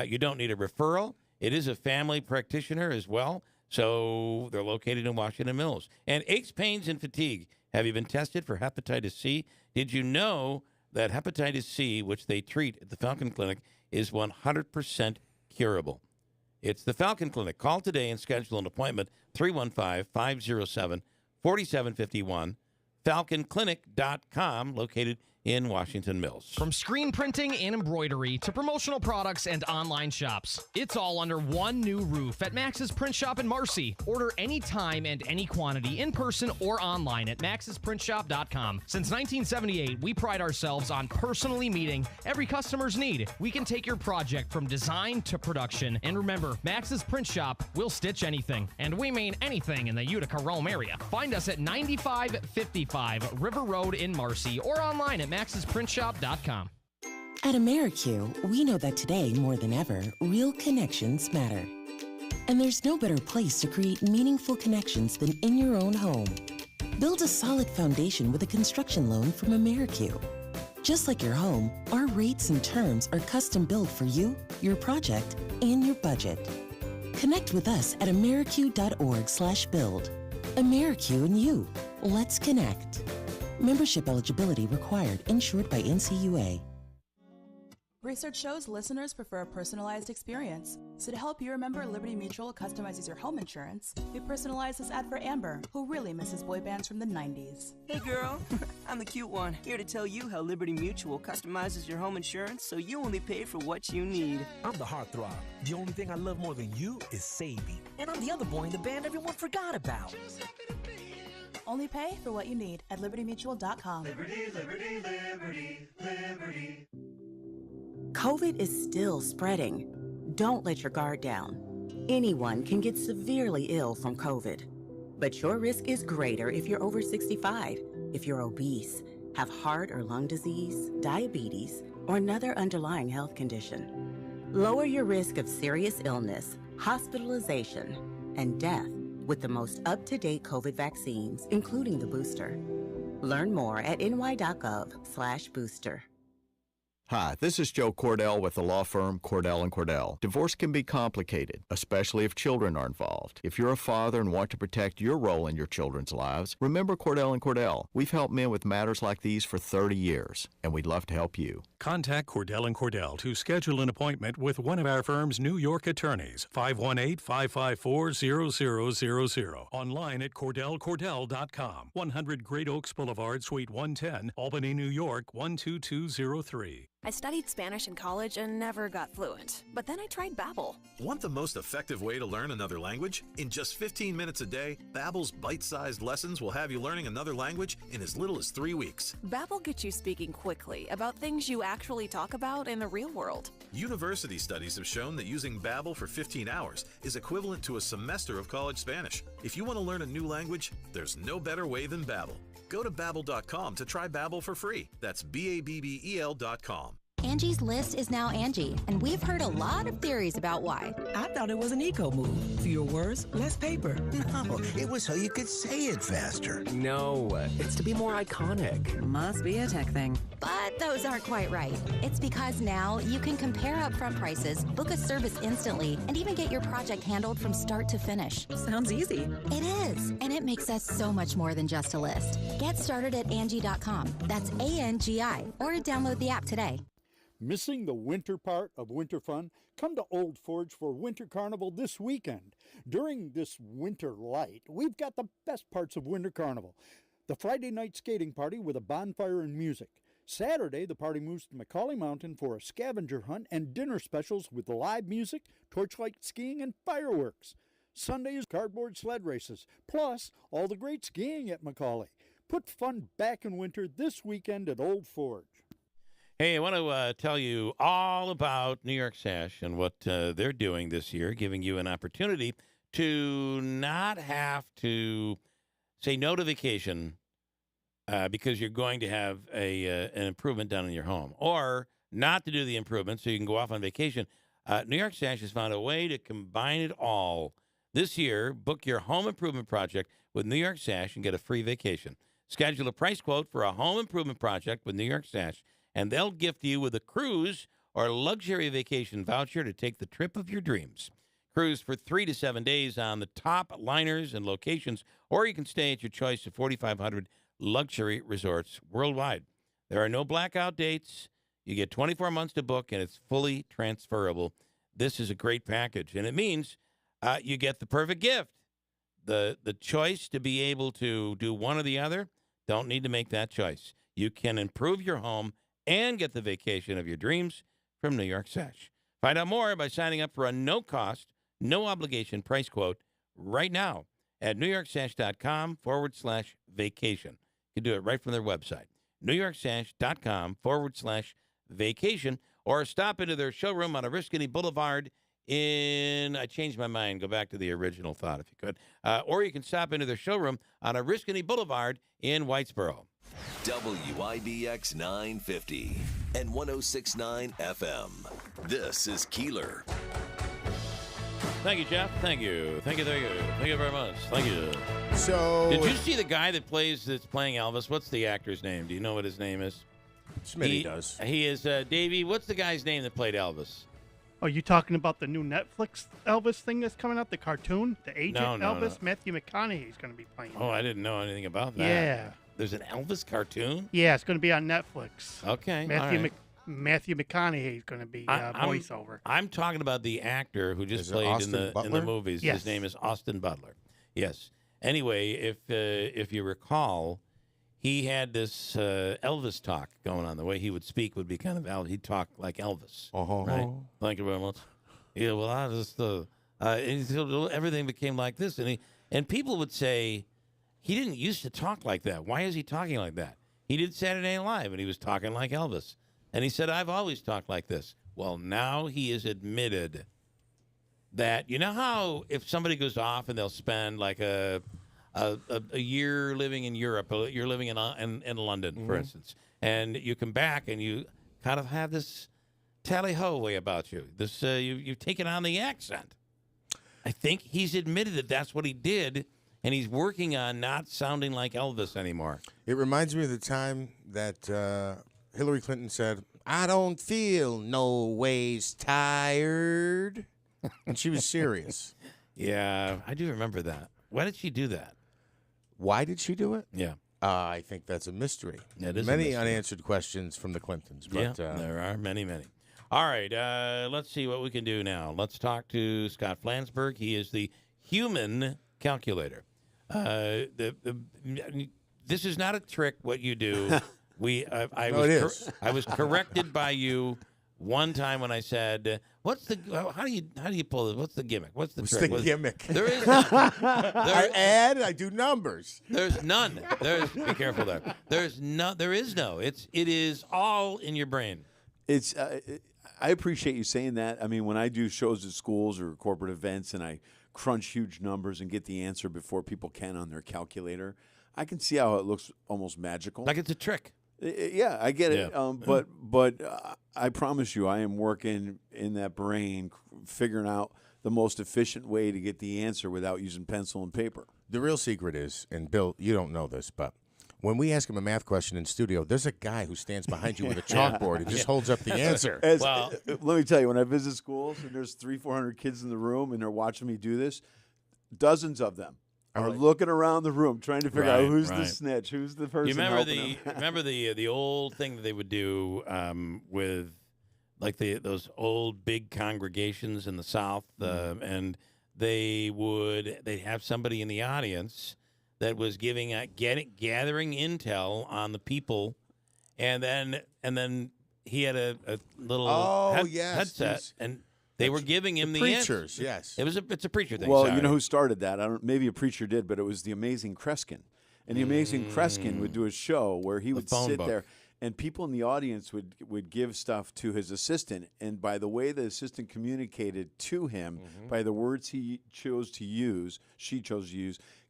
You don't need a referral. It is a family practitioner as well, so they're located in Washington Mills. And aches, pains, and fatigue. Have you been tested for hepatitis C? Did you know that hepatitis C, which they treat at the Falcon Clinic, is 100% curable? It's the Falcon Clinic. Call today and schedule an appointment, 315-507-4751, falconclinic.com, located in Washington Mills. From screen printing and embroidery to promotional products and online shops, it's all under one new roof at Max's Print Shop in Marcy. Order anytime and any quantity in person or online at maxsprintshop.com. Since 1978, we pride ourselves on personally meeting every customer's need. We can take your project from design to production. And remember, Max's Print Shop will stitch anything. And we mean anything in the Utica-Rome area. Find us at 9555 River Road in Marcy or online at maxsprintshop.com. At AmeriQ, we know that today, more than ever, real connections matter. And there's no better place to create meaningful connections than in your own home. Build a solid foundation with a construction loan from AmeriQ. Just like your home, our rates and terms are custom built for you, your project, and your budget. Connect with us at ameriq.org/build. AmeriQ and you. Let's connect. Membership eligibility required. Insured by NCUA. Research shows listeners prefer a personalized experience. So to help you remember, Liberty Mutual customizes your home insurance. We personalized this ad for Amber, who really misses boy bands from the 90s. Hey girl, I'm the cute one, here to tell you how Liberty Mutual customizes your home insurance so you only pay for what you need. I'm the heartthrob. The only thing I love more than you is saving. And I'm the other boy in the band everyone forgot about. Only pay for what you need at libertymutual.com. Liberty, liberty, liberty, liberty. COVID is still spreading. Don't let your guard down. Anyone can get severely ill from COVID. But your risk is greater if you're over 65, if you're obese, have heart or lung disease, diabetes, or another underlying health condition. Lower your risk of serious illness, hospitalization, and death with the most up-to-date COVID vaccines, including the booster. Learn more at ny.gov/booster. Hi, this is Joe Cordell with the law firm Cordell & Cordell. Divorce can be complicated, especially if children are involved. If you're a father and want to protect your role in your children's lives, remember Cordell & Cordell. We've helped men with matters like these for 30 years, and we'd love to help you. Contact Cordell & Cordell to schedule an appointment with one of our firm's New York attorneys, 518-554-0000. Online at CordellCordell.com, 100 Great Oaks Boulevard, Suite 110, Albany, New York, 12203. I studied Spanish in college and never got fluent. But then I tried Babbel. Want the most effective way to learn another language? In just 15 minutes a day, Babbel's bite-sized lessons will have you learning another language in as little as 3 weeks. Babbel gets you speaking quickly about things you actually talk about in the real world. University studies have shown that using Babbel for 15 hours is equivalent to a semester of college Spanish. If you want to learn a new language, there's no better way than Babbel. Go to Babbel.com to try Babbel for free. That's BABBEL.com. Angie's List is now Angie, and we've heard a lot of theories about why. I thought it was an eco move. Fewer words, less paper. No, it was so you could say it faster. No, it's to be more iconic. Must be a tech thing. But those aren't quite right. It's because now you can compare upfront prices, book a service instantly, and even get your project handled from start to finish. Sounds easy. It is, and it makes us so much more than just a list. Get started at Angie.com. That's ANGI, or download the app today. Missing the winter part of Winter Fun? Come to Old Forge for Winter Carnival this weekend. During this winter light, we've got the best parts of Winter Carnival. The Friday night skating party with a bonfire and music. Saturday, the party moves to Macaulay Mountain for a scavenger hunt and dinner specials with live music, torchlight skiing, and fireworks. Sunday is cardboard sled races, plus all the great skiing at Macaulay. Put fun back in winter this weekend at Old Forge. Hey, I want to tell you all about New York Sash and what they're doing this year, giving you an opportunity to not have to say no to vacation because you're going to have an improvement done in your home, or not to do the improvement so you can go off on vacation. New York Sash has found a way to combine it all. This year, book your home improvement project with New York Sash and get a free vacation. Schedule a price quote for a home improvement project with New York Sash, and they'll gift you with a cruise or luxury vacation voucher to take the trip of your dreams. Cruise for 3 to 7 days on the top liners and locations, or you can stay at your choice of 4,500 luxury resorts worldwide. There are no blackout dates. You get 24 months to book, and it's fully transferable. This is a great package, and it means you get the perfect gift. The choice to be able to do one or the other. Don't need to make that choice. You can improve your home and get the vacation of your dreams from New York Sash. Find out more by signing up for a no-cost, no-obligation price quote right now at newyorksash.com/vacation. You can do it right from their website, newyorksash.com/vacation, or stop into their showroom on Oriskany Boulevard I changed my mind. Go back to the original thought if you could. Or you can stop into their showroom on Oriskany Boulevard in Whitesboro. WIBX 950 and 106.9 FM. This is Keeler. Thank you, Jeff. Thank you. Thank you very much. Thank you. So, did you see the guy that's playing Elvis? What's the actor's name? Do you know what his name is? Smitty does. He is Davey. What's the guy's name that played Elvis? Are you talking about the new Netflix Elvis thing that's coming out, the cartoon? The agent Elvis? No. Matthew McConaughey's going to be playing I didn't know anything about that. Yeah. There's an Elvis cartoon? Yeah, it's going to be on Netflix. Okay. Matthew McConaughey's going to be voiceover. I'm talking about the actor who just played in the movies. Yes. His name is Austin Butler. Yes. Anyway, if you recall, he had this Elvis talk going on. The way he would speak would be kind of Elvis. He'd talk like Elvis. Right? Thank you very much. Yeah, well, I just everything became like this, and people would say he didn't used to talk like that. Why is he talking like that? He did Saturday Night Live, and he was talking like Elvis, and he said, "I've always talked like this." Well, now he has admitted that how if somebody goes off and they'll spend like a year living in Europe, you're living in London, for instance, and you come back and you kind of have this tally-ho way about you. This you've taken on the accent. I think he's admitted that that's what he did, and he's working on not sounding like Elvis anymore. It reminds me of the time that Hillary Clinton said, "I don't feel no ways tired," and she was serious. Yeah, I do remember that. Why did she do that? Why did she do it? Yeah. I think that's a mystery. It is many unanswered questions from the Clintons. But, there are many. All right, let's see what we can do now. Let's talk to Scott Flansburgh. He is the human calculator. This is not a trick, what you do. I was corrected by you one time when I said, how do you pull this? What's the gimmick? What's the trick? The gimmick? There is none. I add, I do numbers. There's none. Be careful there. There is no. It is all in your brain. It's I appreciate you saying that. I mean, when I do shows at schools or corporate events and I crunch huge numbers and get the answer before people can on their calculator, I can see how it looks almost magical. Like it's a trick. Yeah, I get it. But I promise you, I am working in that brain, figuring out the most efficient way to get the answer without using pencil and paper. The real secret is, and Bill, you don't know this, but when we ask him a math question in studio, there's a guy who stands behind you with a chalkboard and just holds up the answer. Let me tell you, when I visit schools and there's 300-400 kids in the room and they're watching me do this, dozens of them are looking around the room trying to figure out who's the snitch, who's the person. You remember the old thing that they would do with like those old big congregations in the South, and they'd have somebody in the audience that was gathering intel on the people, and then he had a little headset and. They were giving him the preachers, answers. Yes. It's a preacher thing. Well, you know who started that? Maybe a preacher did, but it was the amazing Kreskin. And the amazing Kreskin would do a show where he would phone sit book. there, and people in the audience would give stuff to his assistant. And by the way the assistant communicated to him, by the words she chose to use,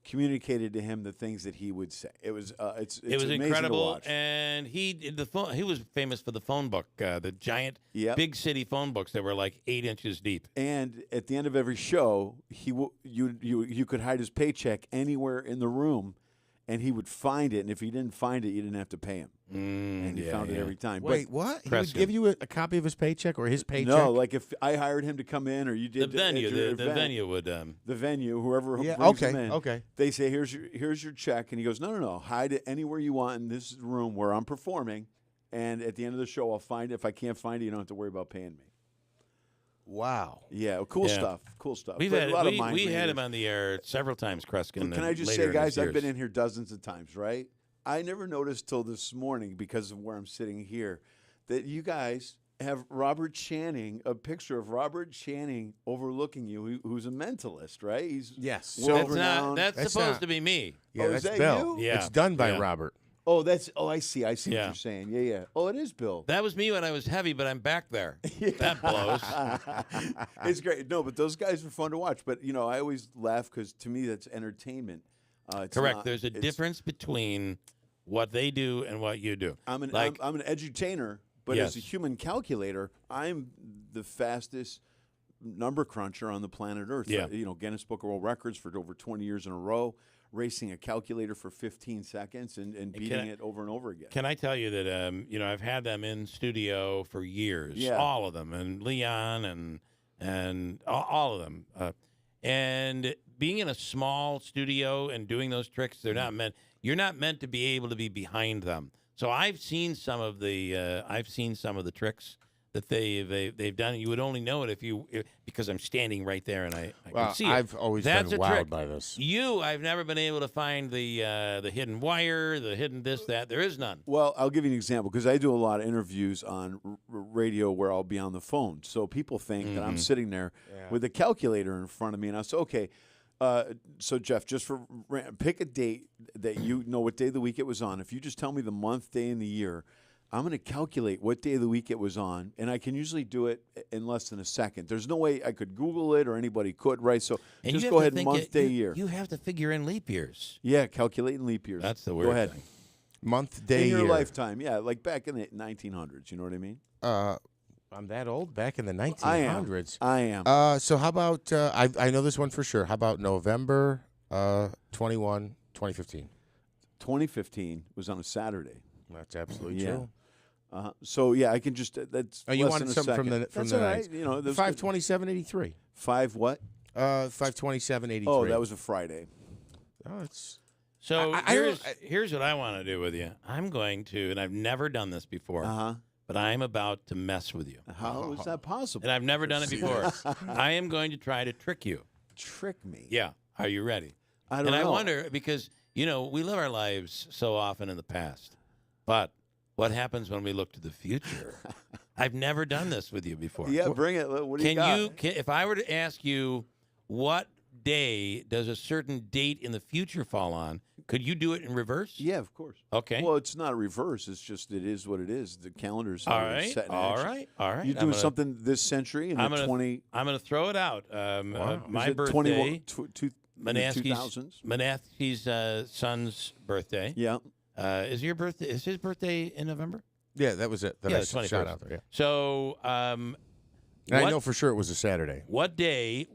communicated to him the things that he would say. It was it's It was amazing incredible, to watch. and he did the phone. He was famous for the phone book, the giant, Yep. big city phone books that were like 8 inches deep. And at the end of every show, you could hide his paycheck anywhere in the room, and he would find it. And if he didn't find it, you didn't have to pay him. And he found it every time. Wait, what? He would give you a copy of his paycheck or his paycheck? No, like if I hired him to come in, or you did The venue, at your the event, venue would. the venue, whoever Yeah, brings okay, him in, okay. they say, here's your check, and he goes, no, hide it anywhere you want in this room where I'm performing, and at the end of the show, I'll find it. If I can't find it, you don't have to worry about paying me. Wow. Yeah, cool Yeah. stuff. Cool stuff. We've But had a lot of we mind had readers. him on the air several times, Kreskin. Can I just later say, in guys, his I've years. been in here dozens of times, right? I never noticed till this morning, because of where I'm sitting here, that you guys have Robert Channing, a picture of Robert Channing overlooking you, who's a mentalist, right? He's Yes. world-renowned. That's supposed to be me. Yeah, Oh, that's is that Bill. you? Yeah. It's done by Yeah. Robert. Oh, I see what Yeah. you're saying. Yeah. Oh, it is Bill. That was me when I was heavy, but I'm back there. That blows. It's great. No, but those guys are fun to watch. But, I always laugh because to me that's entertainment. It's Correct. not- There's a it's- difference between what they do and what you do. I'm an edutainer, but as a Yes. human calculator, I'm the fastest number cruncher on the planet Earth. Yeah. Guinness Book of World Records for over 20 years in a row, racing a calculator for 15 seconds and beating it over and over again. Can I tell you that I've had them in studio for years, Yeah. all of them, and Leon and all of them, and being in a small studio and doing those tricks, they're not meant. You're not meant to be able to be behind them. So I've seen some of the tricks that they've done. You would only know it because I'm standing right there and I Well, can see it. I've always That's been a wowed trick. by this. I've never been able to find the hidden wire, the hidden this, that. There is none. Well, I'll give you an example because I do a lot of interviews on radio where I'll be on the phone. So people think that I'm sitting there with a calculator in front of me, and I say, okay. So Jeff, just pick a date that you know what day of the week it was on. If you just tell me the month, day, and the year, I'm going to calculate what day of the week it was on, and I can usually do it in less than a second. There's no way I could Google it or anybody could, right? So And just you go have ahead to and think month, day, year. You have to figure in leap years. Yeah, calculate in leap years. That's the weird Go ahead. thing. Month, day, in your year. lifetime, yeah, like back in the 1900s. You know what I mean? I'm that old? Back in the 1900s. I am. So how about, I know this one for sure. How about November 21, 2015? 2015 was on a Saturday. That's absolutely Yeah. true. So yeah, I can just that's. Oh, you less wanted than a something from second. the That's the all right. You know, there's 5/27/83. 5 what? 5/27/83. Oh, that was a Friday. Oh, it's So I don't- here's what I want to do with you. I'm going to, and I've never done this before, Uh-huh. but I'm about to mess with you. How is that possible? And I've never done it before. I am going to try to trick you. Trick me? Yeah. Are you ready? I don't and know. I wonder, because, we live our lives so often in the past. But what happens when we look to the future? I've never done this with you before. Yeah, bring it. What do you got? If I were to ask you what day does a certain date in the future fall on, could you do it in reverse? Yeah, of course. Okay. Well, it's not reverse. It's just it is what it is. The calendar's All right. set in All action. right. All right. You're I'm doing gonna- something this century in the 20. I'm going to throw it out. My Is it birthday. 21, in the Manaski's 2000s? Manaski's son's birthday. Yeah. Is your birthday? Is his birthday in November? Yeah, that was it. That Yeah, I the 21st. shot out there. Yeah. So, And I know for sure it was a Saturday. What day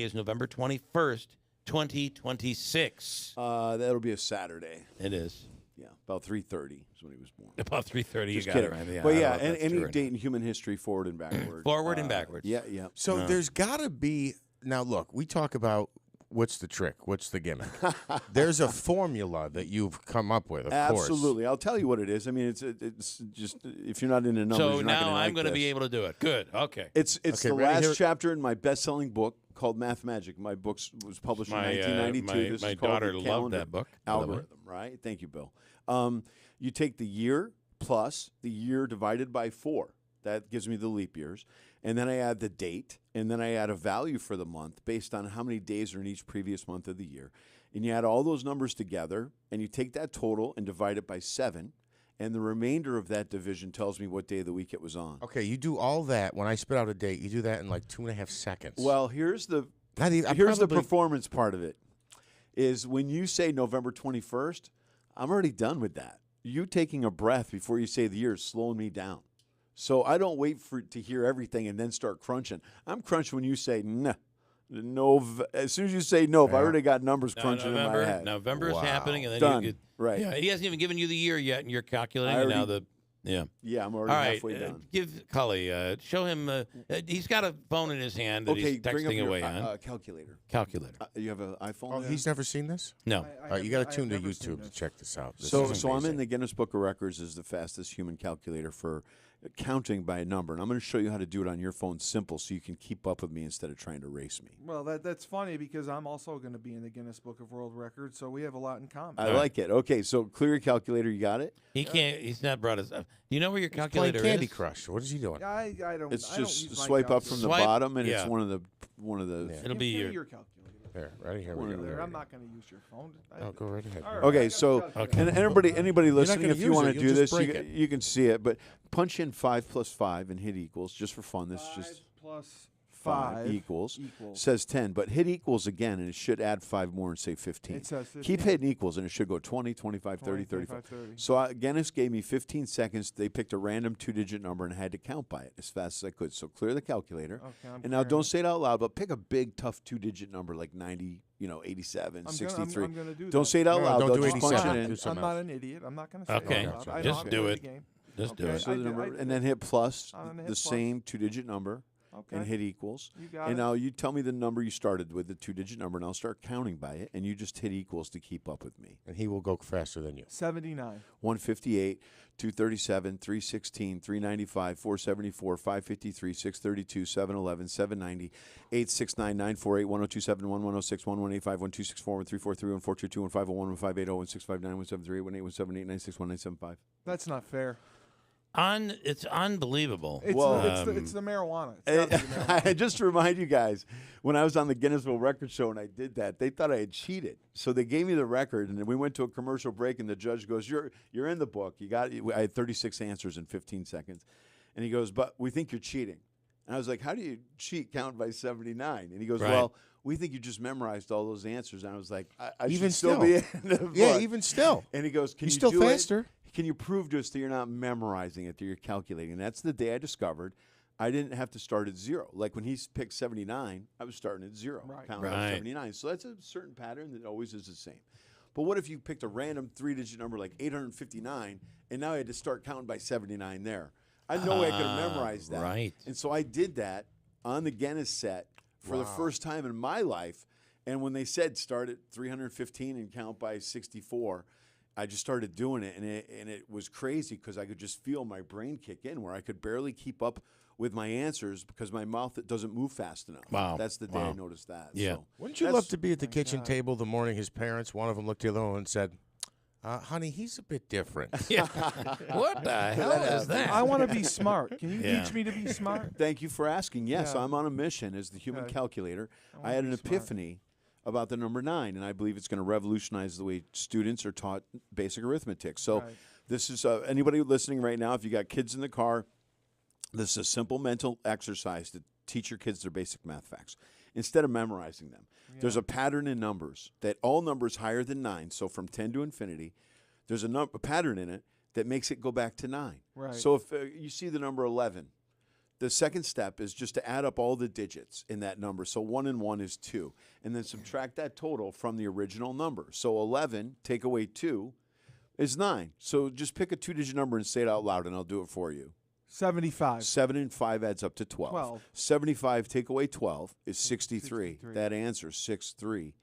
is November 21st, 2026? That'll be a Saturday. It is. Yeah, about 3:30 is when he was born. About 3:30. You Just got kidding. it right. Yeah, but I yeah, don't know if that's any true or date in human history, forward and backward. Forward and backwards. Yeah, yeah. So there's got to be now. Look, we talk about what's the trick, what's the gimmick. There's a formula that you've come up with. Of course. Absolutely. I'll tell you what it is. I mean, it's just if you're not into numbers, So you're not now gonna I'm like going to this. be able to do it. Good. Okay. It's Okay, the ready? last Here- chapter in my best-selling book called Math Magic. My book was published in 1992. This my is called daughter the loved calendar that book, by the way. algorithm, right? Thank you, Bill. You take the year plus the year divided by 4. That gives me the leap years. and then I add the date, and then I add a value for the month based on how many days are in each previous month of the year. And you add all those numbers together, and you take that total and divide it by 7, and the remainder of that division tells me what day of the week it was on. Okay, you do all that. When I spit out a date, you do that in like 2.5 seconds. Well, here's the performance part of it. Is when you say November 21st, I'm already done with that. You taking a breath before you say the year is slowing me down. So I don't wait to hear everything and then start crunching. I'm crunching when you say nah. As soon as you say no, I already got numbers crunching in my head. November is happening, and then done. You right. Yeah, he hasn't even given you the year yet, and you're calculating. Now yeah, I'm already halfway done. Give Cully, show him. He's got a phone in his hand that he's texting away on. Calculator. You have an iPhone? Oh, he's never seen this? No. All right, you got to tune to YouTube to check this out. So I'm in the Guinness Book of Records as the fastest human calculator for counting by a number, and I'm going to show you how to do it on your phone, simple, so you can keep up with me instead of trying to race me. Well, that's funny because I'm also going to be in the Guinness Book of World Records, so we have a lot in common. I like it. Okay, so clear your calculator. You got it? He can't. He's not brought his. Do you know where your calculator playing Candy is? Crush. What is he doing? I don't. It's I don't just use my swipe up from the bottom, and it's Yeah. one of the. Yeah. It'll be your calculator. There, right here. We go. I'm not going to use your phone. Go right ahead. All right, Okay, so and anybody listening, gonna if you use want it, to you'll do this, just break it. you can see it. But punch in 5 plus 5 and hit equals just for fun. This is just 5 equals says 10, but hit equals again, and it should add 5 more and say 15. It says 15. Keep hitting equals, and it should go 20, 25, 30, 35. 30. So Guinness gave me 15 seconds. They picked a random 2-digit number and I had to count by it as fast as I could. So clear the calculator. Okay, and now don't say it out loud, but pick a big, tough 2-digit number like 90, 87, 63. I'm gonna do Don't that. say it out loud. don't do just punch 87. it in. I'm not an idiot. I'm not going to say Okay, it out loud. I know just how to do play it. the game. Just do Okay, it. So the number, and then hit plus, I'm gonna hit the plus. same 2-digit number, Okay. and hit equals. You got and it. now you tell me the number you started with, the 2-digit number, and I'll start counting by it, and you just hit equals to keep up with me. And he will go faster than you. 79. 158, 237, 316, 395, 474, 553, 632, 711, 790, 869, 948, 1027, 1106, 1185, 1264, 1343, 1422, 1501, 1580, 1659, 1738, 1817, 896, 1975. That's not fair. It's unbelievable. It's, it's the marijuana. It's gotta be the marijuana. Just to remind you guys, when I was on the Guinness World Record show and I did that, they thought I had cheated. So they gave me the record, and then we went to a commercial break, and the judge goes, "You're in the book. You got." I had 36 answers in 15 seconds, and he goes, "But we think you're cheating." And I was like, "How do you cheat? Count by 79?" And he goes, Right. "Well, we think you just memorized all those answers." And I was like, "I Even should still still. be in the book." Yeah, even still. And he goes, "Can You're you still do faster. it? Can you prove to us that you're not memorizing it, that you're calculating?" And that's the day I discovered I didn't have to start at 0. Like when he picked 79, I was starting at 0, counting Right. 79. So that's a certain pattern that always is the same. But what if you picked a random 3-digit number like 859, and now I had to start counting by 79 there? I know I could have memorized that. Right. And so I did that on the Guinness set for the first time in my life. And when they said start at 315 and count by 64, I just started doing it, and it was crazy because I could just feel my brain kick in where I could barely keep up with my answers because my mouth doesn't move fast enough. Wow. That's the day I noticed that. Yeah. So Wouldn't you love to be at the kitchen table the morning his parents, one of them looked at the other one and said, honey, he's a bit different. Yeah. What the hell is that? I want to be smart. Can you teach me to be smart? Thank you for asking. Yes, Yeah. I'm on a mission as the human Okay. calculator. wanna I had an be smart. epiphany about the number 9, and I believe it's going to revolutionize the way students are taught basic arithmetic. So Right. this is anybody listening right now, if you got kids in the car, this is a simple mental exercise to teach your kids their basic math facts instead of memorizing them. There's a pattern in numbers that all numbers higher than 9, so from 10 to infinity, there's a pattern in it that makes it go back to 9. Right. So if you see the number 11, the second step is just to add up all the digits in that number. So 1 and 1 is 2. And then subtract that total from the original number. So 11, take away 2, is 9. So just pick a 2-digit number and say it out loud, and I'll do it for you. 75. 7 and 5 adds up to 12. 12. 75, take away 12, is 63. 63. That answer, 63,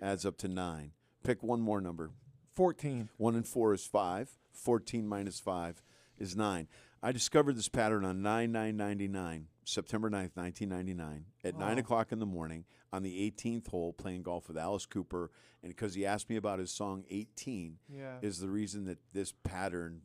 adds up to 9. Pick one more number. 14. 1 and 4 is 5. 14 minus 5 is 9. I discovered this pattern on 9/9/99, September 9th, 1999, at 9 o'clock in the morning on the 18th hole playing golf with Alice Cooper. And because he asked me about his song 18 Yeah. is the reason that this pattern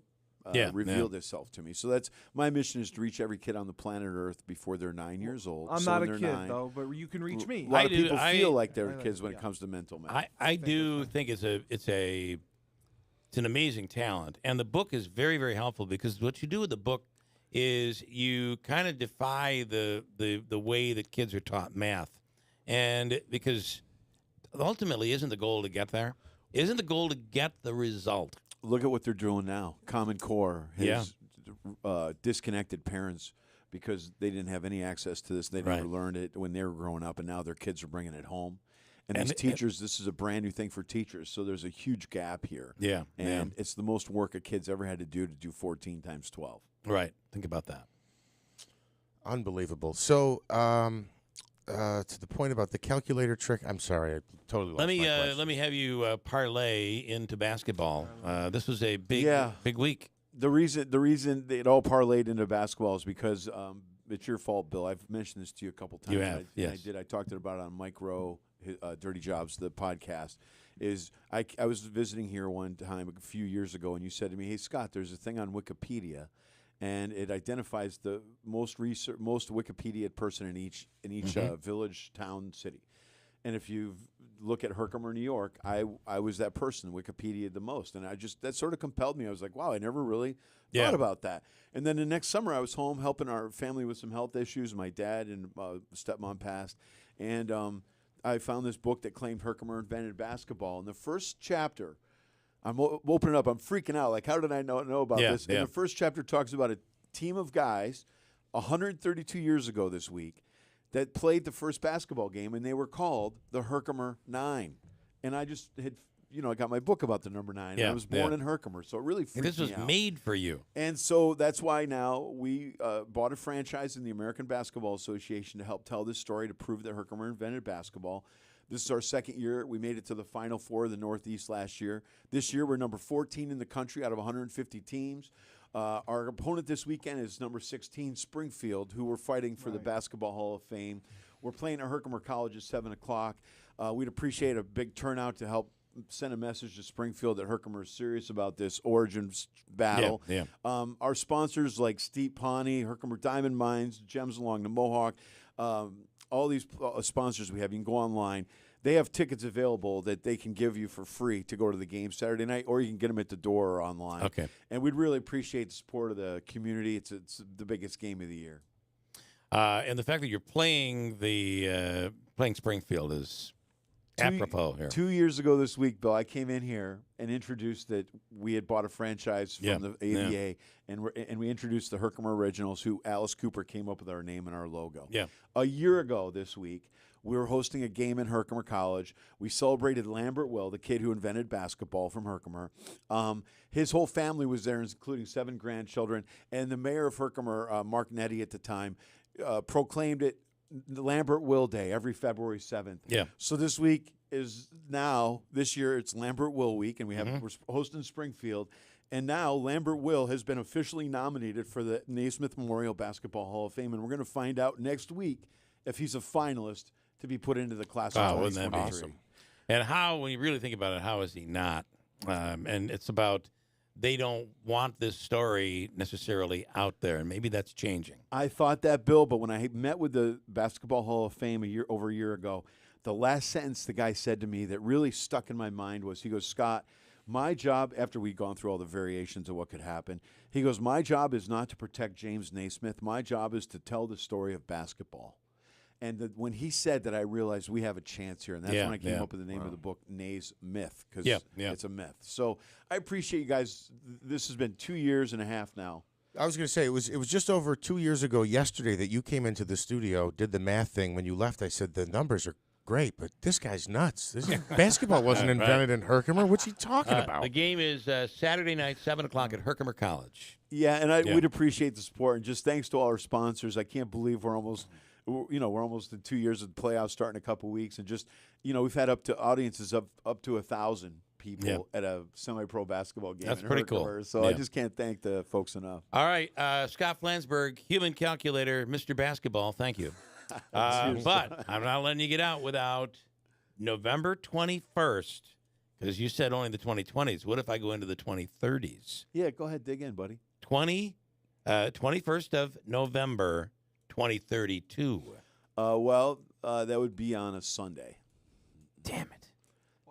revealed itself to me. So that's my mission, is to reach every kid on the planet Earth before they're 9 years old. I'm so not a when kid, they're 9, though, but you can reach me. A lot of people feel like they're kids when it comes to mental math. I do think it's an amazing talent, and the book is very, very helpful, because what you do with the book is you kind of defy the way that kids are taught math, and because ultimately, isn't the goal to get there? Isn't the goal to get the result? Look at what they're doing now. Common Core has disconnected parents because they didn't have any access to this. They never learned it when they were growing up, and now their kids are bringing it home. And these teachers, this is a brand new thing for teachers, so there's a huge gap here. Yeah. And it's the most work a kid's ever had to do 14 times 12. Right. Think about that. Unbelievable. So, to the point about the calculator trick, I'm sorry, I totally lost my question. Let me have you parlay into basketball. This was a big week. The reason it all parlayed into basketball is because it's your fault, Bill. I've mentioned this to you a couple times. You have, yes. I did. I talked about it on Mike Rowe, Dirty Jobs, the podcast. I was visiting here one time a few years ago, and you said to me, "Hey, Scott, there's a thing on Wikipedia, and it identifies the most Wikipedia person in each village, town, city. And if you look at Herkimer, New York, I was that person, Wikipedia the most, and that sort of compelled me. I was like, wow, I never really thought about that. And then the next summer, I was home helping our family with some health issues. My dad and stepmom passed, and I found this book that claimed Herkimer invented basketball. And the first chapter, I'm opening up. I'm freaking out. Like, how did I know about this? And the first chapter talks about a team of guys 132 years ago this week that played the first basketball game, and they were called the Herkimer 9. And I just had, I got my book about the number 9. And I was born in Herkimer, so it really freaked me out. This was made for you. And so that's why now we bought a franchise in the American Basketball Association to help tell this story, to prove that Herkimer invented basketball. This is our second year. We made it to the Final Four of the Northeast last year. This year, we're number 14 in the country out of 150 teams. Our opponent this weekend is number 16, Springfield, who we're fighting for the Basketball Hall of Fame. We're playing at Herkimer College at 7 o'clock. We'd appreciate a big turnout to help send a message to Springfield that Herkimer is serious about this origin battle. Our sponsors like Steep Pawnee, Herkimer Diamond Mines, Gems Along the Mohawk, all these sponsors we have, you can go online. They have tickets available that they can give you for free to go to the game Saturday night, or you can get them at the door or online. Okay. And we'd really appreciate the support of the community. It's the biggest game of the year. And the fact that you're playing playing Springfield is apropos here. 2 years ago this week, Bill, I came in here and introduced that we had bought a franchise from the ABA, and we introduced the Herkimer Originals, who Alice Cooper came up with our name and our logo. Yeah. A year ago this week, we were hosting a game in Herkimer College. We celebrated Lambert Will, the kid who invented basketball from Herkimer. His whole family was there, including 7 grandchildren. And the mayor of Herkimer, Mark Nettie at the time, proclaimed it Lambert Will Day every February 7th. Yeah. So this week is this year it's Lambert Will Week, and we're hosting Springfield. And now Lambert Will has been officially nominated for the Naismith Memorial Basketball Hall of Fame, and we're going to find out next week if he's a finalist to be put into the class of 2023. Wouldn't that be awesome? And how, when you really think about it, how is he not? And it's about they don't want this story necessarily out there, and maybe that's changing. I thought that, Bill, but when I met with the Basketball Hall of Fame over a year ago, the last sentence the guy said to me that really stuck in my mind was, he goes, Scott, my job, after we'd gone through all the variations of what could happen, he goes, my job is not to protect James Naismith. My job is to tell the story of basketball. And when he said that, I realized we have a chance here. And that's when I came up with the name of the book, Nays Myth, because it's a myth. So I appreciate you guys. This has been 2 years and a half now. I was going to say, it was just over 2 years ago yesterday that you came into the studio, did the math thing. When you left, I said, the numbers are great, but this guy's nuts. Basketball wasn't invented in Herkimer. What's he talking about? The game is Saturday night, 7 o'clock at Herkimer College. Yeah, and we'd appreciate the support. And just thanks to all our sponsors. I can't believe we're almost in 2 years of the playoffs, starting in a couple weeks, and just we've had up to audiences of up to 1,000 people at a semi-pro basketball game. That's in pretty Herkimer. cool. So I just can't thank the folks enough. All right, Scott Flansburgh, human calculator, Mr. Basketball. Thank you. But I'm not letting you get out without November 21st. Because you said only the 2020s. What if I go into the 2030s? Yeah, go ahead, dig in, buddy. 21st of November, 2032. That would be on a Sunday. Damn it.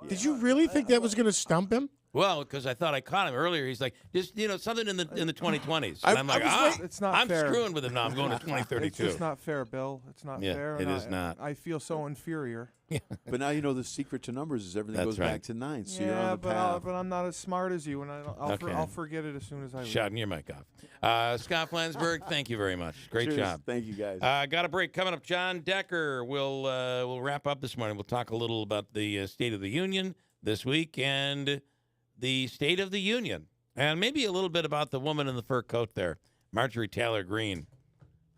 Yeah. Did you really think that was going to stump him? Well, because I thought I caught him earlier. He's like, just something in the 2020s. And I'm like, it's not I'm fair. screwing with him now. I'm going to 2032. It's just not fair, Bill. It's not fair. It is not. I feel so inferior. But now you know the secret to numbers is everything goes back to 9. So you're on the path. But I'm not as smart as you, and I'll forget it as soon as I leave. Shouting your mic off. Scott Flansburgh, thank you very much. Great Cheers. job. Thank you, guys. Got a break coming up. John Decker will wrap up this morning. We'll talk a little about the State of the Union this week and the State of the Union, and maybe a little bit about the woman in the fur coat there, Marjorie Taylor Greene,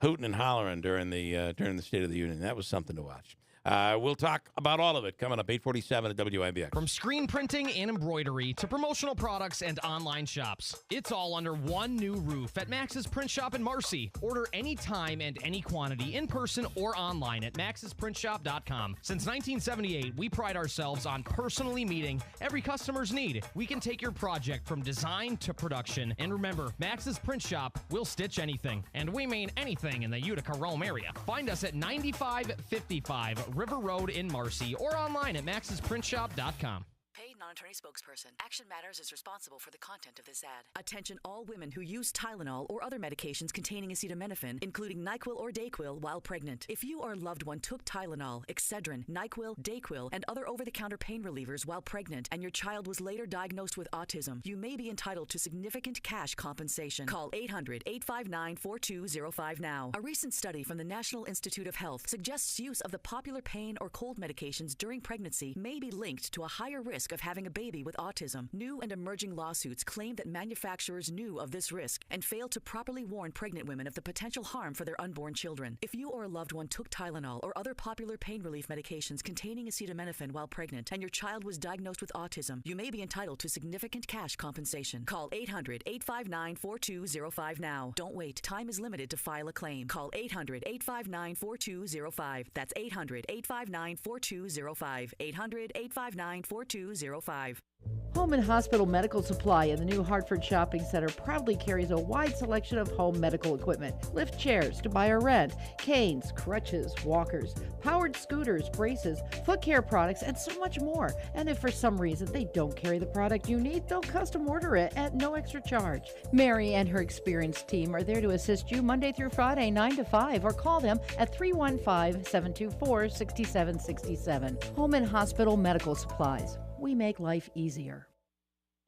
hooting and hollering during the State of the Union. That was something to watch. We'll talk about all of it coming up 8:47 at WIBX. From screen printing and embroidery to promotional products and online shops, it's all under one new roof at Max's Print Shop in Marcy. Order anytime and any quantity in person or online at maxsprintshop.com. Since 1978, we pride ourselves on personally meeting every customer's need. We can take your project from design to production. And remember, Max's Print Shop will stitch anything. And we mean anything in the Utica-Rome area. Find us at 9555 River Road in Marcy or online at maxsprintshop.com. Paid non-attorney spokesperson. Action Matters is responsible for the content of this ad. Attention all women who use Tylenol or other medications containing acetaminophen, including NyQuil or Dayquil, while pregnant. If you or a loved one took Tylenol, Excedrin, NyQuil, Dayquil, and other over-the-counter pain relievers while pregnant, and your child was later diagnosed with autism, you may be entitled to significant cash compensation. Call 800-859-4205 now. A recent study from the National Institute of Health suggests use of the popular pain or cold medications during pregnancy may be linked to a higher risk of having a baby with autism. New and emerging lawsuits claim that manufacturers knew of this risk and failed to properly warn pregnant women of the potential harm for their unborn children. If you or a loved one took Tylenol or other popular pain relief medications containing acetaminophen while pregnant and your child was diagnosed with autism, you may be entitled to significant cash compensation. Call 800-859-4205 now. Don't wait. Time is limited to file a claim. Call 800-859-4205. That's 800-859-4205. 800-859-4205. Home and Hospital Medical Supply in the new Hartford Shopping Center proudly carries a wide selection of home medical equipment. Lift chairs to buy or rent, canes, crutches, walkers, powered scooters, braces, foot care products, and so much more. And if for some reason they don't carry the product you need, they'll custom order it at no extra charge. Mary and her experienced team are there to assist you Monday through Friday, 9 to 5, or call them at 315-724-6767. Home and Hospital Medical Supplies. We make life easier.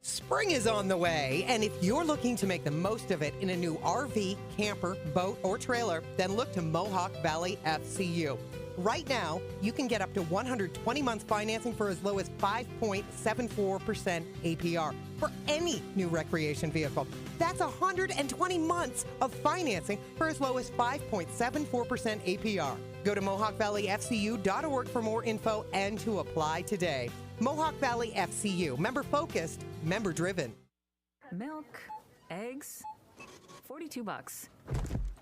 Spring is on the way, and if you're looking to make the most of it in a new RV, camper, boat, or trailer, then look to Mohawk Valley FCU. Right now, you can get up to 120-month financing for as low as 5.74% APR for any new recreation vehicle. That's 120 months of financing for as low as 5.74% APR. Go to MohawkValleyFCU.org for more info and to apply today. Mohawk Valley FCU, member-focused, member-driven. Milk, eggs, $42.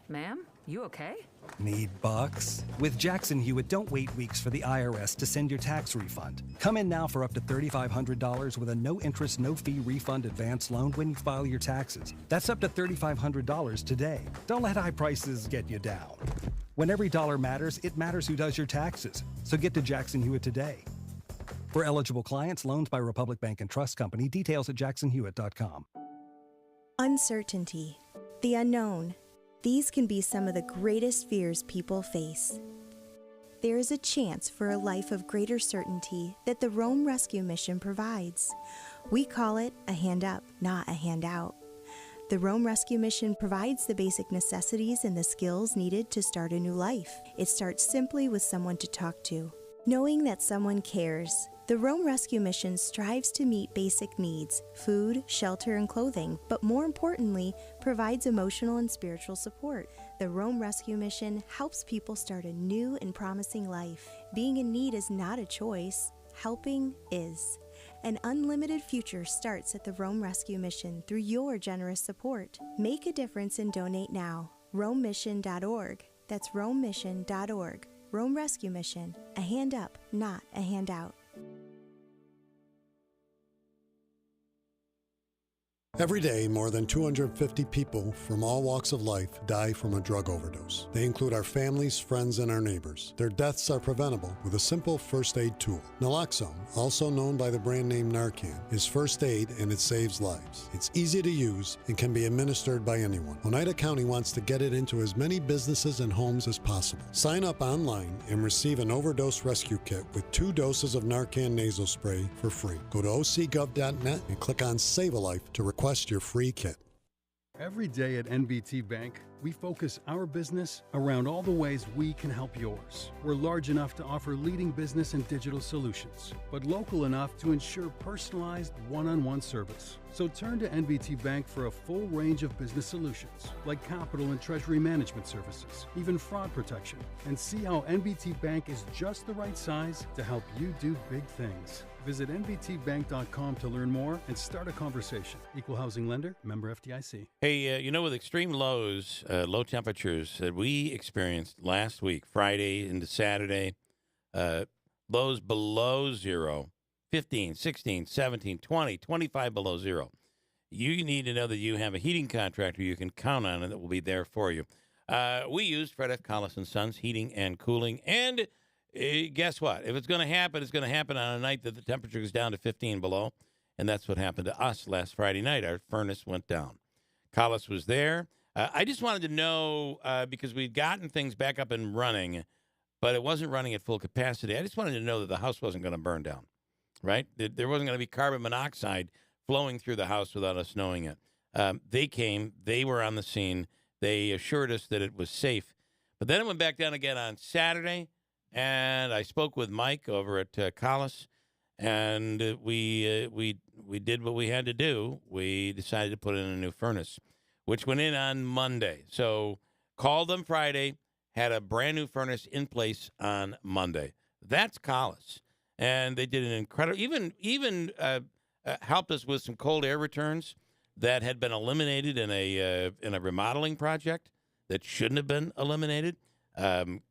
Ma'am, you okay? Need bucks? With Jackson Hewitt, don't wait weeks for the IRS to send your tax refund. Come in now for up to $3,500 with a no-interest, no-fee refund advance loan when you file your taxes. That's up to $3,500 today. Don't let high prices get you down. When every dollar matters, it matters who does your taxes. So get to Jackson Hewitt today. For eligible clients, loans by Republic Bank and Trust Company. Details at jacksonhewitt.com. Uncertainty, the unknown. These can be some of the greatest fears people face. There is a chance for a life of greater certainty that the Rome Rescue Mission provides. We call it a hand up, not a handout. The Rome Rescue Mission provides the basic necessities and the skills needed to start a new life. It starts simply with someone to talk to. Knowing that someone cares. The Rome Rescue Mission strives to meet basic needs, food, shelter, and clothing, but more importantly, provides emotional and spiritual support. The Rome Rescue Mission helps people start a new and promising life. Being in need is not a choice. Helping is. An unlimited future starts at the Rome Rescue Mission through your generous support. Make a difference and donate now. RomeMission.org. That's RomeMission.org. Rome Rescue Mission. A hand up, not a handout. Every day, more than 250 people from all walks of life die from a drug overdose. They include our families, friends, and our neighbors. Their deaths are preventable with a simple first aid tool. Naloxone, also known by the brand name Narcan, is first aid and it saves lives. It's easy to use and can be administered by anyone. Oneida County wants to get it into as many businesses and homes as possible. Sign up online and receive an overdose rescue kit with 2 doses of Narcan nasal spray for free. Go to ocgov.net and click on Save a Life to request your free kit. Every day at NBT Bank, we focus our business around all the ways we can help yours. We're large enough to offer leading business and digital solutions, but local enough to ensure personalized one-on-one service. So turn to NBT Bank for a full range of business solutions, like capital and treasury management services, even fraud protection, and see how NBT Bank is just the right size to help you do big things. Visit nbtbank.com to learn more and start a conversation. Equal housing lender, member FDIC. Hey, with extreme lows, low temperatures that we experienced last week, Friday into Saturday, lows below zero, 15, 16, 17, 20, 25 below zero. You need to know that you have a heating contractor you can count on and that will be there for you. We used Fred F. Collis & Sons Heating and Cooling, and guess what? If it's going to happen, it's going to happen on a night that the temperature goes down to 15 below, and that's what happened to us last Friday night. Our furnace went down. Collis was there. I just wanted to know, because we'd gotten things back up and running, but it wasn't running at full capacity. I just wanted to know that the house wasn't going to burn down, right? There wasn't going to be carbon monoxide flowing through the house without us knowing it. They came. They were on the scene. They assured us that it was safe. But then it went back down again on Saturday. And I spoke with Mike over at Collis, and we did what we had to do. We decided to put in a new furnace, which went in on Monday. So called them Friday, had a brand new furnace in place on Monday. That's Collis, and they did an incredible. Even helped us with some cold air returns that had been eliminated in a remodeling project that shouldn't have been eliminated.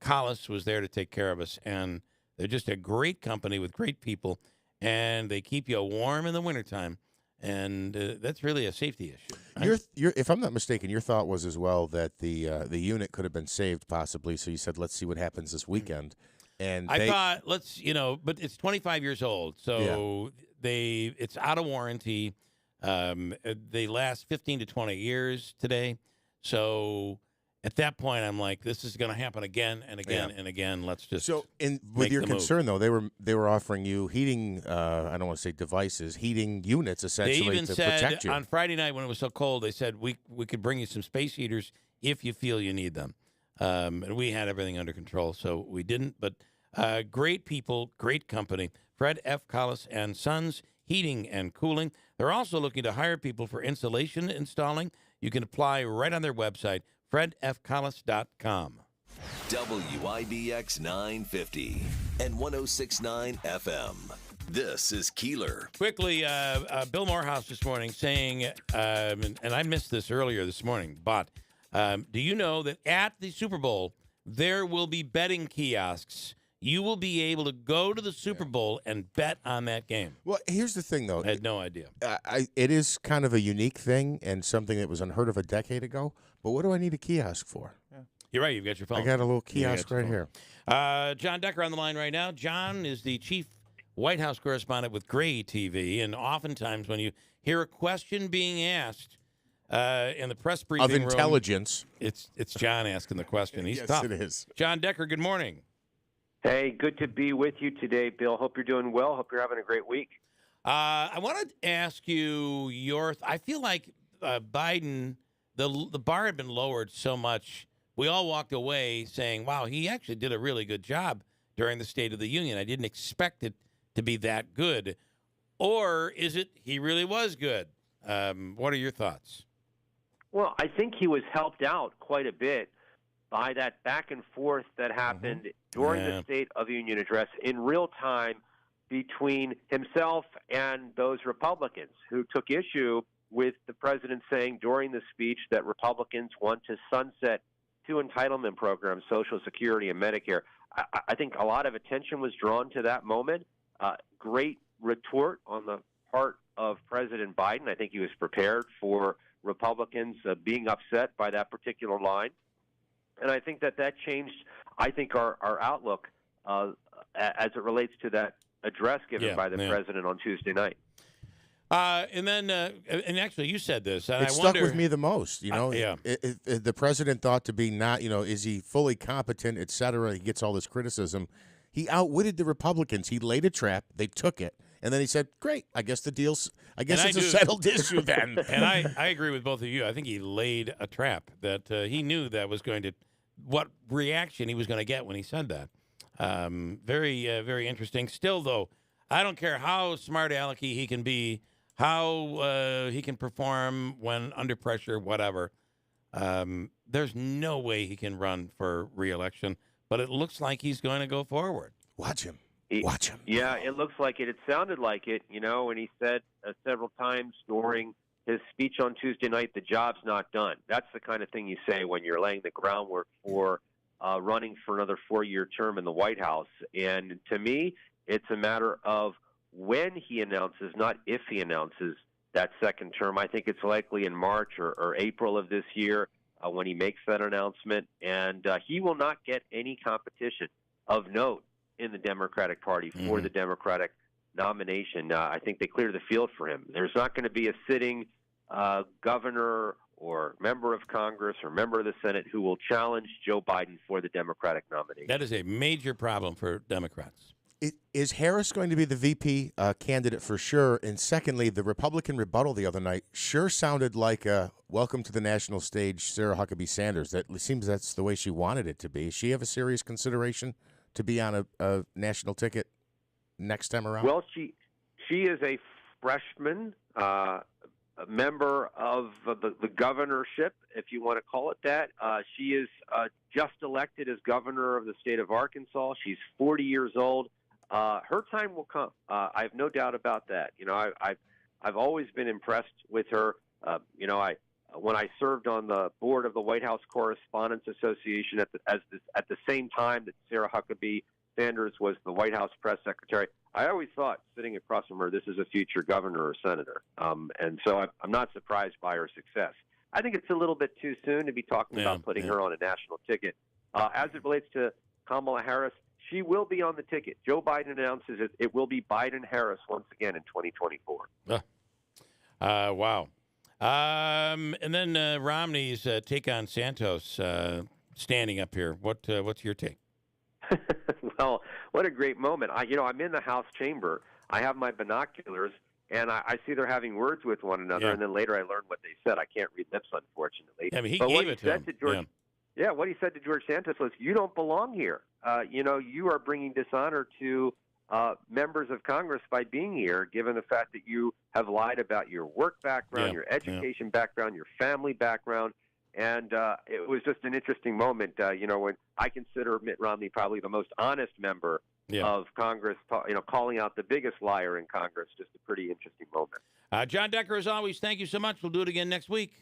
Collis was there to take care of us, and they're just a great company with great people, and they keep you warm in the wintertime, and that's really a safety issue. Right? If I'm not mistaken, your thought was as well that the unit could have been saved possibly, so you said, let's see what happens this weekend. And I thought, but it's 25 years old, so it's out of warranty. They last 15 to 20 years today, so at that point, I'm like, this is going to happen again and again and again. Let's just with your concern though, they were offering you heating. I don't want to say devices, heating units essentially. They even to said protect you. On Friday night when it was so cold, they said we could bring you some space heaters if you feel you need them. And we had everything under control, so we didn't. But great people, great company. Fred F. Collis and Sons Heating and Cooling. They're also looking to hire people for insulation installing. You can apply right on their website, fredfcollis.com. WIBX 950 and 106.9 FM. This is Keeler. Quickly, Bill Morehouse this morning saying, and I missed this earlier this morning, but do you know that at the Super Bowl, there will be betting kiosks? You will be able to go to the Super Bowl and bet on that game. Well, here's the thing, though. I had no idea. It is kind of a unique thing and something that was unheard of a decade ago. But what do I need a kiosk for? Yeah. You're right. You've got your phone. I got a little kiosk right here. John Decker on the line right now. John is the chief White House correspondent with Gray TV. And oftentimes when you hear a question being asked in the press briefing room. Of intelligence. It's John asking the question. He's yes, tough. It is. John Decker, good morning. Hey, good to be with you today, Bill. Hope you're doing well. Hope you're having a great week. I wanted to ask you I feel like Biden, the bar had been lowered so much. We all walked away saying, wow, he actually did a really good job during the State of the Union. I didn't expect it to be that good. Or is it he really was good? What are your thoughts? Well, I think he was helped out quite a bit by that back and forth that happened during the State of the Union address in real time between himself and those Republicans who took issue with the president saying during the speech that Republicans want to sunset two entitlement programs, Social Security and Medicare. I think a lot of attention was drawn to that moment. Great retort on the part of President Biden. I think he was prepared for Republicans being upset by that particular line. And I think that changed, I think, our outlook as it relates to that address given by the president on Tuesday night. And then, and actually, you said this. And it stuck with me the most. You know, the president thought to be not, you know, is he fully competent, et cetera. He gets all this criticism. He outwitted the Republicans. He laid a trap. They took it. And then he said, great, I guess it's a settled issue then. And I agree with both of you. I think he laid a trap that he knew that was going to, what reaction he was going to get when he said that. Very interesting. Still, though, I don't care how smart alecky he can be, how he can perform when under pressure, whatever. There's no way he can run for re-election, but it looks like he's going to go forward. Watch him. Yeah, it looks like it. It sounded like it, you know, and he said several times during his speech on Tuesday night, the job's not done. That's the kind of thing you say when you're laying the groundwork for running for another 4-year term in the White House. And to me, it's a matter of when he announces, not if he announces that second term. I think it's likely in March or April of this year when he makes that announcement. And he will not get any competition of note in the Democratic Party for the Democratic nomination. I think they cleared the field for him. There's not going to be a sitting governor or member of Congress or member of the Senate who will challenge Joe Biden for the Democratic nomination. That is a major problem for Democrats. Is Harris going to be the VP candidate for sure? And secondly, the Republican rebuttal the other night sure sounded like a welcome to the national stage Sarah Huckabee Sanders. That seems that's the way she wanted it to be. Does she have a serious consideration to be on a national ticket next time around? Well, she is a freshman, a member of the governorship, if you want to call it that. She is just elected as governor of the state of Arkansas. She's 40 years old. Her time will come. I have no doubt about that. You know, I've always been impressed with her. You know, when I served on the board of the White House Correspondents Association at the same time that Sarah Huckabee Sanders was the White House press secretary, I always thought, sitting across from her, this is a future governor or senator. And so I'm not surprised by her success. I think it's a little bit too soon to be talking about putting her on a national ticket. As it relates to Kamala Harris, she will be on the ticket. Joe Biden announces it will be Biden-Harris once again in 2024. Wow. And then Romney's take on Santos standing up here. What's your take? Well, what a great moment. I'm in the House chamber. I have my binoculars, and I see they're having words with one another, and then later I learned what they said. I can't read lips, unfortunately. Yeah, I mean, he gave it to him. What he said to George Santos was, you don't belong here. You are bringing dishonor to members of Congress by being here, given the fact that you have lied about your work background, your education background, your family background. And it was just an interesting moment, when I consider Mitt Romney probably the most honest member of Congress, calling out the biggest liar in Congress. Just a pretty interesting moment. John Decker, as always, thank you so much. We'll do it again next week.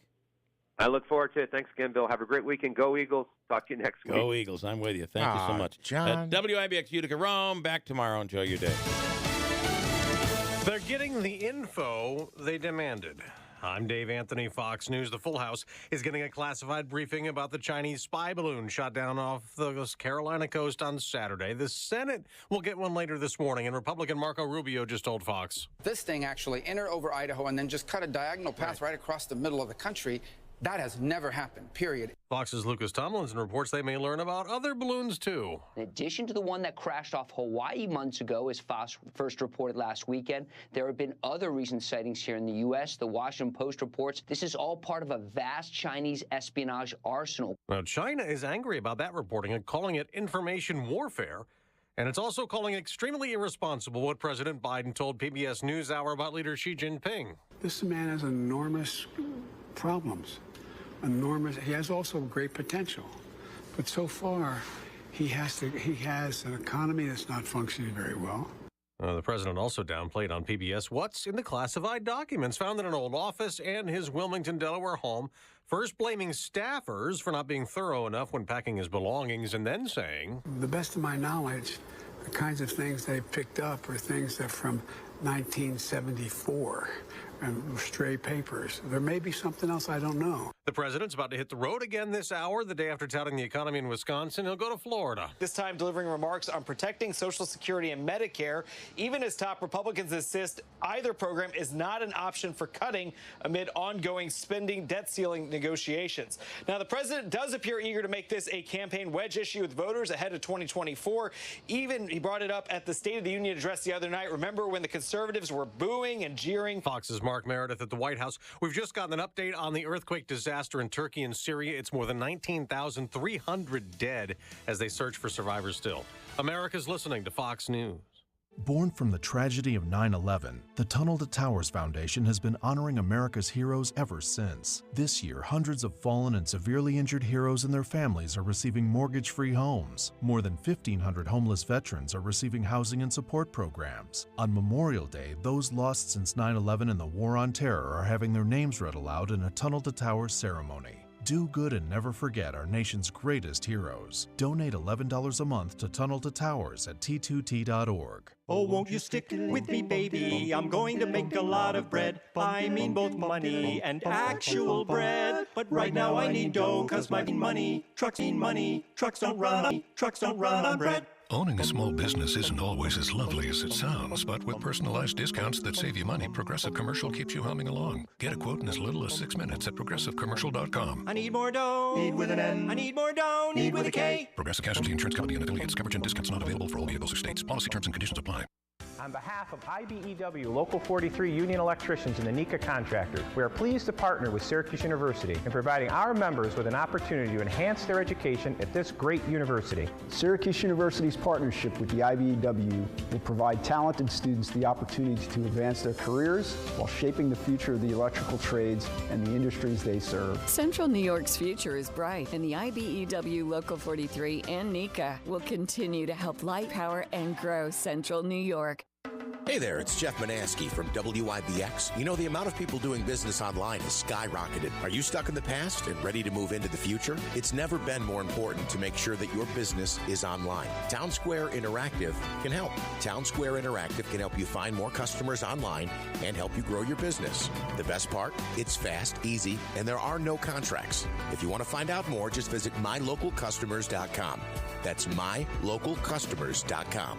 I look forward to it. Thanks again, Bill. Have a great weekend. Go Eagles. Talk to you next week. Go Eagles. I'm with you. Thank you so much. John. WIBX Utica Rome. Back tomorrow. Enjoy your day. They're getting the info they demanded. I'm Dave Anthony, Fox News. The Full House is getting a classified briefing about the Chinese spy balloon shot down off the Carolina coast on Saturday. The Senate will get one later this morning, and Republican Marco Rubio just told Fox. This thing actually entered over Idaho and then just cut a diagonal path right across the middle of the country. That has never happened, period. Fox's Lucas Tomlinson reports they may learn about other balloons, too. In addition to the one that crashed off Hawaii months ago, as Fox first reported last weekend, there have been other recent sightings here in the U.S. The Washington Post reports this is all part of a vast Chinese espionage arsenal. Now, China is angry about that reporting and calling it information warfare. And it's also calling extremely irresponsible what President Biden told PBS NewsHour about leader Xi Jinping. This man has enormous problems. He has also great potential, but so far he has an economy that's not functioning very well. The president also downplayed on PBS what's in the classified documents found in an old office and his Wilmington, Delaware home, first blaming staffers for not being thorough enough when packing his belongings, and then saying, the best of my knowledge, the kinds of things they picked up are things that from 1974 and stray papers. There may be something else I don't know. The president's about to hit the road again this hour. The day after touting the economy in Wisconsin, he'll go to Florida. This time delivering remarks on protecting Social Security and Medicare, even as top Republicans insist either program is not an option for cutting amid ongoing spending debt ceiling negotiations. Now, the president does appear eager to make this a campaign wedge issue with voters ahead of 2024. Even he brought it up at the State of the Union address the other night. Remember when the conservatives were booing and jeering? Fox's Mark Meredith at the White House. We've just gotten an update on the earthquake disaster in Turkey and Syria. It's more than 19,300 dead as they search for survivors still. America's listening to Fox News. Born from the tragedy of 9/11, the Tunnel to Towers Foundation has been honoring America's heroes ever since. This year, hundreds of fallen and severely injured heroes and their families are receiving mortgage-free homes. More than 1,500 homeless veterans are receiving housing and support programs. On Memorial Day, those lost since 9/11 and the War on Terror are having their names read aloud in a Tunnel to Towers ceremony. Do good and never forget our nation's greatest heroes. Donate $11 a month to Tunnel to Towers at T2T.org. Oh, won't you stick with me, baby? I'm going to make a lot of bread. I mean both money and actual bread. But right now I need dough, cause my money. Trucks don't run on bread. Owning a small business isn't always as lovely as it sounds, but with personalized discounts that save you money, Progressive Commercial keeps you humming along. Get a quote in as little as 6 minutes at progressivecommercial.com. I need more dough. Need with an N. I need more dough. Need with a K. Progressive Casualty Insurance Company and affiliates. Coverage and discounts not available for all vehicles or states. Policy terms and conditions apply. On behalf of IBEW Local 43 Union Electricians and the NECA Contractors, we are pleased to partner with Syracuse University in providing our members with an opportunity to enhance their education at this great university. Syracuse University's partnership with the IBEW will provide talented students the opportunity to advance their careers while shaping the future of the electrical trades and the industries they serve. Central New York's future is bright, and the IBEW Local 43 and NECA will continue to help light, power, and grow Central New York. Hey there, it's Jeff Manaski from WIBX. You know, the amount of people doing business online has skyrocketed. Are you stuck in the past and ready to move into the future? It's never been more important to make sure that your business is online. Town Square Interactive can help. Town Square Interactive can help you find more customers online and help you grow your business. The best part? It's fast, easy, and there are no contracts. If you want to find out more, just visit mylocalcustomers.com. That's mylocalcustomers.com.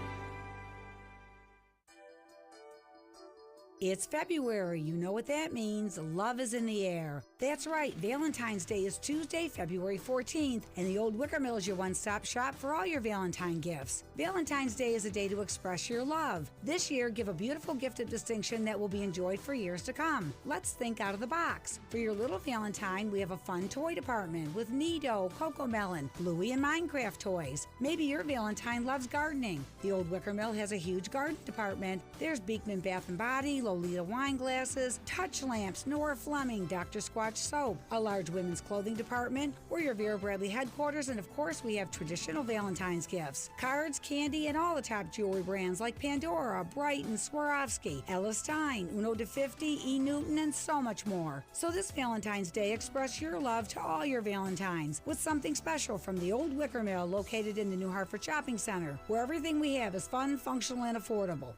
It's February. You know what that means. Love is in the air. That's right. Valentine's Day is Tuesday, February 14th, and the Old Wicker Mill is your one-stop shop for all your Valentine gifts. Valentine's Day is a day to express your love. This year, give a beautiful gift of distinction that will be enjoyed for years to come. Let's think out of the box. For your little Valentine, we have a fun toy department with Nido, Coco Melon, Bluey, and Minecraft toys. Maybe your Valentine loves gardening. The Old Wicker Mill has a huge garden department. There's Beekman Bath & Body, Lolita wine glasses, touch lamps, Nora Fleming, Dr. Squatch soap, a large women's clothing department, we're your Vera Bradley headquarters, and of course we have traditional Valentine's gifts, cards, candy, and all the top jewelry brands like Pandora, Brighton, Swarovski, Ella Stein, Uno de 50, E. Newton, and so much more. So this Valentine's Day, express your love to all your Valentines with something special from the Old Wicker Mill located in the New Hartford Shopping Center, where everything we have is fun, functional, and affordable.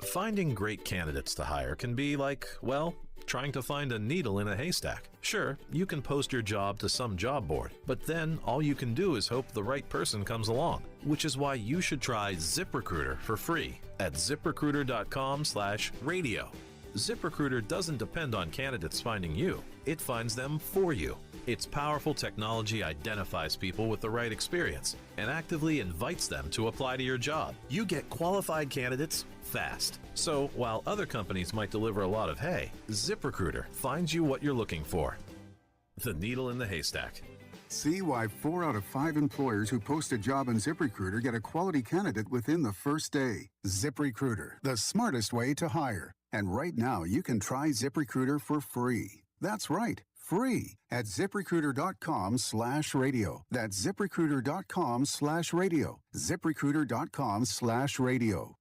Finding great candidates to hire can be like, well, trying to find a needle in a haystack. Sure, you can post your job to some job board, but then all you can do is hope the right person comes along, which is why you should try ZipRecruiter for free at ZipRecruiter.com/radio. ZipRecruiter doesn't depend on candidates finding you. It finds them for you. Its powerful technology identifies people with the right experience and actively invites them to apply to your job. You get qualified candidates fast. So while other companies might deliver a lot of hay, ZipRecruiter finds you what you're looking for. The needle in the haystack. See why 4 out of 5 employers who post a job on ZipRecruiter get a quality candidate within the first day. ZipRecruiter, the smartest way to hire. And right now, you can try ZipRecruiter for free. That's right, free at ZipRecruiter.com/radio. That's ZipRecruiter.com/radio. ZipRecruiter.com/radio.